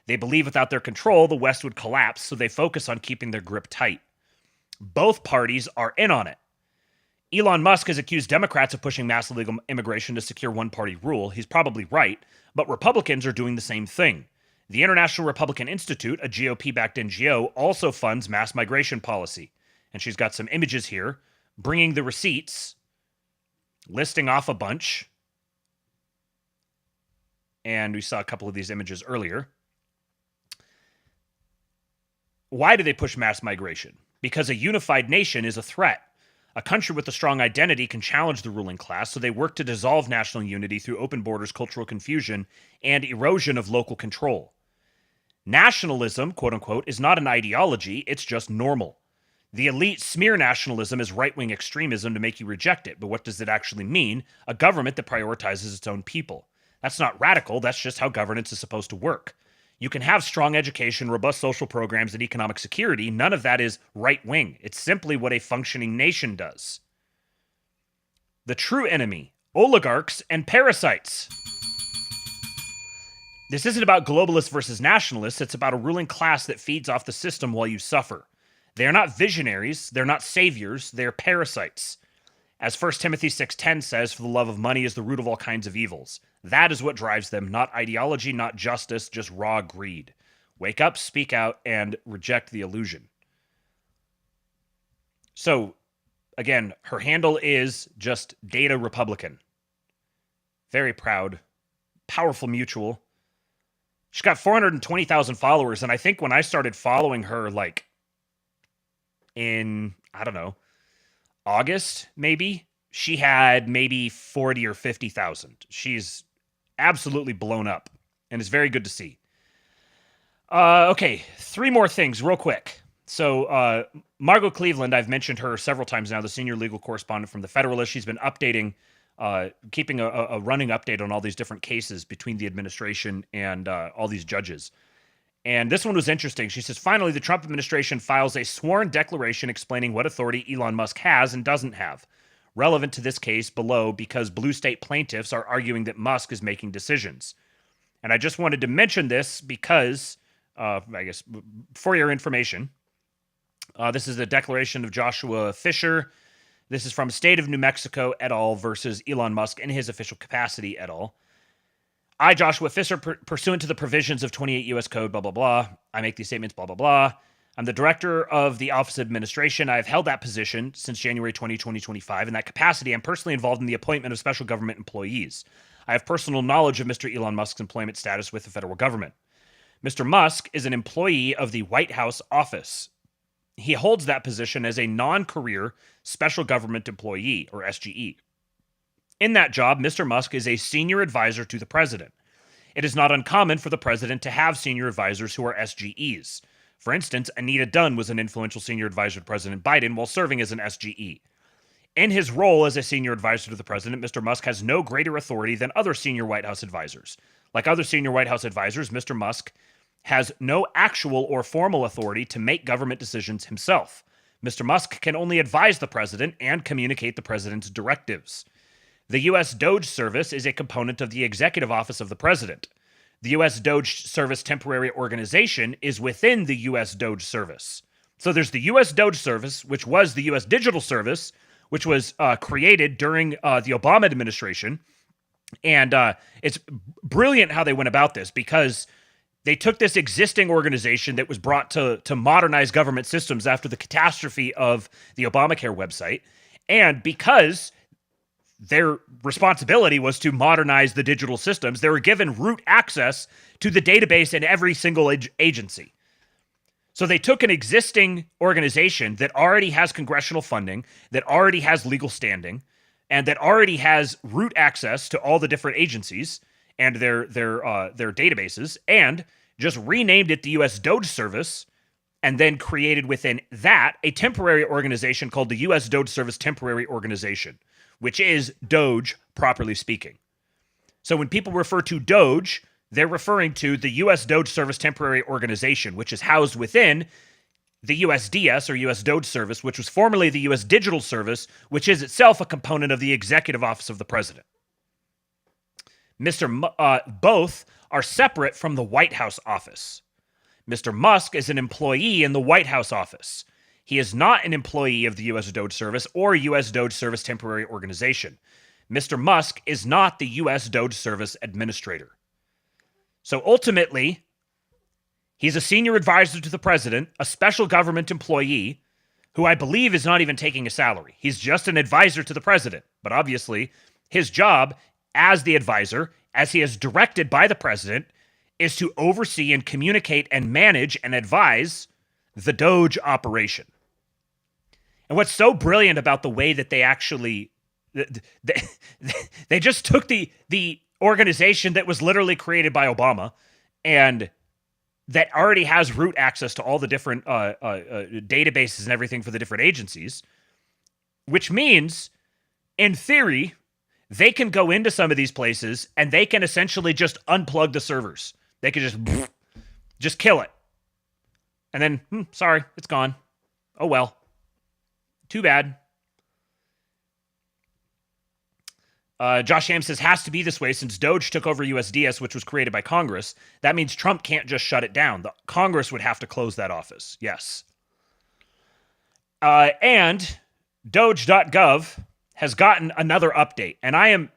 They believe without their control, the West would collapse, so they focus on keeping their grip tight. Both parties are in on it. Elon Musk has accused Democrats of pushing mass illegal immigration to secure one-party rule. He's probably right, but Republicans are doing the same thing. The International Republican Institute, a GOP-backed NGO, also funds mass migration policy. And she's got some images here, bringing the receipts, listing off a bunch. And we saw a couple of these images earlier. Why do they push mass migration? Because a unified nation is a threat. A country with a strong identity can challenge the ruling class, so they work to dissolve national unity through open borders, cultural confusion, and erosion of local control. Nationalism, quote unquote, is not an ideology, it's just normal. The elite smear nationalism as right-wing extremism to make you reject it, but what does it actually mean? A government that prioritizes its own people. That's not radical, that's just how governance is supposed to work. You can have strong education, robust social programs, and economic security. None of that is right-wing. It's simply what a functioning nation does. The true enemy, oligarchs and parasites. This isn't about globalists versus nationalists. It's about a ruling class that feeds off the system while you suffer. They are not visionaries. They're not saviors. They're parasites. As 1 Timothy 6:10 says, for the love of money is the root of all kinds of evils. That is what drives them, not ideology, not justice, just raw greed. Wake up, speak out, and reject the illusion. So, again, her handle is just DataRepublican. Very proud. Powerful mutual. She's got 420,000 followers, and I think when I started following her, like, in, I don't know, August, maybe, she had maybe 40 or 50,000. She's absolutely blown up, and it's very good to see. Okay, 3 more things real quick. So, Margot Cleveland, I've mentioned her several times now, the senior legal correspondent from The Federalist. She's been updating, keeping a running update on all these different cases between the administration and all these judges. And this one was interesting. She says, finally, the Trump administration files a sworn declaration explaining what authority Elon Musk has and doesn't have. Relevant to this case below because blue state plaintiffs are arguing that Musk is making decisions. And I just wanted to mention this because, I guess, for your information, this is a declaration of Joshua Fisher. This is from State of New Mexico et al. Versus Elon Musk in his official capacity et al. I, Joshua Fisher, pursuant to the provisions of 28 U.S. Code, blah, blah, blah. I make these statements, blah, blah, blah. I'm the director of the Office of Administration. I have held that position since January 2025. In that capacity, I'm personally involved in the appointment of special government employees. I have personal knowledge of Mr. Elon Musk's employment status with the federal government. Mr. Musk is an employee of the White House office. He holds that position as a non-career special government employee, or SGE. In that job, Mr. Musk is a senior advisor to the president. It is not uncommon for the president to have senior advisors who are SGEs. For instance, Anita Dunn was an influential senior advisor to President Biden while serving as an SGE. In his role as a senior advisor to the president, Mr. Musk has no greater authority than other senior White House advisors. Like other senior White House advisors, Mr. Musk has no actual or formal authority to make government decisions himself. Mr. Musk can only advise the president and communicate the president's directives. The U.S. DOGE service is a component of the executive office of the president. The U.S. DOGE service temporary organization is within the U.S. DOGE service. So there's the U.S. DOGE service, which was the U.S. digital service, which was created during the Obama administration. And it's brilliant how they went about this because they took this existing organization that was brought to modernize government systems after the catastrophe of the Obamacare website. And because their responsibility was to modernize the digital systems, they were given root access to the database in every single agency. So they took an existing organization that already has congressional funding, that already has legal standing, and that already has root access to all the different agencies and their databases, and just renamed it the U.S. DOGE Service, and then created within that a temporary organization called the U.S. DOGE Service Temporary Organization, which is DOGE, properly speaking. So when people refer to DOGE, they're referring to the U.S. DOGE Service Temporary Organization, which is housed within the USDS, or U.S. DOGE Service, which was formerly the U.S. Digital Service, which is itself a component of the Executive Office of the President. Both are separate from the White House office. Mr. Musk is an employee in the White House office. He is not an employee of the U.S. DOGE Service or U.S. DOGE Service Temporary Organization. Mr. Musk is not the U.S. DOGE Service Administrator. So ultimately, he's a senior advisor to the president, a special government employee, who I believe is not even taking a salary. He's just an advisor to the president. But obviously, his job as the advisor, as he is directed by the president, is to oversee and communicate and manage and advise the DOGE operation. And what's so brilliant about the way that they actually, they just took the organization that was literally created by Obama and that already has root access to all the different databases and everything for the different agencies, which means, in theory, they can go into some of these places and they can essentially just unplug the servers. They can just kill it. And then, sorry, it's gone. Oh well. Too bad. Josh Ham says, has to be this way since DOGE took over USDS, which was created by Congress. That means Trump can't just shut it down. The Congress would have to close that office. Yes. And Doge.gov has gotten another update. And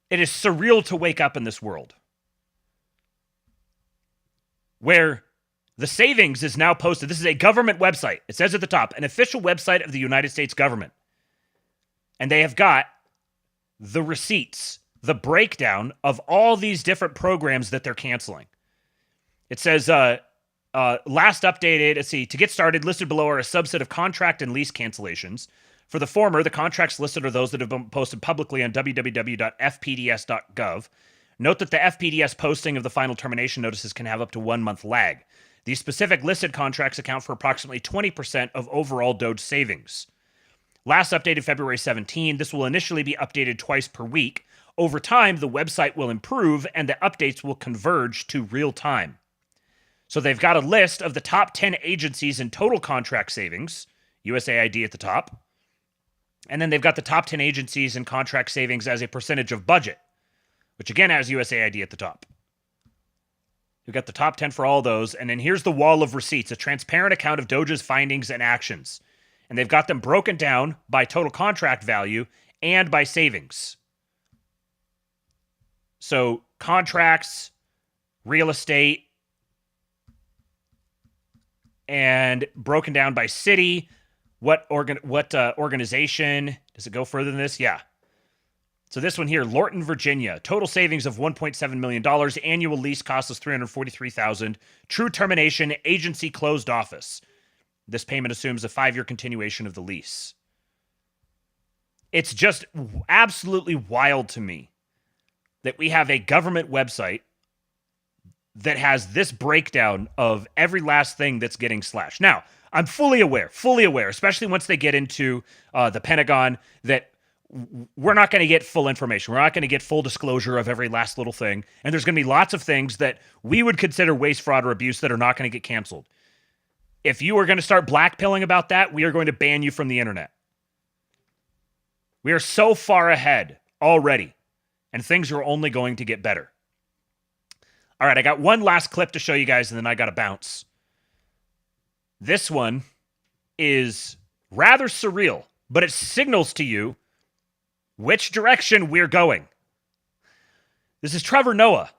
it is surreal to wake up in this world where the savings is now posted. This is a government website. It says at the top, an official website of the United States government. And they have got the receipts, the breakdown of all these different programs that they're canceling. It says, last updated, let's see, to get started, listed below are a subset of contract and lease cancellations. For the former, the contracts listed are those that have been posted publicly on www.fpds.gov. Note that the FPDS posting of the final termination notices can have up to 1 month lag. These specific listed contracts account for approximately 20% of overall DOGE savings. Last updated February 17. This will initially be updated twice per week. Over time, the website will improve and the updates will converge to real time. So they've got a list of the top 10 agencies in total contract savings, USAID at the top. And then they've got the top 10 agencies in contract savings as a percentage of budget, which again has USAID at the top. We've got the top 10 for all those. And then here's the wall of receipts, a transparent account of DOGE's findings and actions. And they've got them broken down by total contract value and by savings. So contracts, real estate, and broken down by city. What organization? Does it go further than this? Yeah. So this one here, Lorton, Virginia. Total savings of $1.7 million. Annual lease cost is $343,000. True termination, agency closed office. This payment assumes a 5-year continuation of the lease. It's just absolutely wild to me that we have a government website that has this breakdown of every last thing that's getting slashed. Now, I'm fully aware, especially once they get into the Pentagon, that we're not going to get full information. We're not going to get full disclosure of every last little thing. And there's going to be lots of things that we would consider waste, fraud, or abuse that are not going to get canceled. If you are going to start blackpilling about that, we are going to ban you from the internet. We are so far ahead already, and things are only going to get better. All right, I got one last clip to show you guys, and then I got to bounce. This one is rather surreal, but it signals to you which direction we're going. This is Trevor Noah.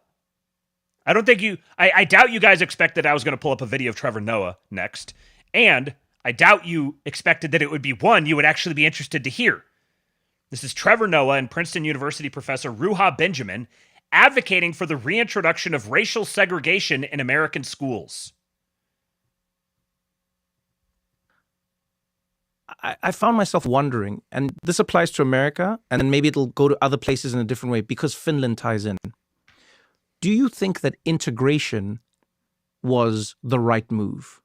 I doubt you guys expected I was going to pull up a video of Trevor Noah next. And I doubt you expected that it would be one you would actually be interested to hear. This is Trevor Noah and Princeton University professor Ruha Benjamin advocating for the reintroduction of racial segregation in American schools. I found myself wondering, and this applies to America, and then maybe it'll go to other places in a different way because Finland ties in. Do you think that integration was the right move?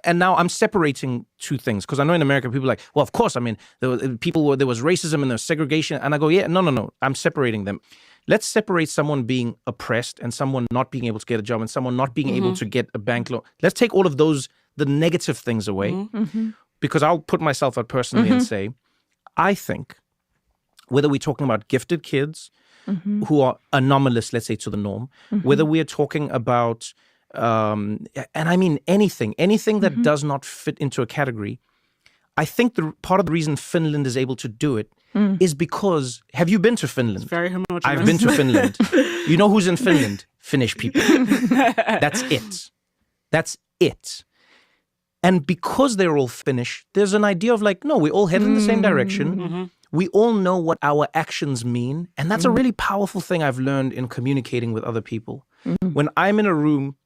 And now I'm separating two things because I know in America people are like, well, of course, I mean, there was racism and there was segregation, and I go, yeah, no, I'm separating them. Let's separate someone being oppressed and someone not being able to get a job and someone not being able to get a bank loan. Let's take all of those, the negative things away, because I'll put myself out personally and say, I think whether we're talking about gifted kids who are anomalous, let's say, to the norm, whether we are talking about, and I mean anything that does not fit into a category, I think the part of the reason Finland is able to do it is because, have you been to Finland? It's very homogeneous. I've been to Finland. You know who's in Finland? Finnish people. That's it. That's it. And because they're all Finnish, there's an idea of like, no, we all head in the same direction. We all know what our actions mean. And that's a really powerful thing I've learned in communicating with other people. When I'm in a room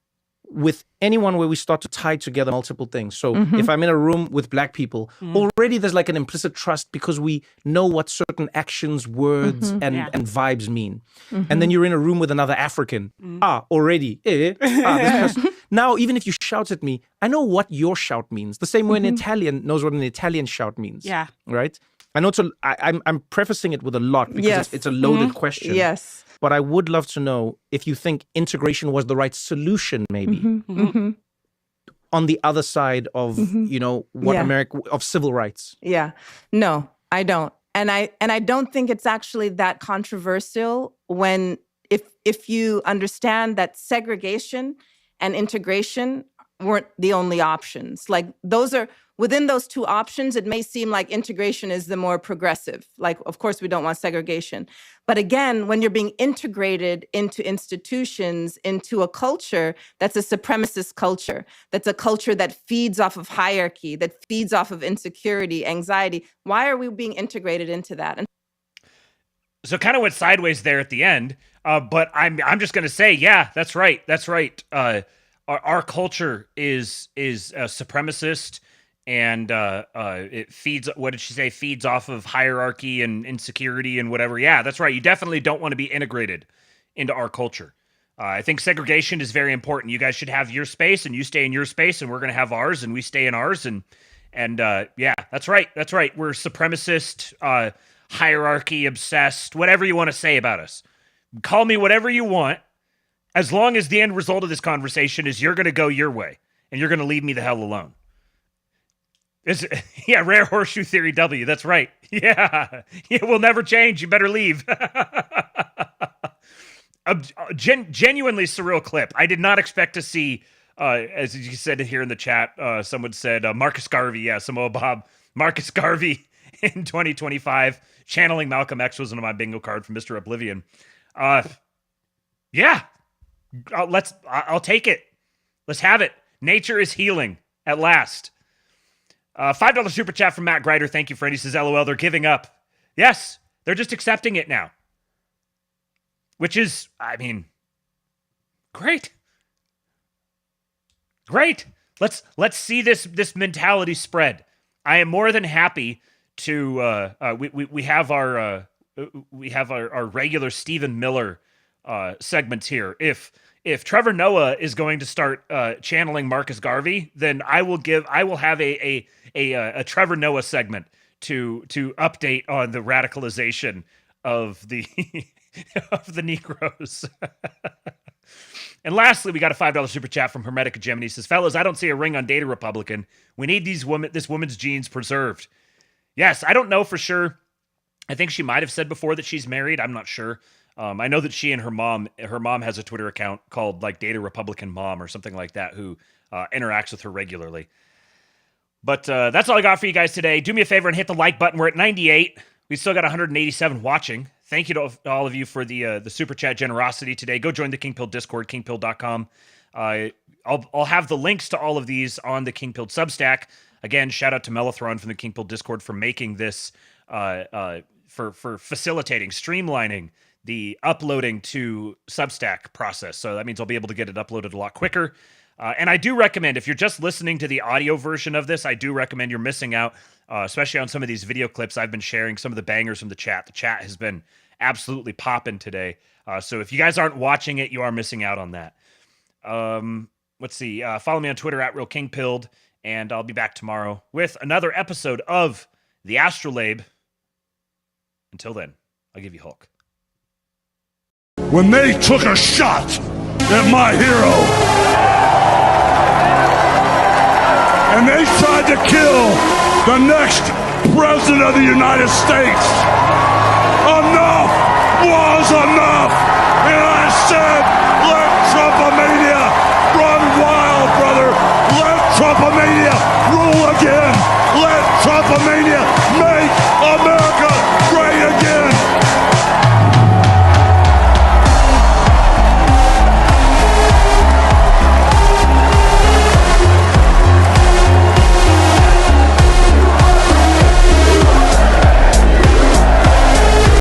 with anyone where we start to tie together multiple things. So if I'm in a room with black people, already there's like an implicit trust because we know what certain actions, words, and vibes mean. And then you're in a room with another African. Already. This person. Now, even if you shout at me, I know what your shout means. The same way an Italian knows what an Italian shout means. Yeah. Right? I know I'm prefacing it with a lot because it's a loaded question. Yes. But I would love to know if you think integration was the right solution, maybe, on the other side of, what America, of civil rights. Yeah. No, I don't. And I don't think it's actually that controversial when, if you understand that segregation and integration weren't the only options. Like within those two options, it may seem like integration is the more progressive. Like, of course, we don't want segregation. But again, when you're being integrated into institutions, into a culture that's a supremacist culture, that's a culture that feeds off of hierarchy, that feeds off of insecurity, anxiety, why are we being integrated into that? So kind of went sideways there at the end, but I'm just going to say, yeah, that's right. That's right. Our culture is supremacist. And it feeds, what did she say, feeds off of hierarchy and insecurity and whatever. Yeah, that's right. You definitely don't want to be integrated into our culture. I think segregation is very important. You guys should have your space and you stay in your space and we're going to have ours and we stay in ours. And yeah, that's right. That's right. We're supremacist, hierarchy obsessed, whatever you want to say about us. Call me whatever you want, as long as the end result of this conversation is you're going to go your way and you're going to leave me the hell alone. Yeah, rare horseshoe theory W. That's right. Yeah, it will never change. You better leave. Genuinely surreal clip. I did not expect to see, as you said here in the chat, someone said Marcus Garvey. Yeah, Samoa Bob. Marcus Garvey in 2025. Channeling Malcolm X was on my bingo card from Mr. Oblivion. Yeah, I'll take it. Let's have it. Nature is healing at last. $5 super chat from Matt Greider. Thank you, friend. He says, LOL, they're giving up. Yes, they're just accepting it now. Which is, I mean, great. Great. Let's see this mentality spread. I am more than happy to we have our regular Stephen Miller segments here. If Trevor Noah is going to start channeling Marcus Garvey, then I will have a Trevor Noah segment to update on the radicalization of the of the Negroes. And lastly, we got a $5 super chat from Hermetic Gemini. He says, fellas, I don't see a ring on DataRepublican. We need this woman's genes preserved. Yes, I don't know for sure. I think she might have said before that she's married. I'm not sure. I know that she and her mom has a Twitter account called like DataRepublican Mom or something like that, who interacts with her regularly. But that's all I got for you guys today. Do me a favor and hit the like button. We're at 98. We still got 187 watching. Thank you to all of you for the super chat generosity today. Go join the King Pill Discord, kingpill.com. I'll have the links to all of these on the King Pill Substack. Again, shout out to Mellithron from the King Pill Discord for making this, for facilitating, streamlining the uploading to Substack process. So that means I'll be able to get it uploaded a lot quicker. And I do recommend, if you're just listening to the audio version of this, I do recommend, you're missing out, especially on some of these video clips I've been sharing, some of the bangers from the chat. The chat has been absolutely popping today. So if you guys aren't watching it, you are missing out on that. Let's see. Follow me on Twitter at RealKingPilled, and I'll be back tomorrow with another episode of the ASTROLABE. Until then, I'll give you Hulk. When they took a shot at my hero, and they tried to kill the next president of the United States, enough was enough. And I said, let Trumpomania run wild, brother. Let Trumpomania rule again. Let Trumpomania make America